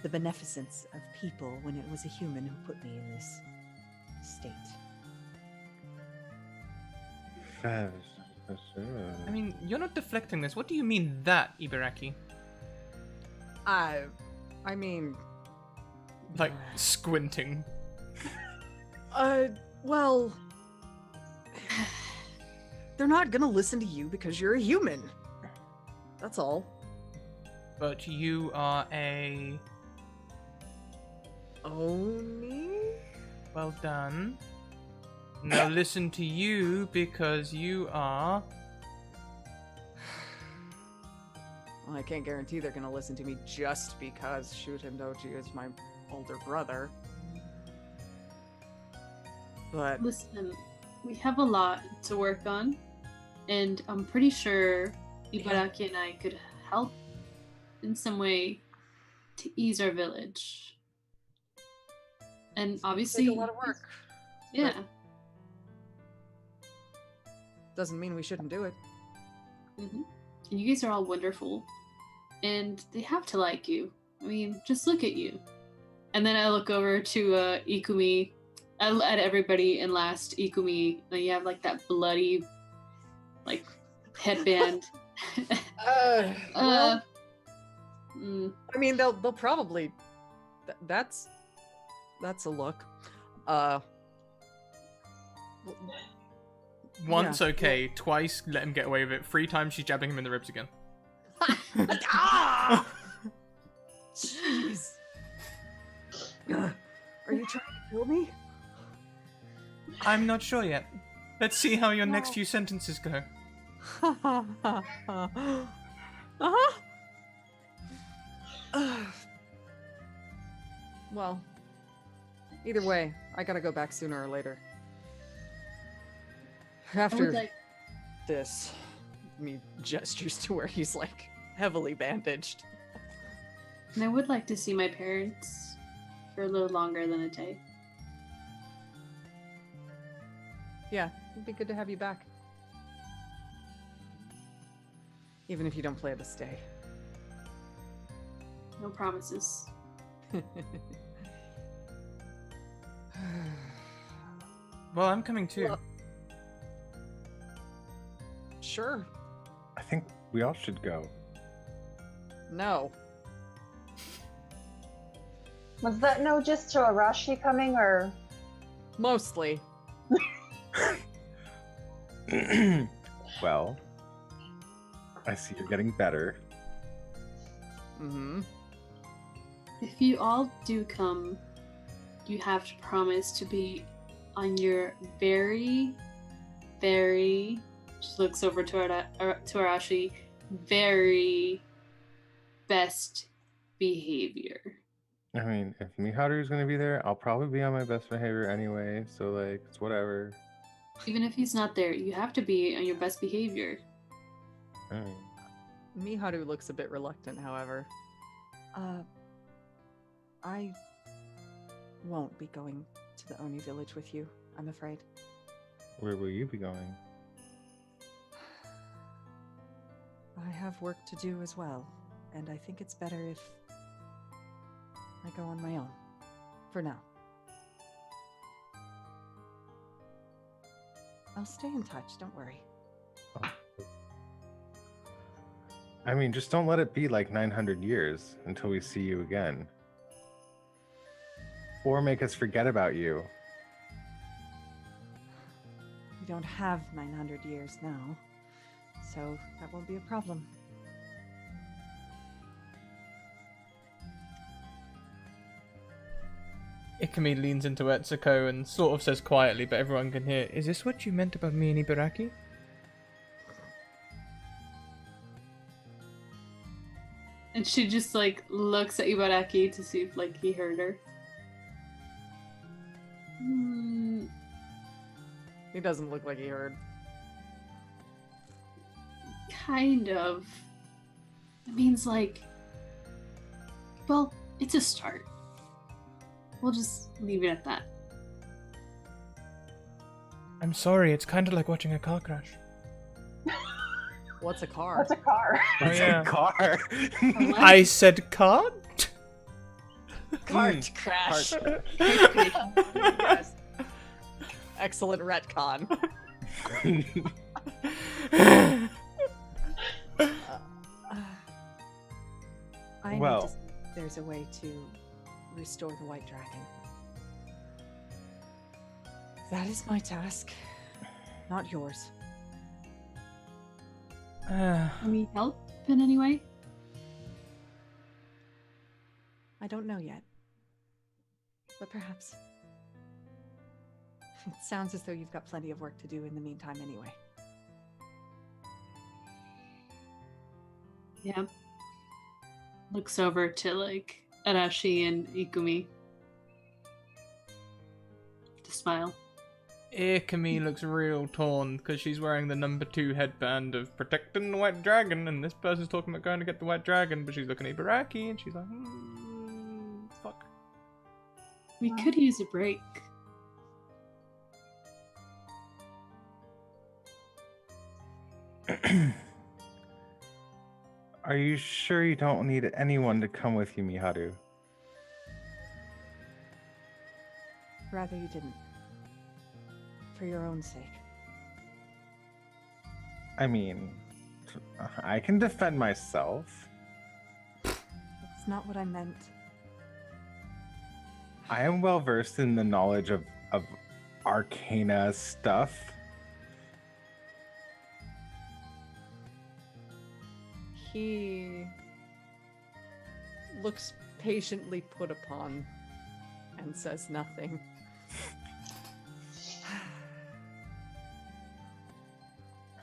the beneficence of people when it was a human who put me in this state. I mean, you're not deflecting this. What do you mean that, Ibaraki? I mean, Like squinting. well, they're not gonna listen to you because you're a human. That's all. But you are a... Oni? Well done. Now listen to you because you are... Well, I can't guarantee they're gonna listen to me just because Shuten Doji is my older brother. But Listen, we have a lot to work on, and I'm pretty sure Ibaraki and I could help in some way to ease our village. And obviously, take a lot of work. yeah. Doesn't mean we shouldn't do it. hmm And you guys are all wonderful, and they have to like you. I mean, just look at you. And then I look over to Ikumi, at everybody, and last Ikumi, and you have like that bloody, like headband. Well, Mm, I mean, they'll probably. That's a look. Once Yeah. okay, twice let him get away with it. 3 times she's jabbing him in the ribs again. Ah! Jeez. Are you trying to kill me? I'm not sure yet. Let's see how your next No. few sentences go. Well, either way, I gotta go back sooner or later. I After would like, this, me gestures to where he's like heavily bandaged. and I would like to see my parents for a little longer than a day. Yeah, it'd be good to have you back. Even if you don't plan to stay. No promises. Well, I'm coming too. Well- Sure. I think we all should go. No. Was that no just to Arashi coming, or Mostly. Well, I see you're getting better. Mm-hmm. If you all do come, you have to promise to be on your very, very, she looks over to Arashi, very best behavior. I mean, if Miharu's gonna be there, I'll probably be on my best behavior anyway, so like, it's whatever. Even if he's not there, you have to be on your best behavior. I mean, Miharu looks a bit reluctant, however. I won't be going to the Oni village with you, I'm afraid. where will you be going? I have work to do as well, and I think it's better if I go on my own. For now. I'll stay in touch, don't worry. I mean, just don't let it be like 900 years until we see you again. Or make us forget about you. We don't have 900 years now, so that won't be a problem. Ikumi leans into Etsuko and sort of says quietly, but everyone can hear, "Is this what you meant about me and Ibaraki?" And she just like looks at Ibaraki to see if like he heard her. He doesn't look like he heard. Kind of. It means like, well, it's a start. We'll just leave it at that. I'm sorry, it's kind of like watching a car crash. What's a car? what's a car? Oh, yeah. Car. What? I said cart? Cart crash. Yes. Excellent retcon. I need Well. to see if there's a way to restore the White Dragon. That is my task, not yours. Can we help in any way? I don't know yet, but perhaps. It sounds as though you've got plenty of work to do in the meantime anyway. Yeah. Looks over to like Arashi and Ikumi. To smile. Ikumi looks real torn because she's wearing the number 2 headband of protecting the White Dragon, and this person's talking about going to get the White Dragon, but she's looking at Ibaraki and she's like, fuck. We could use a break. Are you sure you don't need anyone to come with you, Miharu? Rather you didn't. For your own sake. I mean, I can defend myself. That's not what I meant. I am well versed in the knowledge of arcana stuff. He looks patiently put upon and says nothing.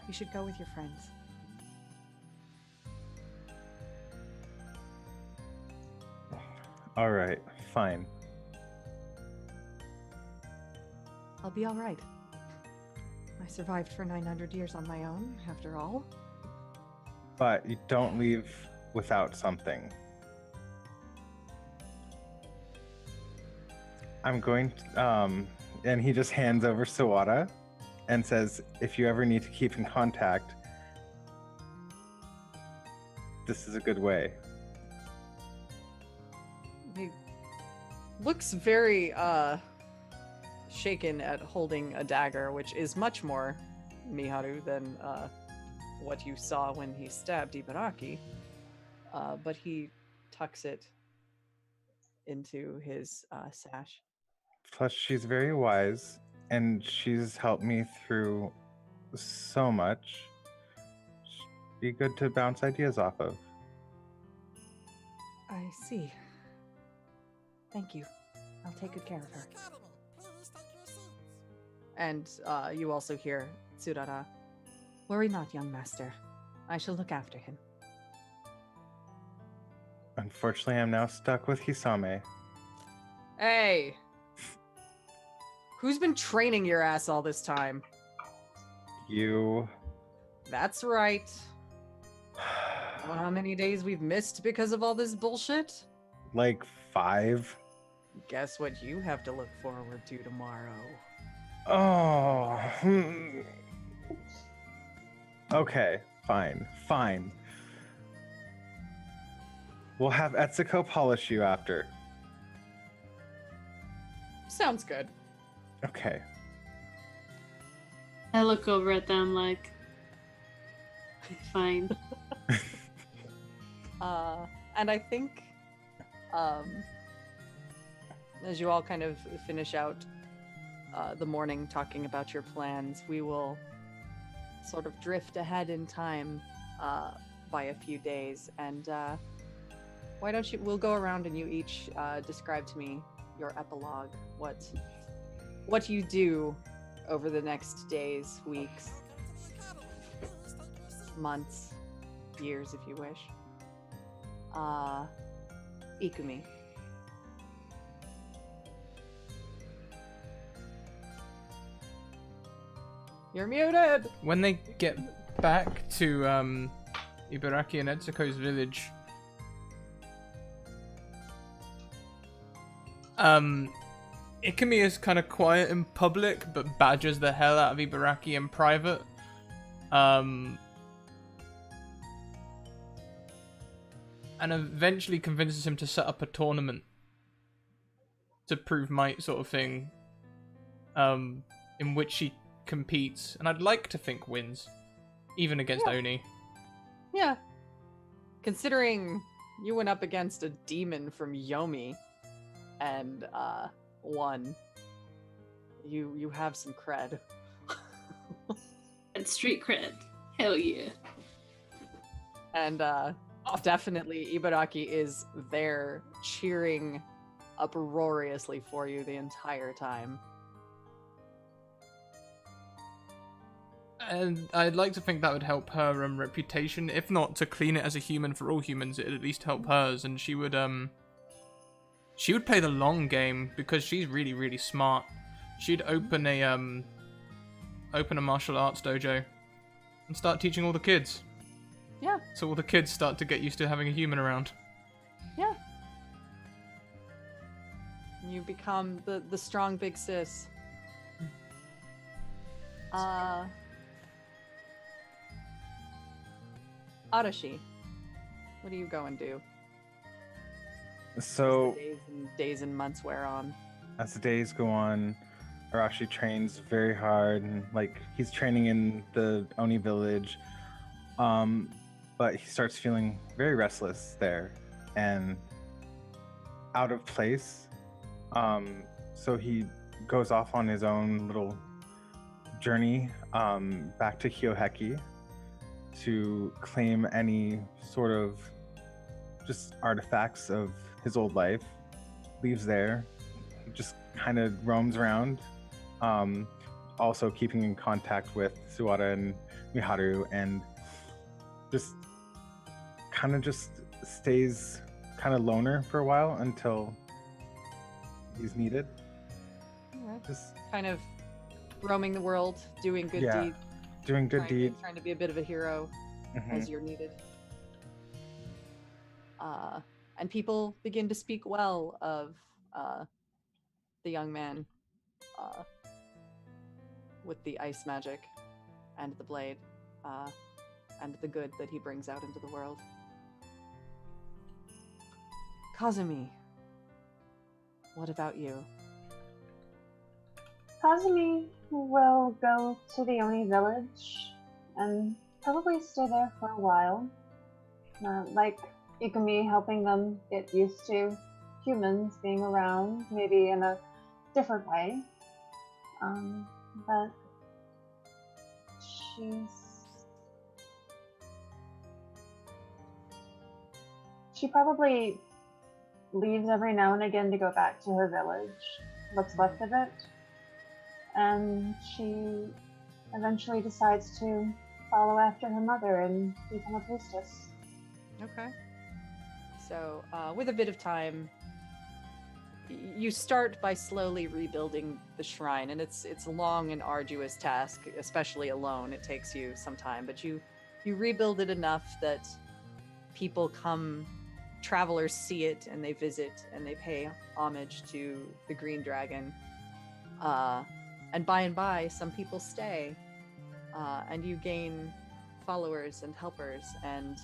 You should go with your friends. All right, fine. I'll be all right. I survived for 900 years on my own, after all. But you don't leave without something. I'm going to, and he just hands over Sawada and says, if you ever need to keep in contact, this is a good way. He looks very shaken at holding a dagger, which is much more Miharu than what you saw when he stabbed Ibaraki, but he tucks it into his sash. Plus, she's very wise, and she's helped me through so much. She'd be good to bounce ideas off of. I see. Thank you. I'll take good care of her. Academy, please take your seats. And you also hear Tsurara. Worry not, young master. I shall look after him. Unfortunately, I'm now stuck with Hisame. Hey! Who's been training your ass all this time? You. That's right. Know how many days we've missed because of all this bullshit? Like 5. Guess what you have to look forward to tomorrow. Oh. Okay, fine. We'll have Etsuko polish you after. Sounds good. Okay. I look over at them like, fine. And I think, as you all kind of finish out the morning talking about your plans, we will sort of drift ahead in time by a few days. And why don't we'll go around and you each describe to me your epilogue, what you do over the next days, weeks, months, years, if you wish. Ikumi. You're muted! When they get back to Ibaraki and Etsuko's village, Ikumi is kind of quiet in public, but badgers the hell out of Ibaraki in private. And eventually convinces him to set up a tournament to prove might, sort of thing, in which she competes, and I'd like to think wins, even against Oni. Yeah. Considering you went up against a demon from Yomi and won, you have some cred. And street cred. Hell yeah. And definitely Ibaraki is there cheering uproariously for you the entire time. And I'd like to think that would help her reputation, if not to clean it as a human for all humans, it'd at least help hers, and she would play the long game because she's really, really smart. She'd open a martial arts dojo and start teaching all the kids. Yeah. So all the kids start to get used to having a human around. Yeah. You become the strong big sis. Arashi, what do you go and do? So, As the days and months wear on. as the days go on, Arashi trains very hard, and like he's training in the Oni village. But he starts feeling very restless there and out of place. So he goes off on his own little journey back to Kyoheki to claim any sort of just artifacts of his old life. Leaves there, just kind of roams around, also keeping in contact with Suwata and Miharu, and just stays kind of loner for a while until he's needed. Yeah. Just Kind of roaming the world, doing good Yeah. deeds. doing good deeds. Trying to be a bit of a hero Mhm. as you're needed. And people begin to speak well of the young man with the ice magic and the blade and the good that he brings out into the world. Kazumi, what about you? Kazumi will go to the Oni village and probably stay there for a while. Like Ikumi helping them get used to humans being around, maybe in a different way. But she probably leaves every now and again to go back to her village, what's left of it, and she eventually decides to follow after her mother and become a priestess. Okay. So, with a bit of time, you start by slowly rebuilding the shrine, and it's a long and arduous task, especially alone. It takes you some time, but you rebuild it enough that people come, travelers see it, and they visit, and they pay homage to the Green Dragon. And by, some people stay, and you gain followers and helpers, and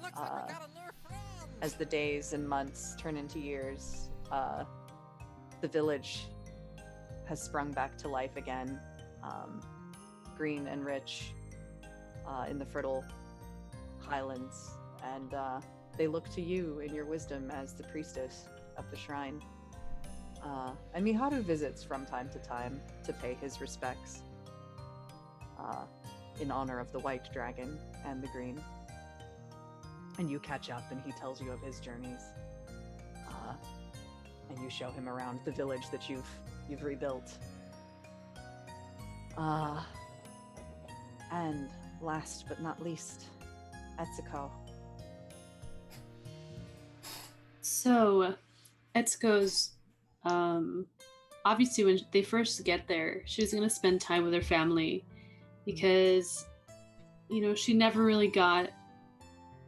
Looks like we got a new friend. as the days and months turn into years, the village has sprung back to life again, green and rich, in the fertile highlands, and they look to you in your wisdom as the priestess of the shrine. And Miharu visits from time to time to pay his respects, in honor of the white dragon and the green. And you catch up, and he tells you of his journeys, and you show him around the village that you've rebuilt. And last but not least, Etsuko. So, Etsuko's, obviously when they first get there, she was going to spend time with her family because, she never really got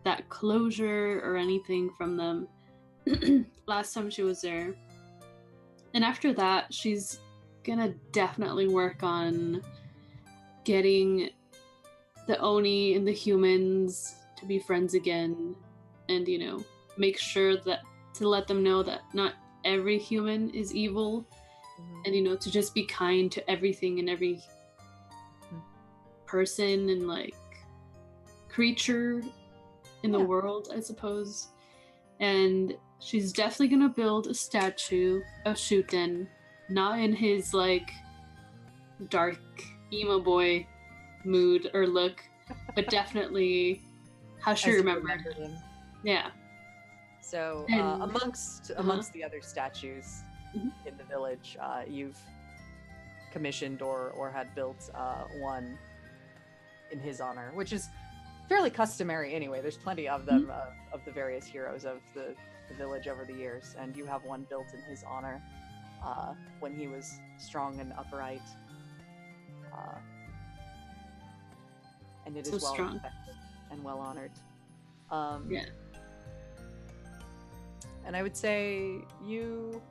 that closure or anything from them last time she was there. And after that, she's gonna definitely work on getting the Oni and the humans to be friends again, and make sure that to let them know that not every human is evil, and to just be kind to everything and every person and creature in the world, I suppose. And she's definitely gonna build a statue of Shuten, not in his dark emo boy mood or look, but definitely how she remembered him. Yeah. So And- amongst the other statues in the village, you've commissioned or had built one in his honor, which is fairly customary anyway. There's plenty of them, of the various heroes of the village over the years, and you have one built in his honor when he was strong and upright. And it So is well strong. respected and well honored. Yeah. And I would say you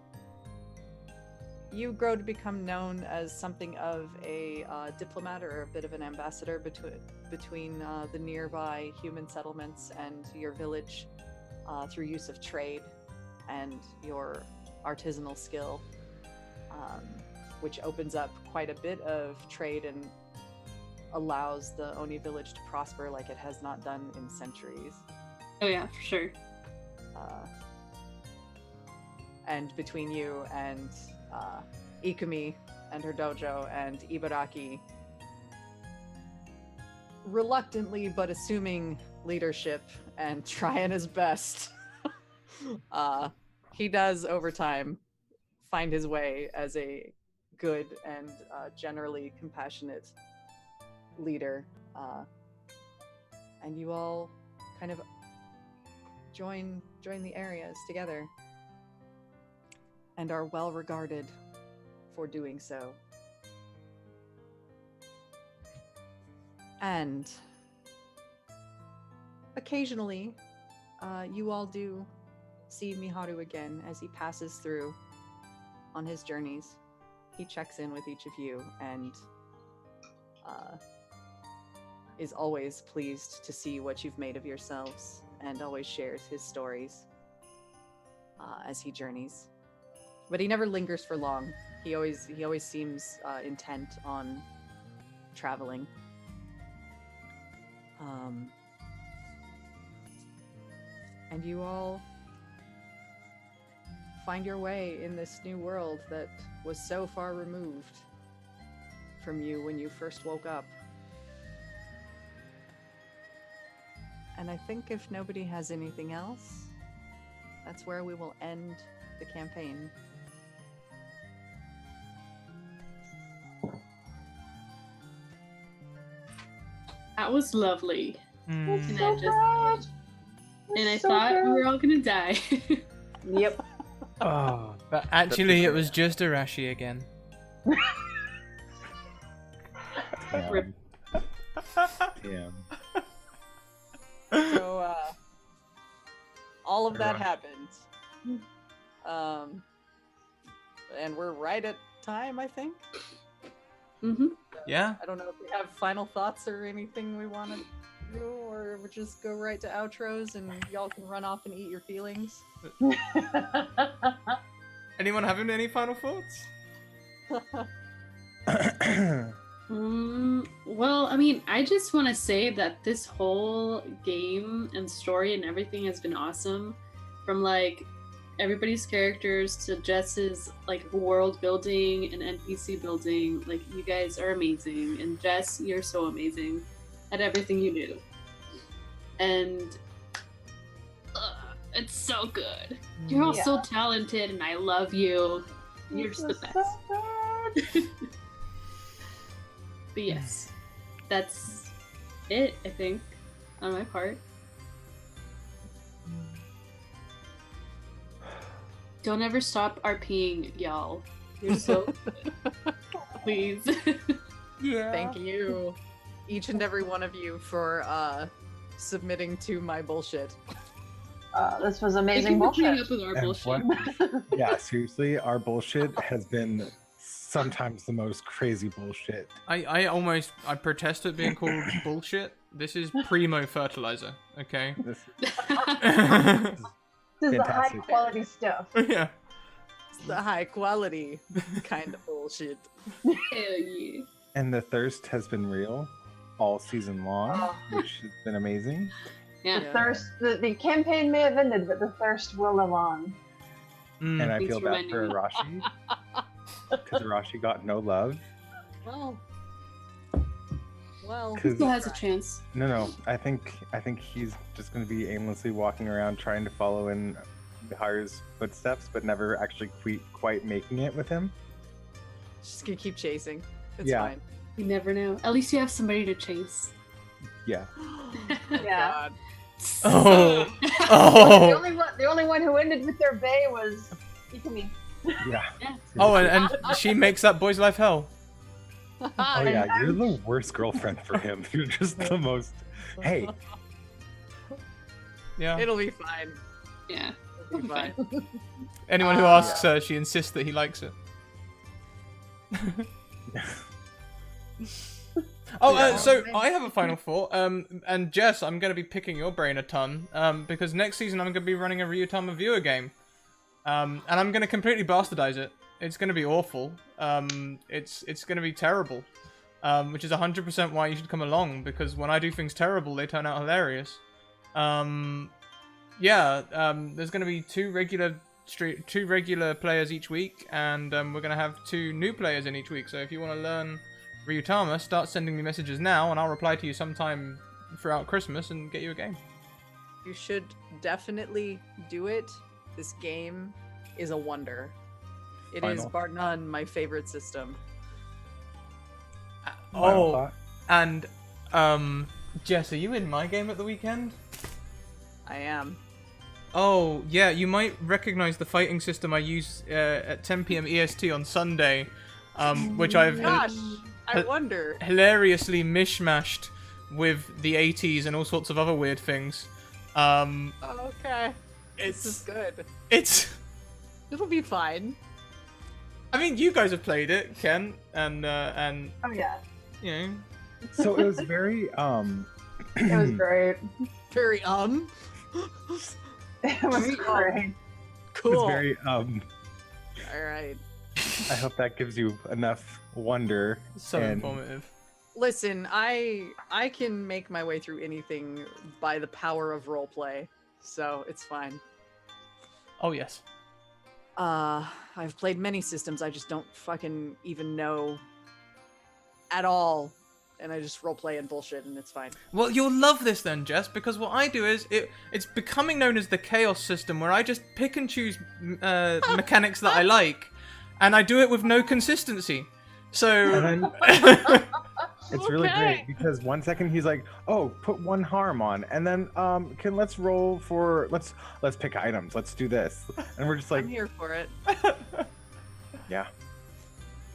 grow to become known as something of a diplomat or a bit of an ambassador between the nearby human settlements and your village, through use of trade and your artisanal skill, which opens up quite a bit of trade and allows the Oni village to prosper like it has not done in centuries. Oh yeah, for sure. And between you and Ikumi and her dojo and Ibaraki, reluctantly but assuming leadership and trying his best, he does over time find his way as a good and generally compassionate leader, and you all kind of join the areas together and are well regarded for doing so. And occasionally, you all do see Miharu again as he passes through on his journeys. He checks in with each of you and is always pleased to see what you've made of yourselves, and always shares his stories as he journeys. But he never lingers for long. He always seems intent on traveling. And you all find your way in this new world that was so far removed from you when you first woke up. And I think if nobody has anything else, that's where we will end the campaign. That was lovely. Mm. And So I just good. and I So thought we good. were all gonna die. Yep. Oh, But actually, it was just Arashi again. Rip. damn. So, all of that happened. And we're right at time, I think. Mm-hmm. Yeah. I don't know if we have final thoughts or anything we want to do, or we just go right to outros and y'all can run off and eat your feelings. Anyone having any final thoughts? Well, I mean, I just want to say that this whole game and story and everything has been awesome. From like everybody's characters to Jess's like world building and NPC building. Like, you guys are amazing, and Jess, you're so amazing at everything you do. And it's so good. You're all so talented, and I love you. You're just the This is best. so good. But yes, that's it, I think, on my part. Don't ever stop RPing, y'all. You're so good. Please. Yeah. Thank you, each and every one of you, for submitting to my bullshit. This was Thank amazing you for putting bullshit. up with our And bullshit. Yeah, seriously, our bullshit has been sometimes the most crazy bullshit. I protest it being called bullshit. This is primo fertilizer, okay? This This is the high Fantastic. quality stuff. Yeah. It's the high quality kind of bullshit. Hell yeah. and the thirst has been real all season long, Oh. which has been amazing. Yeah. Yeah. Thirst. The campaign may have ended, but the thirst will live on. Mm. And I Thanks feel for bad for reminding Arashi because Arashi got no love. Well, well, Mm. Still has a chance. No, I think he's just going to be aimlessly walking around trying to follow in Bihar's footsteps, but never actually quite making it with him. just gonna keep chasing. It's Yeah. fine. You never know. At least you have somebody to chase. Yeah. Yeah. God. Oh. The Oh. only one who ended with their bay was Ikumi. Yeah. Yeah. Oh, and she makes that boy's life hell. Oh yeah, you're the worst girlfriend for him. You're just the most. Hey, Yeah. It'll be fine. Yeah. It'll be fine. Anyone who asks her, she insists that he likes it. Oh, Yeah. so I have a final thought. And Jess, I'm going to be picking your brain a ton. Because next season I'm going to be running a Ryutama viewer game. And I'm going to completely bastardize it. It's going to be awful. It's going to be terrible. Which is 100% why you should come along. Because when I do things terrible, they turn out hilarious. Yeah. There's going to be two regular players each week, and we're going to have 2 new players in each week. So if you want to learn Ryutama, start sending me messages now, and I'll reply to you sometime throughout Christmas and get you a game. You should definitely do it. This game is a wonder. It is Final. bar none my favorite system. final Oh, thought? and Jess, are you in my game at the weekend? I am. Oh, yeah, you might recognize the fighting system I use at 10 p.m. EST on Sunday, which I've Gosh, I wonder. hilariously mishmashed with the 80s and all sorts of other weird things. Oh, okay. This is It's good. it's. It'll be fine. I mean, you guys have played it, Ken, and Oh yeah, you know. So it was very it was great. Very It was great. cool. It's very All right. I hope that gives you enough wonder So and informative. Listen, I can make my way through anything by the power of roleplay, so it's fine. Oh yes. I've played many systems. I just don't fucking even know at all, and I just roleplay and bullshit, and it's fine. Well, you'll love this then, Jess, because what I do is it's becoming known as the chaos system, where I just pick and choose mechanics that I like, and I do it with no consistency. So And then it's really Okay. great because 1 second he's like, "Oh, put one harm on," and then let's roll for let's pick items. Let's do this, and we're just like, I'm here for it. yeah.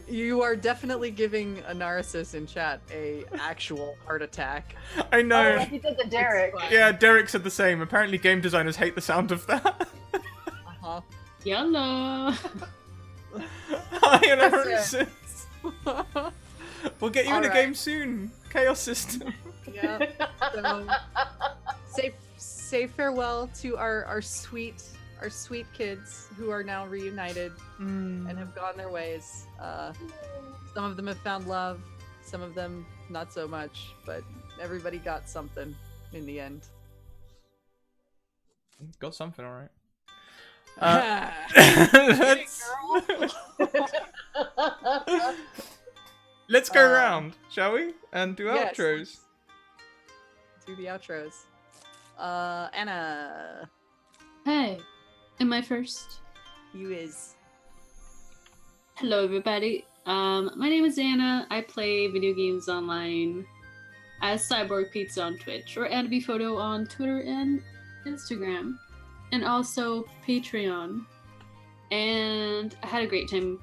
You are definitely giving a narcissist in chat a actual heart attack. I know. Oh, like you did the Derek. It's fine. Yeah, Derek said the same. Apparently, game designers hate the sound of that. Uh-huh. Yellow. Hi, That's Anaris. We'll get you in a Alright. game soon. Chaos system. Yeah. So, say farewell to our sweet kids who are now reunited and have gone their ways. Some of them have found love, some of them not so much, but everybody got something in the end. Got something, all right. Let's go around, shall we? And do yes. outros. Do the outros. Anna, Hey, am I first? you is. Hello, everybody. My name is Anna. I play video games online as Cyborg Pizza on Twitch or Annaby Photo on Twitter and Instagram, and also Patreon. And I had a great time.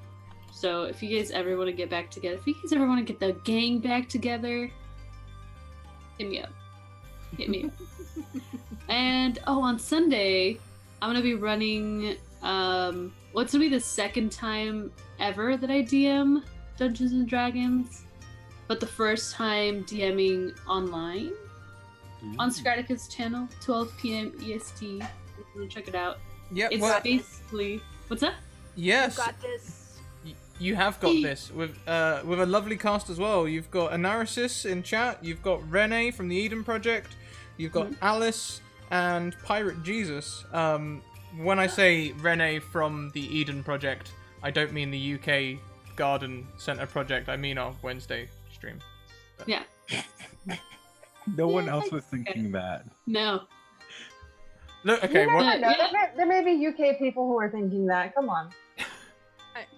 So if you guys ever want to get back together, if you guys ever want to get the gang back together, hit me up. Hit me up. And on Sunday, I'm gonna be running. What's gonna be the second time ever that I DM Dungeons and Dragons, but the first time DMing online on Scratica's channel, 12 p.m. EST. If you want to check it out. Yeah, It's well, basically what's that? yes. this. You have got this with a lovely cast as well. You've got Anaris in chat. You've got Renee from the Eden Project. You've got Alice and Pirate Jesus. When I say Renee from the Eden Project, I don't mean the UK Garden Centre project. I mean our Wednesday stream. Yeah. No one else was thinking that. No. Look, okay. You What? never know. Yeah. There may be UK people who are thinking that. Come on.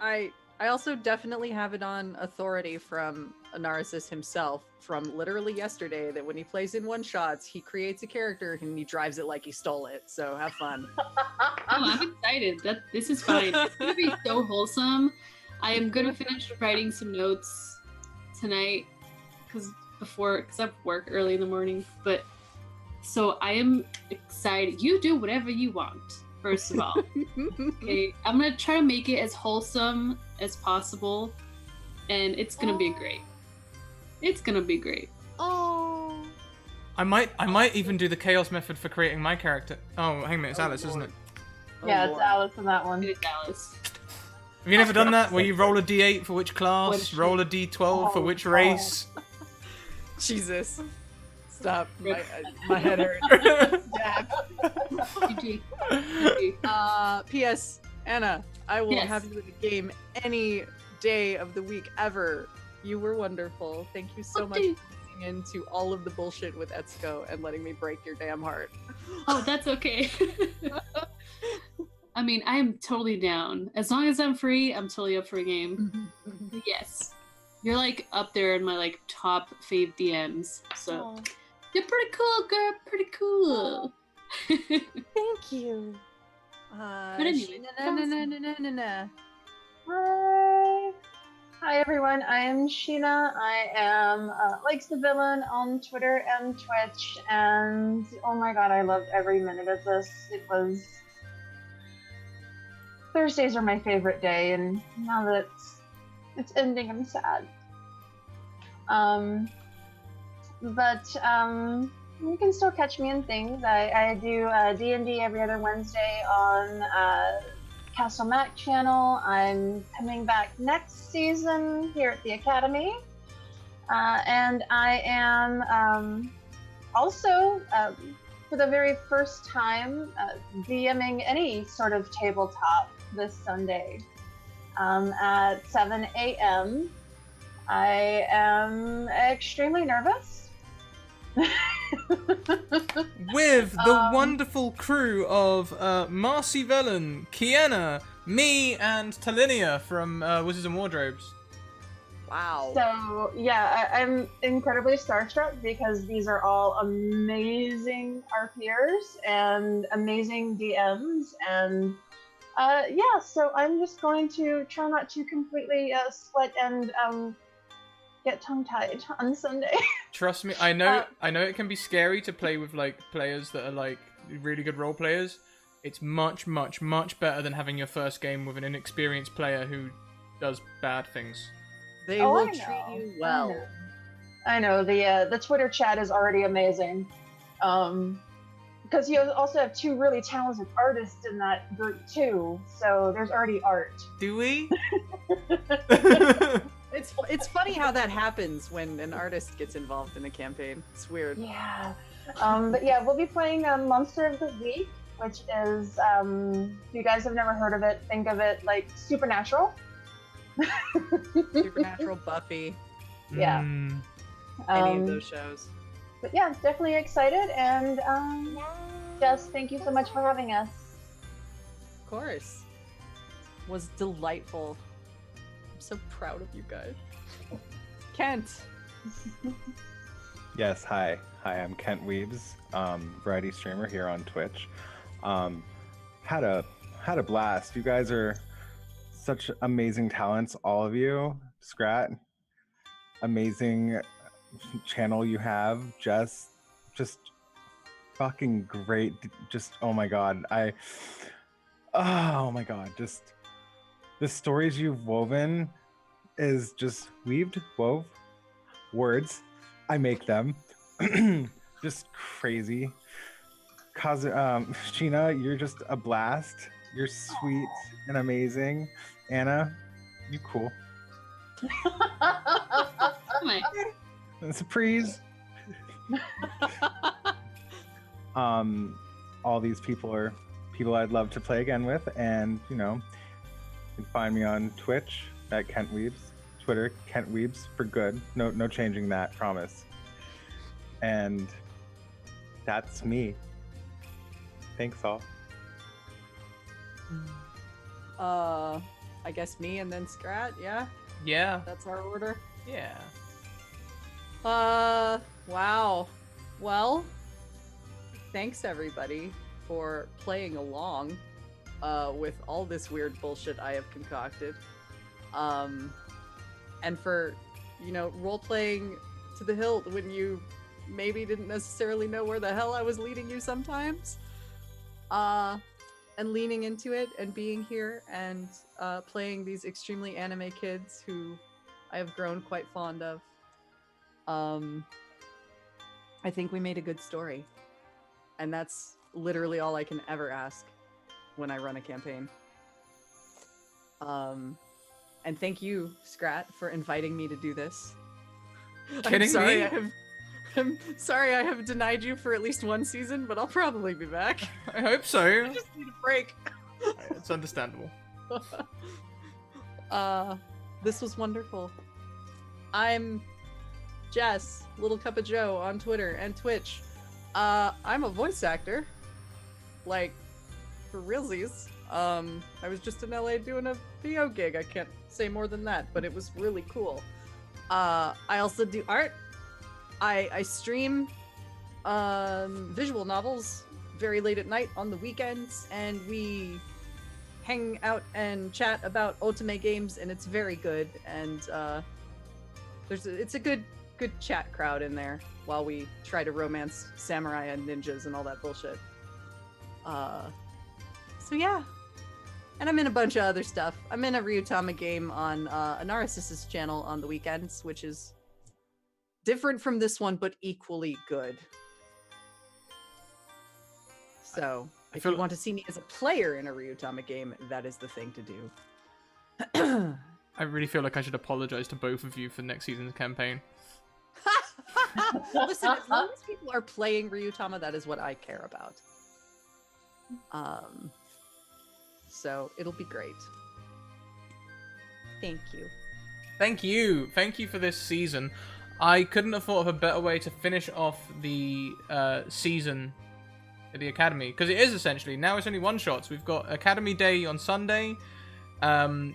I also definitely have it on authority from a narcissist himself from literally yesterday that when he plays in one shots, he creates a character and he drives it like he stole it. So have fun. Oh, I'm excited. This is fine. It's gonna be so wholesome. I am gonna finish writing some notes tonight because I have work early in the morning. But so I am excited. You do whatever you want. First of all, okay. I'm gonna try to make it as wholesome as possible, and it's gonna be great. It's gonna be great. Oh. I might even do the chaos method for creating my character. Oh, hang on, it's Alice, isn't it? Yeah, it's Alice in that one. It is Alice. Have you never done that? Where you roll a d8 for which class, roll a d12 for which race? Jesus. Stop. My head hurts. GG. GG. P.S. Anna, I will Yes. have you in the game any day of the week ever. You were wonderful. Thank you so much Okay. for listening into all of the bullshit with Etsuko and letting me break your damn heart. Oh, that's okay. I mean, I am totally down. As long as I'm free, I'm totally up for a game. But yes. You're like up there in my like top fave DMs. So you're pretty cool, girl. Pretty cool. Thank you. But anyway, Hi. Hi everyone, I am Sheena. I am Likes the Villain on Twitter and Twitch, and oh my god, I loved every minute of this. It was... Thursdays are my favorite day, and now that it's ending, I'm sad. You can still catch me in things. I do D&D every other Wednesday on Castle Mac channel. I'm coming back next season here at the Academy. And I am also, for the very first time, DMing any sort of tabletop this Sunday at 7 a.m. I am extremely nervous. With the wonderful crew of Marcy Vellon, Kiana, me, and Talinia from Wizards and Wardrobes. Wow. So yeah, I'm incredibly starstruck because these are all amazing RPers and amazing DMs, and yeah. So I'm just going to try not to completely sweat and get tongue-tied on Sunday. Trust me, I know it can be scary to play with like players that are like really good role players. It's much, much, much better than having your first game with an inexperienced player who does bad things. They Oh, will I treat know. you well. I know the Twitter chat is already amazing, because you also have two really talented artists in that group too. So there's already art. Do we? It's funny how that happens when an artist gets involved in a campaign. It's weird. Yeah. But yeah, we'll be playing Monster of the Week, which is, if you guys have never heard of it, think of it like Supernatural. Supernatural, Buffy, Yeah. any of those shows. But yeah, definitely excited, and Jess, thank you so much for having us. Of course. Was delightful. I'm so proud of you guys. Kent. Yes, hi, I'm Kent Weebs, variety streamer here on Twitch. Had a blast. You guys are such amazing talents, all of you. Scrat, amazing channel you have. Just fucking great. Just oh my god, oh my god, just the stories you've woven is just wove words. I make them. Just crazy. Sheena, you're just a blast. You're sweet and amazing. Anna, you cool. Oh my. Surprise. All these people are people I'd love to play again with, and you know, you can find me on Twitch at Kent Weebs, Twitter Kent Weebs for good. No changing that, promise. And that's me. Thanks all. I guess me and then Scrat, yeah? Yeah. That's our order. Yeah. Wow. Well, thanks everybody for playing along with all this weird bullshit I have concocted. And for, you know, role-playing to the hilt when you maybe didn't necessarily know where the hell I was leading you sometimes. And leaning into it and being here and playing these extremely anime kids who I have grown quite fond of. I think we made a good story. And that's literally all I can ever ask when I run a campaign. And thank you, Scrat, for inviting me to do this. Kidding me? I'm sorry I have denied you for at least one season, but I'll probably be back. I hope so. I just need a break. It's understandable. This was wonderful. I'm Jess, Little Cup of Joe on Twitter and Twitch. I'm a voice actor. Like, for realsies. I was just in LA doing a VO gig. I can't say more than that, but it was really cool. I also do art. I stream visual novels very late at night on the weekends, and we hang out and chat about otome games, and it's very good. And it's a good chat crowd in there while we try to romance samurai and ninjas and all that bullshit. So yeah. And I'm in a bunch of other stuff. I'm in a Ryutama game on Anarasis's channel on the weekends, which is different from this one, but equally good. So, if you want to see me as a player in a Ryutama game, that is the thing to do. I really feel like I should apologize to both of you for next season's campaign. Listen, as long as people are playing Ryutama, that is what I care about. So it'll be great. Thank you. Thank you. Thank you for this season. I couldn't have thought of a better way to finish off the season at the Academy, because it is essentially, now it's only one-shots. We've got Academy Day on Sunday.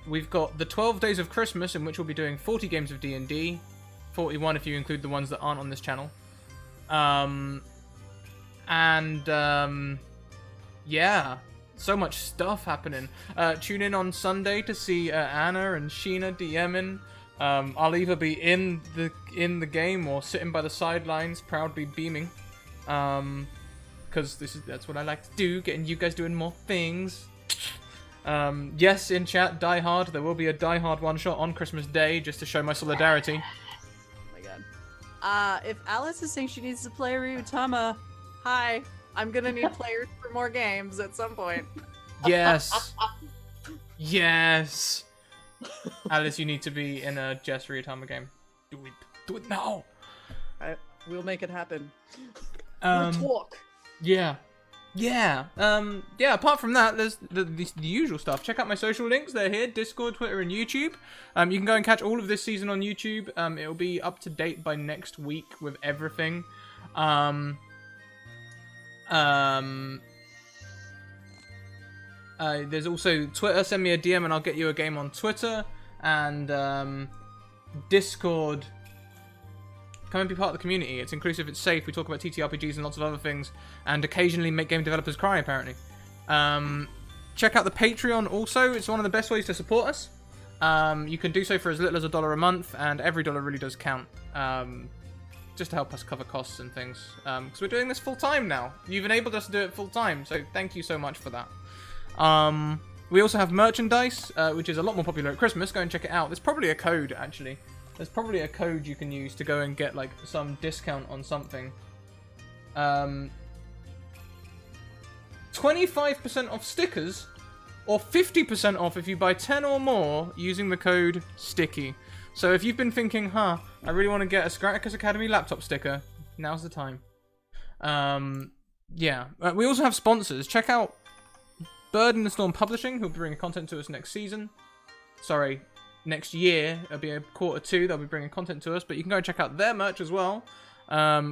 We've got the 12 Days of Christmas, in which we'll be doing 40 games of D&D. 41 if you include the ones that aren't on this channel. Yeah, so much stuff happening. Tune in on Sunday to see Anna and Sheena DMing. I'll either be in the game or sitting by the sidelines, proudly beaming. Because that's what I like to do, getting you guys doing more things. Yes, in chat, Die Hard. There will be a Die Hard one-shot on Christmas Day, just to show my solidarity. Oh my god. If Alice is saying she needs to play Ryutama, hi. I'm gonna need players for more games at some point. Yes. Yes. Alice, you need to be in a Jess Ryutama game. Do it. Do it now. We'll make it happen. We'll talk. Yeah. Yeah. Yeah, apart from that, there's the usual stuff. Check out my social links. They're here. Discord, Twitter, and YouTube. You can go and catch all of this season on YouTube. It'll be up to date by next week with everything. There's also Twitter. Send me a DM and I'll get you a game on Twitter. And Discord. Come and be part of the community. It's inclusive, it's safe. We talk about TTRPGs and lots of other things. And occasionally make game developers cry, apparently. Check out the Patreon also. It's one of the best ways to support us. You can do so for as little as $1 a month. And every dollar really does count. Just to help us cover costs and things. Because we're doing this full time now. You've enabled us to do it full time. So thank you so much for that. We also have merchandise, which is a lot more popular at Christmas. Go and check it out. There's probably a code, actually. There's probably a code you can use to go and get, like, some discount on something. 25% off stickers, or 50% off if you buy 10 or more using the code STICKY. So if you've been thinking, I really want to get a Scraticus Academy laptop sticker, now's the time. Yeah. We also have sponsors. Check out Bird in the Storm Publishing, who'll be bringing content to us next season. Sorry, next year. It'll be a Q2. They'll be bringing content to us, but you can go and check out their merch as well,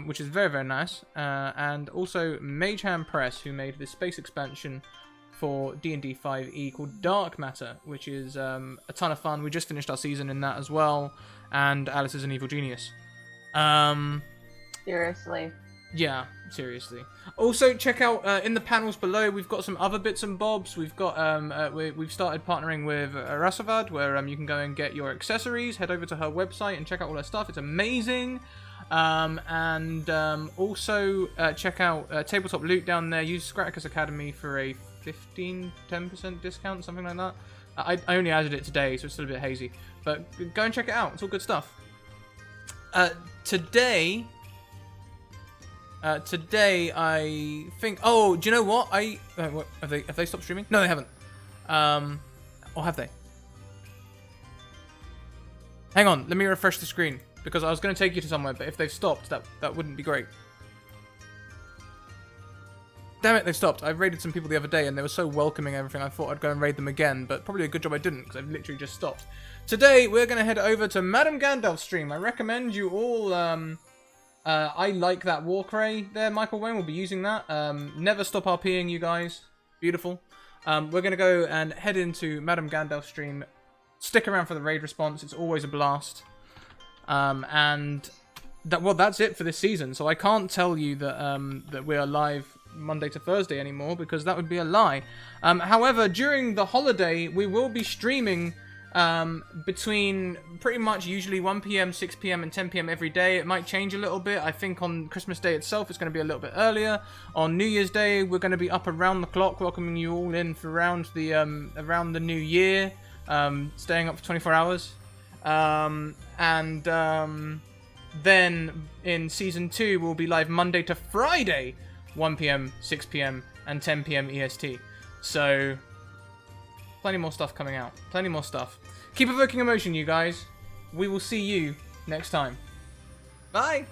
which is very, very nice. And also Mageham Press, who made this space expansion for D&D 5e called Dark Matter, which is a ton of fun. We just finished our season in that as well, and Alice is an evil genius. Seriously. Yeah, seriously. Also, check out in the panels below. We've got some other bits and bobs. We've got we've started partnering with Rasavad, where you can go and get your accessories. Head over to her website and check out all her stuff. It's amazing. Also check out Tabletop Loot down there. Use Scraticus Academy for a 10% discount, something like that. I only added it today, so it's still a bit hazy. But go and check it out. It's all good stuff. Today, I think. Oh, do you know what? What, have they stopped streaming? No, they haven't. Or have they? Hang on, let me refresh the screen because I was going to take you to somewhere, but if they've stopped, that wouldn't be great. Damn it, they've stopped. I raided some people the other day and they were so welcoming and everything, I thought I'd go and raid them again, but probably a good job I didn't because I've literally just stopped. Today, we're going to head over to Madame Gandalf's stream. I recommend you all, I like that Warcray there, Michael Wayne will be using that. Never stop RPing, you guys. Beautiful. We're going to go and head into Madame Gandalf's stream. Stick around for the raid response, it's always a blast. And that's it for this season, so I can't tell you that, that we are live Monday to Thursday anymore because that would be a lie. However, during the holiday we will be streaming between pretty much usually 1 p.m, 6 p.m, and 10 p.m. every day. It might change a little bit. I think on Christmas Day itself it's going to be a little bit earlier. On New Year's Day we're going to be up around the clock, welcoming you all in for around the new year, staying up for 24 hours. Then in season 2 we'll be live Monday to Friday, 1 p.m, 6 p.m, and 10 p.m. EST. So, plenty more stuff coming out. Plenty more stuff. Keep evoking emotion, you guys. We will see you next time. Bye!